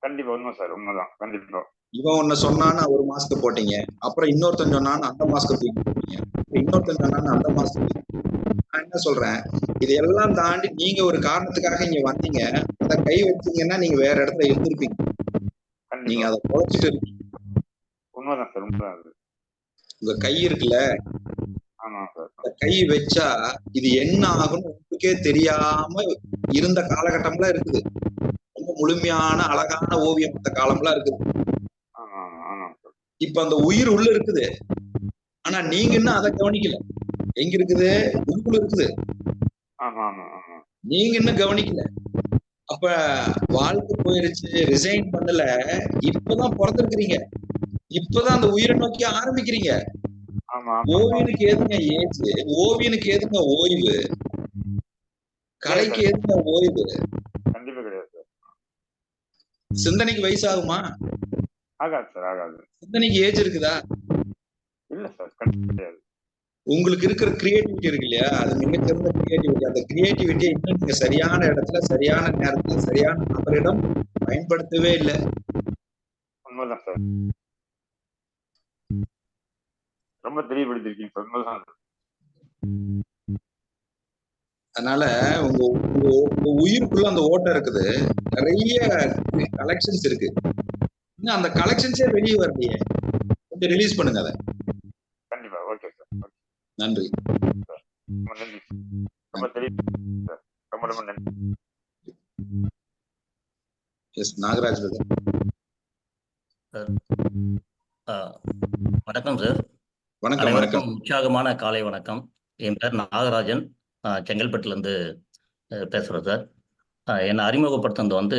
கண்டிப்பா உண்மை சார், உண்மைதான். கண்டிப்பா இவன் ஒன்னு சொன்னான்னு ஒரு மாஸ்க் போட்டீங்க, அப்புறம் இன்னொருத்தன் சொன்னான்னு அந்த மாஸ்க் தூக்கி போட்டீங்க, இன்னொருத்தன் சொன்னான்னு அந்த மாஸ்க். நான் என்ன சொல்றேன், இதையெல்லாம் தாண்டி நீங்க ஒரு காரணத்துக்காக இங்க வந்தீங்க. அதை கை வச்சீங்கன்னா நீங்க வேற இடத்துல இருந்திருப்பீங்க. நீங்க அதை குறைச்சிட்டு இருக்கீங்க. உண்மைதான் சார், உண்மைதான். உங்க கை இருக்குல்ல, அந்த கை வச்சா இது என்ன ஆகும்னு உங்களுக்கே தெரியாம இருந்த காலகட்டம்லாம் இருக்குது. ரொம்ப முழுமையான அழகான ஓவியம் அந்த காலம்லாம் இருக்குது. இப்ப அந்த உயிர் உள்ள இருக்குது, ஆனா நீங்க இன்னும் அதை கவனிக்கல. எங்க இருக்குது? உங்களுக்குள்ள இருக்குது, நீங்க இன்னும் கவனிக்கல. அப்ப வாழ்க்கை போயிருச்சு, ரிசைன் பண்ணல, இப்பதான் பிறந்திருக்கிறீங்க, இப்பதான் அந்த உயிரை நோக்கி ஆரம்பிக்கிறீங்க. ஓவியனுக்கு எதுங்க ஏஜ்? ஓவியனுக்கு எதுங்க ஓய்வு? கலைக்கு எதுங்க ஓய்வு? சிந்தனைக்கு வயசு ஆகுமா? ஆகாது சார், ஆகாது. சிந்தனைக்கு ஏஜ் இருக்குதா? இல்ல சார், கிடையாது. உங்களுக்கு இருக்கிற கிரியேட்டிவிட்டி இருக்கு இல்லையா, அது மிகச்சிறந்த கிரியேட்டிவிட்டி. அந்த கிரியேட்டிவிட்டியை இன்னும் நீங்க சரியான இடத்துல, சரியான நேரத்துல, சரியான நபரிடம் பயன்படுத்தவே இல்லை. உண்மைதான் சார், ரொம்ப தெளிவுபடுத்திருக்கீங்க சார், உண்மைதான். அதனால உங்க உங்க உயிருக்குள்ள அந்த ஓட்டம் இருக்குது, நிறைய கலெக்ஷன்ஸ் இருக்கு. இன்னும் அந்த கலெக்ஷன்ஸே வெளியே வரலையே, கொஞ்சம் ரிலீஸ் பண்ணுங்க அதை. கண்டிப்பா. Okay sir. நன்றி. ரொம்ப நன்றி. ரொம்ப தெளிவு சார். ரொம்ப ரொம்ப நன்றி. Yes Nagaraj sir. வணக்கம் சார். வணக்கம். வணக்கம். உற்சாகமான காலை வணக்கம். என் பேர் நாகராஜன், செங்கல்பட்டுலேருந்து பேசுகிறேன் சார். என்னை அறிமுகப்படுத்துனது வந்து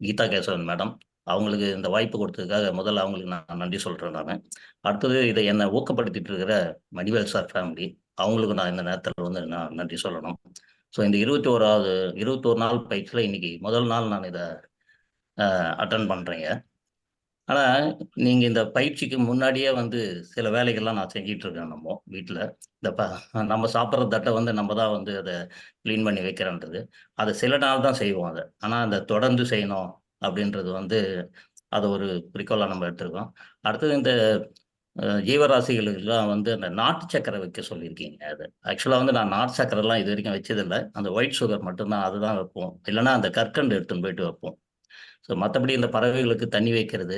கீதா கேசவன் மேடம். அவங்களுக்கு இந்த வாய்ப்பு கொடுத்ததுக்காக முதல்ல அவங்களுக்கு நான் நன்றி சொல்கிறேன். நான் அடுத்தது இதை என்னை ஊக்கப்படுத்திட்டு இருக்கிற மணிவேல் சார் ஃபேமிலி, அவங்களுக்கு நான் இந்த நேரத்தில் வந்து நான் நன்றி சொல்லணும். ஸோ இந்த 21 நாள் பயிற்சியில் இன்னைக்கு முதல் நாள் நான் இதை அட்டன் பண்ணுறேங்க. ஆனால் நீங்கள் இந்த பயிற்சிக்கு முன்னாடியே வந்து சில வேலைகள்லாம் நான் செஞ்சிட்டு இருக்கேன். நம்ம வீட்டில் இந்த நம்ம சாப்பிட்ற தட்டை வந்து நம்ம தான் வந்து அதை க்ளீன் பண்ணி வைக்கிறேன்றது, அதை சில நாள் தான் செய்வோம் அதை. ஆனால் அதை தொடர்ந்து செய்யணும் அப்படின்றது வந்து அதை ஒரு குறிக்கோளாக நம்ம எடுத்துருக்கோம். அடுத்தது இந்த ஜீவராசிகளுக்கெல்லாம் வந்து அந்த நாட்டு சக்கரை வைக்க சொல்லியிருக்கீங்க. அது ஆக்சுவலாக வந்து நான் நாட்டு சக்கரைலாம் இது வரைக்கும் வச்சதில்லை. அந்த ஒயிட் சுகர் மட்டும்தான், அதுதான் வைப்போம். இல்லைன்னா அந்த கற்கண்டு எடுத்துன்னு போயிட்டு வைப்போம். ஸோ மற்றபடி இந்த பறவைகளுக்கு தண்ணி வைக்கிறது,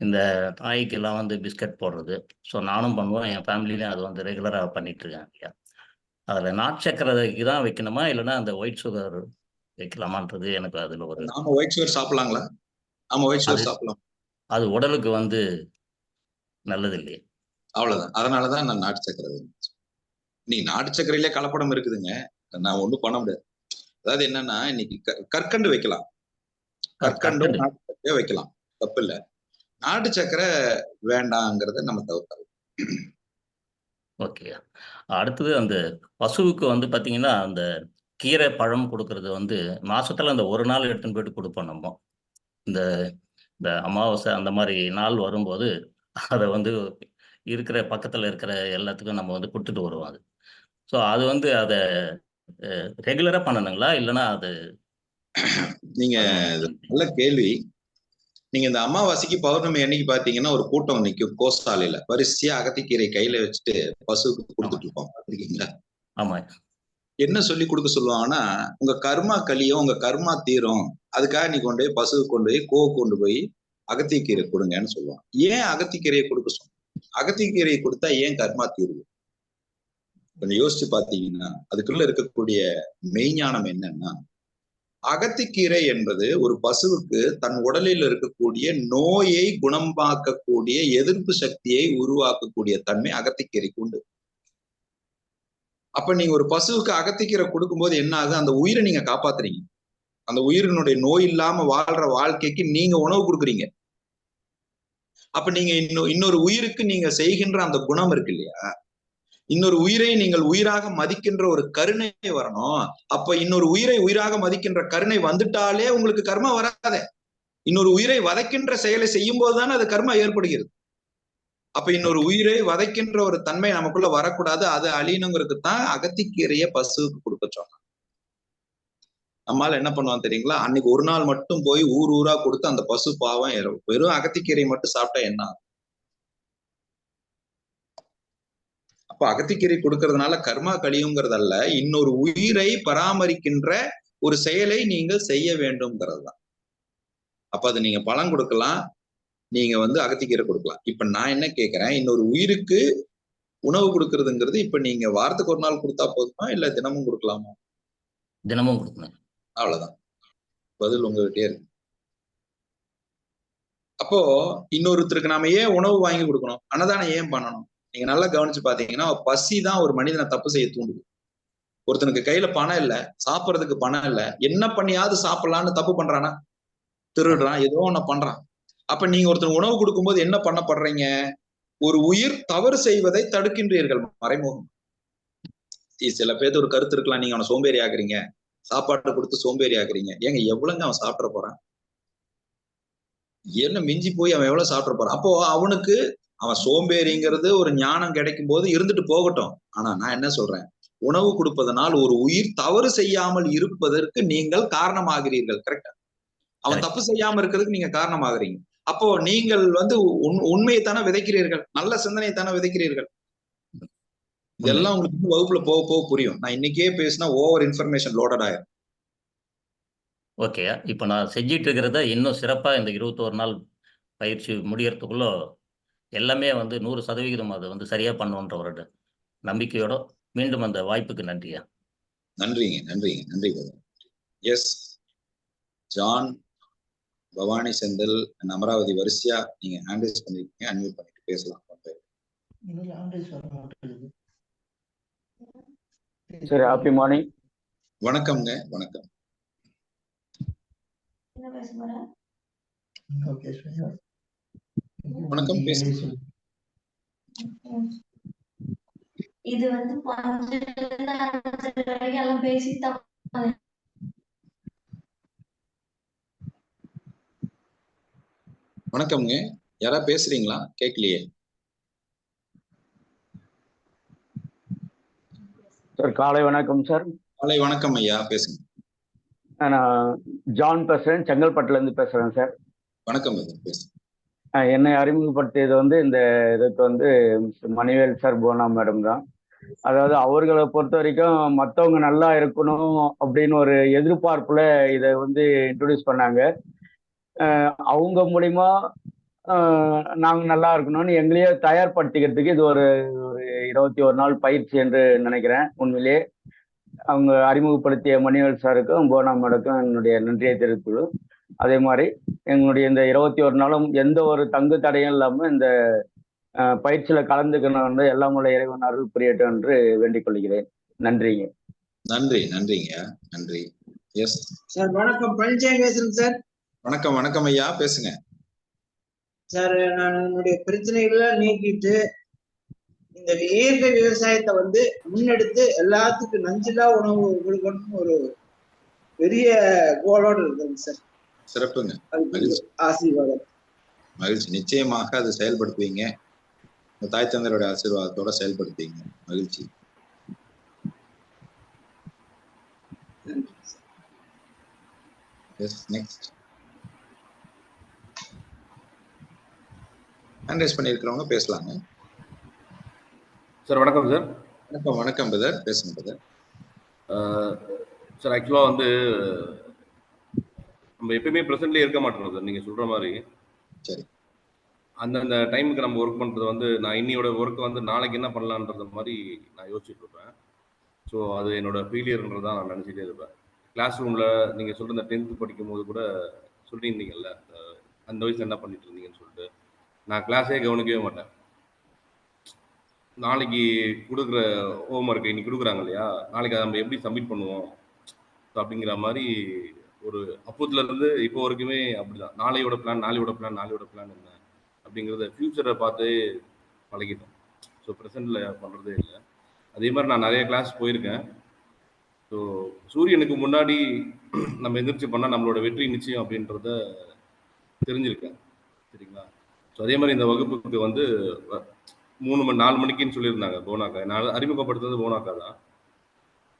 இந்த நாய்க்கெல்லாம் வந்து பிஸ்கட் போடுறது, ஸோ நானும் பண்ணுவேன், என் ஃபேமிலிலையும் அது வந்து ரெகுலராக பண்ணிட்டு இருக்கேன் இல்லையா. அதில் நாட்டு சக்கரைக்கு தான் வைக்கணுமா, இல்லைன்னா அந்த ஒயிட் சுகர் வைக்கலாமான்றது எனக்கு அதில் ஒரு. நாம ஒயிட் சுகர் சாப்பிடலாங்களா? ஆமா, ஒயிட் சுகர் சாப்பிடலாம். அது உடலுக்கு வந்து நல்லது இல்லையே. அவ்வளவுதான். அதனாலதான் நான் நாட்டு சக்கரை. இன்னைக்கு நாட்டு சக்கரையிலே கலப்படம் இருக்குதுங்க, நான் ஒண்ணும் பண்ண முடியாது. அதாவது என்னன்னா, இன்னைக்கு கற்கண்டு வைக்கலாம், கற்கண்டு நாட்டு சக்கரை வைக்கலாம், தப்பு இல்லை. நாட்டு சக்கரை வேண்டாங்கிறத நம்ம தவிர்க்கலாம். ஓகே. அடுத்தது அந்த பசுவுக்கு வந்து பார்த்தீங்கன்னா, அந்த கீரை பழம் கொடுக்கறது வந்து மாசத்துல அந்த ஒரு நாள் எடுத்துன்னு போயிட்டு கொடுப்போம் நம்ம. இந்த அமாவாசை அந்த மாதிரி நாள் வரும்போது அதை வந்து இருக்கிற பக்கத்தில் இருக்கிற எல்லாத்துக்கும் நம்ம வந்து கொடுத்துட்டு வருவோம். அது ஸோ அது வந்து அதை ரெகுலராக பண்ணணுங்களா, இல்லைன்னா அது? நீங்க நல்ல கேள்வி. நீங்க இந்த அமாவாசைக்கு பௌர்ணமி அன்னைக்கு பாத்தீங்கன்னா ஒரு கூட்டம் நிற்கும் கோசாலையில, வரிசையா அகத்திக்கீரை கையில வச்சுட்டு பசுவுக்கு கொடுத்துட்டு இருப்போம், பாத்திருக்கீங்களா? ஆமா. என்ன சொல்லி கொடுக்க சொல்லுவாங்கன்னா, உங்க கர்மா கலியும் உங்க கர்மா தீரும், அதுக்காக நீ கொண்டு போய் பசுவுக்கு கொண்டு போய் அகத்திக்கீரை கொடுங்கன்னு சொல்லுவாங்க. ஏன் அகத்திக்கீரையை கொடுக்க சொல்லுவாங்க? அகத்திக்கீரையை கொடுத்தா ஏன் கர்மா தீர்வு? கொஞ்சம் யோசிச்சு பாத்தீங்கன்னா அதுக்குள்ள இருக்கக்கூடிய மெய்ஞானம் என்னன்னா, அகத்திக்கீரை என்பது ஒரு பசுவுக்கு தன் உடலில் இருக்கக்கூடிய நோயை குணமாக்கக்கூடிய எதிர்ப்பு சக்தியை உருவாக்கக்கூடிய தன்மை அகத்திக்கீரைக்கு உண்டு. அப்ப நீங்க ஒரு பசுவுக்கு அகத்திக்கீரை கொடுக்கும்போது என்ன ஆகுது? அந்த உயிரை நீங்க காப்பாத்துறீங்க. அந்த உயிரினுடைய நோய் இல்லாம வாழ்ற வாழ்க்கைக்கு நீங்க உணவு கொடுக்குறீங்க. அப்ப நீங்க இன்னொரு உயிருக்கு நீங்க செய்கின்ற அந்த குணம் இருக்கு இல்லையா, இன்னொரு உயிரை நீங்கள் உயிராக மதிக்கின்ற ஒரு கருணை வரணும். அப்ப இன்னொரு உயிரை உயிராக மதிக்கின்ற கருணை வந்துட்டாலே உங்களுக்கு கர்மா வராத. இன்னொரு உயிரை வதைக்கின்ற செயலை செய்யும் போதுதானே அது கர்மா ஏற்படுகிறது. அப்ப இன்னொரு உயிரை வதைக்கின்ற ஒரு தன்மை நமக்குள்ள வரக்கூடாது, அது அழியணுங்கிறதுக்கு தான் அகத்திக்கீரையை பசுவுக்கு கொடுக்க சொன்னாங்க. நம்மால என்ன பண்ணுவான் தெரியுங்களா, அன்னைக்கு ஒரு நாள் மட்டும் போய் ஊர் ஊரா கொடுத்து அந்த பசு பாவம் வெறும் அகத்திக்கீரை மட்டும் சாப்பிட்டா என்ன ஆகும்? அப்ப அகத்திக்கீரை கொடுக்கறதுனால கர்மா கழியுங்கிறதல்ல, இன்னொரு உயிரை பராமரிக்கின்ற ஒரு செயலை நீங்கள் செய்ய வேண்டும்ங்கிறது தான். அப்ப அது நீங்க பழம் கொடுக்கலாம், நீங்க வந்து அகத்திக்கீரை கொடுக்கலாம். இப்ப நான் என்ன கேட்கிறேன், இன்னொரு உயிருக்கு உணவு கொடுக்கறதுங்கிறது இப்ப நீங்க வாரத்துக்கு ஒரு நாள் கொடுத்தா போதுமா, இல்ல தினமும் கொடுக்கலாமா? தினமும் கொடுக்கணும். அவ்வளவுதான், பதில் உங்ககிட்டே இருக்கு. அப்போ இன்னொருத்தருக்கு நாம ஏன் உணவு வாங்கி கொடுக்கணும், அன்னதானம் ஏன் பண்ணணும்? நீங்க நல்லா கவனிச்சு பாத்தீங்கன்னா, பசி தான் ஒரு மனிதனை தப்பு செய்ய தூண்டுது. ஒருத்தனுக்கு கையில பணம் இல்ல, சாப்பிட்றதுக்கு பணம் இல்ல, என்ன பண்ணியாவது சாப்பிடலான்னு தப்பு பண்றானா? திருடுறான், ஏதோ ஒண்ணு பண்றான். அப்ப நீங்க ஒருத்தர் உணவு கொடுக்கும்போது என்ன பண்ணப்படுறீங்க? ஒரு உயிர் தவறு செய்வதை தடுக்கின்றீர்கள் மறைமுகம். சில பேருக்கு ஒரு கருத்து இருக்கலாம், நீங்க அவனை சோம்பேறி ஆக்குறீங்க, சாப்பாட்டை கொடுத்து சோம்பேறி ஆக்குறீங்க. ஏங்க எவ்வளவுங்க அவன் சாப்பிட போறான்? என்ன மிஞ்சி போய் அவன் எவ்வளவு சாப்பிட்டு போறான். அப்போ அவனுக்கு அவன் சோம்பேறிங்கிறது ஒரு ஞானம் கிடைக்கும் போது இருந்துட்டு போகட்டும். ஆனா நான் என்ன சொல்றேன், உணவு கொடுப்பதனால் ஒரு உயிர் தவறு செய்யாமல் இருப்பதற்கு நீங்கள் காரணமாகிறீர்கள். கரெக்டா? அவன் தப்பு செய்யாம இருக்கிறதுக்கு நீங்க காரணமாகறீங்க. அப்போ நீங்கள் வந்து உண்மையை தானே விதைக்கிறீர்கள், நல்ல சிந்தனையை தானே விதைக்கிறீர்கள். இதெல்லாம் உங்களுக்கு வகுப்புல போக போக புரியும். நான் இன்னைக்கே பேசினா ஓவர் இன்ஃபர்மேஷன் லோடட் ஆயிரும். ஓகே, இப்போ நான் செஞ்சிட்டு இருக்கிறத இன்னும் சிறப்பா இந்த 21 நாள் பயிற்சி முடியறதுக்குள்ள எல்லாமே வந்து 100% அதை வந்து சரியா பண்ணுவோன்ற ஒரு நம்பிக்கையோட மீண்டும் அந்த வாய்ப்புக்கு நன்றியா. நன்றிங்க, நன்றிங்க, நன்றி. எஸ் ஜான், பவானி செந்தில், அமராவதி வரிசையா நீங்க ஹேண்டில்ஸ் பண்ணிருக்கீங்க. அன்மியூட் பண்ணிட்டு பேசலாம். சரி, ஹாப்பி மார்னிங். வணக்கம்ங்க, வணக்கம். வணக்கம், பேசுங்க. இது வந்து பேசி வணக்கம்ங்க, யாரா பேசுறீங்களா? கேட்கலையே. சார் காலை வணக்கம் சார். காலை வணக்கம் ஐயா, பேசுங்க. நான் ஜான் பேசுறேன், செங்கல்பட்டுல இருந்து பேசுறேன் சார். வணக்கம் பேசுங்க. என்னை அறிமுகப்படுத்தியது வந்து இந்த இதுக்கு வந்து மணிவேல் சார், போனா மேடம் தான். அதாவது அவர்களை பொறுத்த வரைக்கும் மற்றவங்க நல்லா இருக்கணும் அப்படின்னு ஒரு எதிர்பார்ப்புல இதை வந்து இன்ட்ரோடியூஸ் பண்ணாங்க. அவங்க மூலிமா நாங்கள் நல்லா இருக்கணும்னு எங்களையே தயார்படுத்திக்கிறதுக்கு இது ஒரு 21 நாள் பயிற்சி என்று நினைக்கிறேன். உண்மையிலே அவங்க அறிமுகப்படுத்திய மணிவேல் சாருக்கும் போனா மேடக்கும் என்னுடைய நன்றியை தெரிவித்துள்ளோம். அதே மாதிரி எங்களுடைய இந்த 21 நாளும் எந்த ஒரு தங்கு தடையும் இல்லாமல் இந்த பயிற்சியில கலந்துக்கணும் என்று எல்லாம் உள்ள இறைவன் அருள் புரியட்டும் என்று வேண்டிக் கொள்கிறேன். நன்றிங்க. நன்றி, நன்றிங்க, நன்றி. எஸ் சார் வணக்கம், பழனிசாமி பேசுறேன் சார். வணக்கம், வணக்கம் ஐயா, பேசுங்க சார். நான் என்னுடைய பிரச்சனைகளை நீக்கிட்டு இந்த இயற்கை விவசாயத்தை வந்து முன்னெடுத்து எல்லாத்துக்கும் நஞ்சில்லா உணவு கொடுக்கணும்னு ஒரு பெரிய கோலோடு இருக்குங்க சார். சிறப்புங்க, ஆசீர்வாதம். மகிழ்ச்சி. நிச்சயமாக அது செயல்படுத்துவீங்க. தாய் தந்தையருடைய ஆசீர்வாதத்தோட செயல்படுத்துவீங்க. மகிழ்ச்சி. எஸ் நெக்ஸ்ட் ஹேண்ட் ரைஸ் பண்ணியிருக்கிறவங்க பேசலாங்க. சார் வணக்கம் சார். வணக்கம், வணக்கம் பிரதர், பேசுங்க பிரதர். சார் ஆக்சுவலாக வந்து நம்ம எப்பயுமே ப்ரெசென்ட்லேயே இருக்க மாட்டோம் சார், நீங்கள் சொல்கிற மாதிரி. சரி. அந்தந்த டைமுக்கு நம்ம ஒர்க் பண்ணுறது வந்து நான் இன்னியோட ஒர்க்கை வந்து நாளைக்கு என்ன பண்ணலான்றது மாதிரி நான் யோசிச்சுட்டு இருப்பேன். ஸோ அது என்னோட ஃபெயிலியர்ன்றதான் நான் நினச்சிட்டே இருப்பேன். கிளாஸ் ரூமில் நீங்கள் சொல்கிற இந்த 10th படிக்கும் போது கூட சொல்லியிருந்தீங்கல்ல, அந்த வயசில் என்ன பண்ணிட்டு இருந்தீங்கன்னு சொல்லிட்டு, நான் கிளாஸே கவனிக்கவே மாட்டேன். நாளைக்கு கொடுக்குற ஹோம் ஒர்க் இன்னைக்கு கொடுக்குறாங்க இல்லையா, நாளைக்கு அதை நம்ம எப்படி சப்மிட் பண்ணுவோம் அப்படிங்கிற மாதிரி ஒரு அப்போத்துலேருந்து இப்போ வரைக்குமே அப்படிதான். நாளையோட பிளான் என்ன அப்படிங்கிறத ஃப்யூச்சரை பார்த்து பழகிட்டோம். ஸோ ப்ரெசென்ட்டில் பண்ணுறதே இல்லை. அதே மாதிரி நான் நிறைய கிளாஸ் போயிருக்கேன். ஸோ சூரியனுக்கு முன்னாடி நம்ம எந்திரிச்சு பண்ணால் நம்மளோட வெற்றி நிச்சயம் அப்படின்றத தெரிஞ்சிருக்கேன். சரிங்களா? ஸோ அதே மாதிரி இந்த வகுப்புக்கு வந்து 4 மணிக்குன்னு சொல்லியிருந்தாங்க போனாக்கா. நான் அறிமுகப்படுத்துறது போனாக்கா தான்.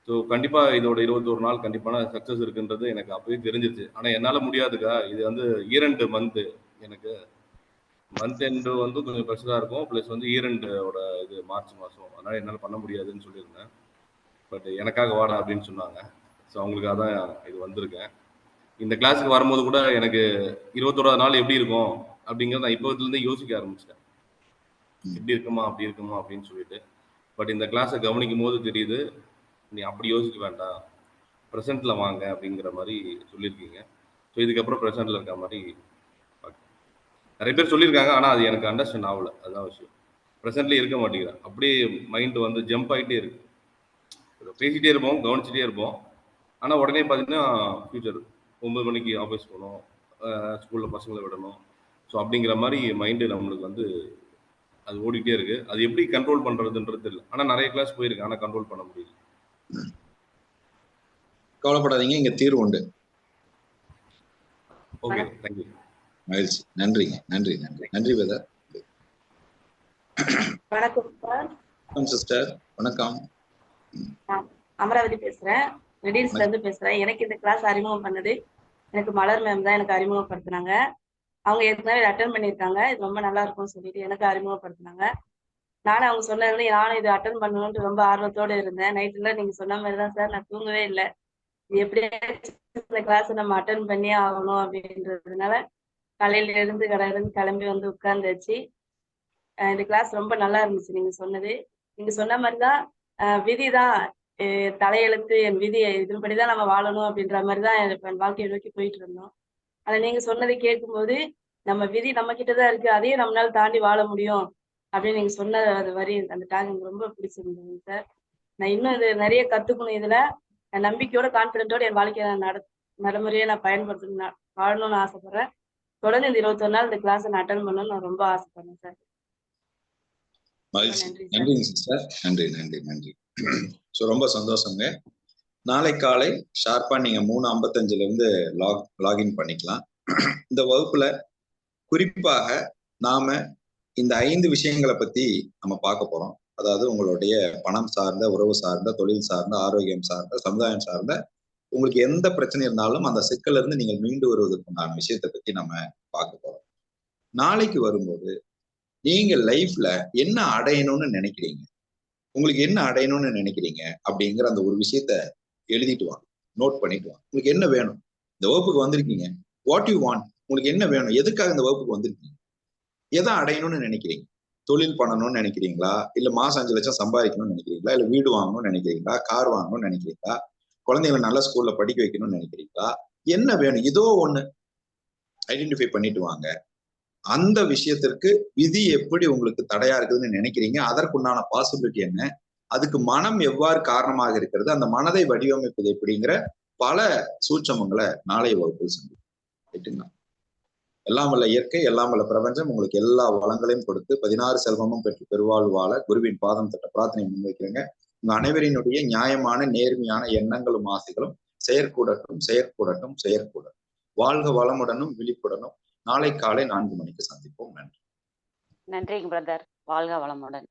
ஸோ கண்டிப்பாக இதோட 21 நாள் கண்டிப்பான சக்ஸஸ் இருக்குன்றது எனக்கு அப்போயே தெரிஞ்சிருச்சு. ஆனால் என்னால் முடியாதுக்கா, இது வந்து 2 மந்த்து. எனக்கு மந்த் எண்டு வந்து கொஞ்சம் ப்ரெஷராக இருக்கும், ப்ளஸ் வந்து ஈரெண்டோட இது மார்ச் மாதம், அதனால் என்னால் பண்ண முடியாதுன்னு சொல்லியிருந்தேன். பட் எனக்காக வாடா அப்படின்னு சொன்னாங்க. ஸோ அவங்களுக்காக தான் இது வந்திருக்கேன். இந்த கிளாஸுக்கு வரும்போது கூட எனக்கு 21ஆவது நாள் எப்படி இருக்கும் அப்படிங்கிறத நான் இப்போதுலேருந்தே யோசிக்க ஆரம்பிச்சிட்டேன். எப்படி இருக்குமா அப்படி இருக்குமா அப்படின்னு சொல்லிட்டு. பட் இந்த கிளாஸை கவனிக்கும் போது தெரியுது, நீ அப்படி யோசிக்க வேண்டாம், ப்ரெசென்ட்டில் வாங்க அப்படிங்கிற மாதிரி சொல்லியிருக்கீங்க. ஸோ இதுக்கப்புறம் ப்ரெசென்ட்டில் இருக்க மாதிரி நிறைய பேர் சொல்லியிருக்காங்க. ஆனால் அது எனக்கு அண்டர்ஸ்டாண்ட் ஆகலை, அதுதான் விஷயம். ப்ரெசென்ட்லேயே இருக்க மாட்டேங்கிறேன். அப்படியே மைண்டு வந்து ஜம்ப் ஆகிட்டே இருக்கு. பேசிகிட்டே இருப்போம், கவனிச்சிட்டே இருப்போம். ஆனால் உடனே பார்த்தீங்கன்னா ஃபியூச்சர் 9 மணிக்கு ஆஃபீஸ் போகணும், ஸ்கூலில் பசங்களை விடணும். ஸோ அப்படிங்கிற மாதிரி மைண்டு நம்மளுக்கு வந்து அது ஓடிட்டே இருக்கு. அது எப்படி கண்ட்ரோல் பண்ணுறதுன்றது தெரியல. ஆனால் நிறைய கிளாஸ் போயிருக்கு, ஆனால் கண்ட்ரோல் பண்ண முடியல. கவலைப்படாதீங்க, இங்கே தீர்வு உண்டு. Okay, thank you. மகிழ்ச்சி. நன்றிங்க. நன்றி நன்றி நன்றி பிரதர். வணக்கம் சார். வணக்கம் சிஸ்டர். வணக்கம். நான் அமராவதி பேசுறேன். ரெடில்ஸ்ல இருந்து பேசுறேன். எனக்கு இந்த கிளாஸ் அறிமுகம் பண்ணது எனக்கு மலர் மேம் தான் எனக்கு அறிமுகப்படுத்தினாங்க. அவங்க ஏற்கனவே அட்டன் பண்ணியிருக்காங்க. இது ரொம்ப நல்லா இருக்கும்னு சொல்லிட்டு எனக்கு அறிமுகப்படுத்தினாங்க. நானும் அவங்க சொன்னதுல நானும் இது அட்டன் பண்ணணும்னு ரொம்ப ஆர்வத்தோட இருந்தேன். நைட்ல நீங்க சொன்ன மாதிரி தான் சார், நான் தூங்கவே இல்லை. இது எப்படியாச்சும் இந்த கிளாஸ் நம்ம அட்டன் பண்ணியே ஆகணும் அப்படின்றதுனால காலையில இருந்து கிளம்பி வந்து உட்கார்ந்தாச்சு. இந்த கிளாஸ் ரொம்ப நல்லா இருந்துச்சு. நீங்க சொன்னது நீங்க சொன்ன மாதிரிதான் விதிதான் தலையெழுத்து, என் விதி இதன்படிதான் நம்ம வாழணும் அப்படின்ற மாதிரிதான் என் வாழ்க்கையை நோக்கி போயிட்டு இருந்தோம். ஆனா நீங்க சொன்னதை கேட்கும்போது நம்ம விதி நம்ம கிட்டதான் இருக்கு, அதையும் நம்மளால தாண்டி வாழ முடியும் அப்படின்னு நீங்க சொன்ன அது வரி அந்த டாக் எனக்கு ரொம்ப பிடிச்சிருந்தது சார். நான் இன்னும் இது நிறைய கத்துக்கணும். இதுல நம்பிக்கையோட கான்பிடென்ட்டோட என் வாழ்க்கையை நான் நடைமுறையை நான் பயன்படுத்தணும் வாழணும்னு ஆசைப்படுறேன். தொடர்ந்து இந்த 21 நாள் இந்த கிளாஸ் நான் அட்டன் பண்ணணும்னு நான் ரொம்ப ஆசைப்படுறேன் சார். மகிழ்ச்சி. நன்றிங்க சிஸ்டர். நன்றி நன்றி நன்றி. ஸோ ரொம்ப சந்தோஷங்க. நாளை காலை ஷார்ப்பா நீங்க 3:55 இருந்து லாகின் பண்ணிக்கலாம். இந்த வகுப்புல குறிப்பாக நாம இந்த 5 விஷயங்களை பத்தி நம்ம பார்க்க போறோம். அதாவது உங்களுடைய பணம் சார்ந்த, உறவு சார்ந்த, தொழில் சார்ந்த, ஆரோக்கியம் சார்ந்த, சமுதாயம் சார்ந்த உங்களுக்கு எந்த பிரச்சனை இருந்தாலும் அந்த சிக்கல்ல இருந்து நீங்கள் மீண்டு வருவதற்குண்டான விஷயத்தை பத்தி நம்ம பார்க்க போறோம். நாளைக்கு வரும்போது நீங்க லைஃப்ல என்ன அடையணும்னு நினைக்கிறீங்க, உங்களுக்கு என்ன அடையணும்னு நினைக்கிறீங்க அப்படிங்கிற அந்த ஒரு விஷயத்த எழுதிட்டு வாங்க, நோட் பண்ணிட்டு வாங்க. உங்களுக்கு என்ன வேணும், இந்த வகுப்புக்கு வந்திருக்கீங்க, வாட் யூ வாண்ட், உங்களுக்கு என்ன வேணும், எதுக்காக இந்த வகுப்புக்கு வந்திருக்கீங்க, எதை அடையணும்னு நினைக்கிறீங்க, தொழில் பண்ணணும்னு நினைக்கிறீங்களா, இல்ல மாசம் 5 லட்சம் சம்பாதிக்கணும்னு நினைக்கிறீங்களா, இல்ல வீடு வாங்கணும்னு நினைக்கிறீங்களா, கார் வாங்கணும்னு நினைக்கிறீங்களா, குழந்தைங்களை நல்ல ஸ்கூல்ல படிக்க வைக்கணும்னு நினைக்கிறீங்களா, என்ன வேணும், இதோ ஒண்ணு ஐடென்டிஃபை பண்ணிட்டு வாங்க. அந்த விஷயத்திற்கு விதி எப்படி உங்களுக்கு தடையா இருக்குதுன்னு நினைக்கிறீங்க, அதற்குண்டான பாசிபிலிட்டி என்ன, அதுக்கு மனம் எவ்வாறு காரணமாக இருக்கிறது, அந்த மனதை வடிவமைப்பது எப்படிங்கிற பல சூட்சமங்களை நாளைய வகுப்பில் சந்திப்போம். எல்லாம் வல்ல இயற்கை, எல்லாம் வல்ல பிரபஞ்சம் உங்களுக்கு எல்லா வளங்களையும் கொடுத்து 16 செல்வமும் பெற்று பெருவாழ்வு வாழ குருவின் பாதம் தட்ட பிரார்த்தனை முன்வைக்கிறேங்க. உங்க அனைவரினுடைய நியாயமான நேர்மையான எண்ணங்களும் ஆசைகளும் செயற்கூடட்டும் செயற்கூடட்டும் செயற்கூடட்டும். வாழ்க வளமுடனும் விழிப்புடனும். நாளை காலை 4 மணிக்கு சந்திப்போம். நன்றி. நன்றிங்க பிரதர். வாழ்க வளமுடன்.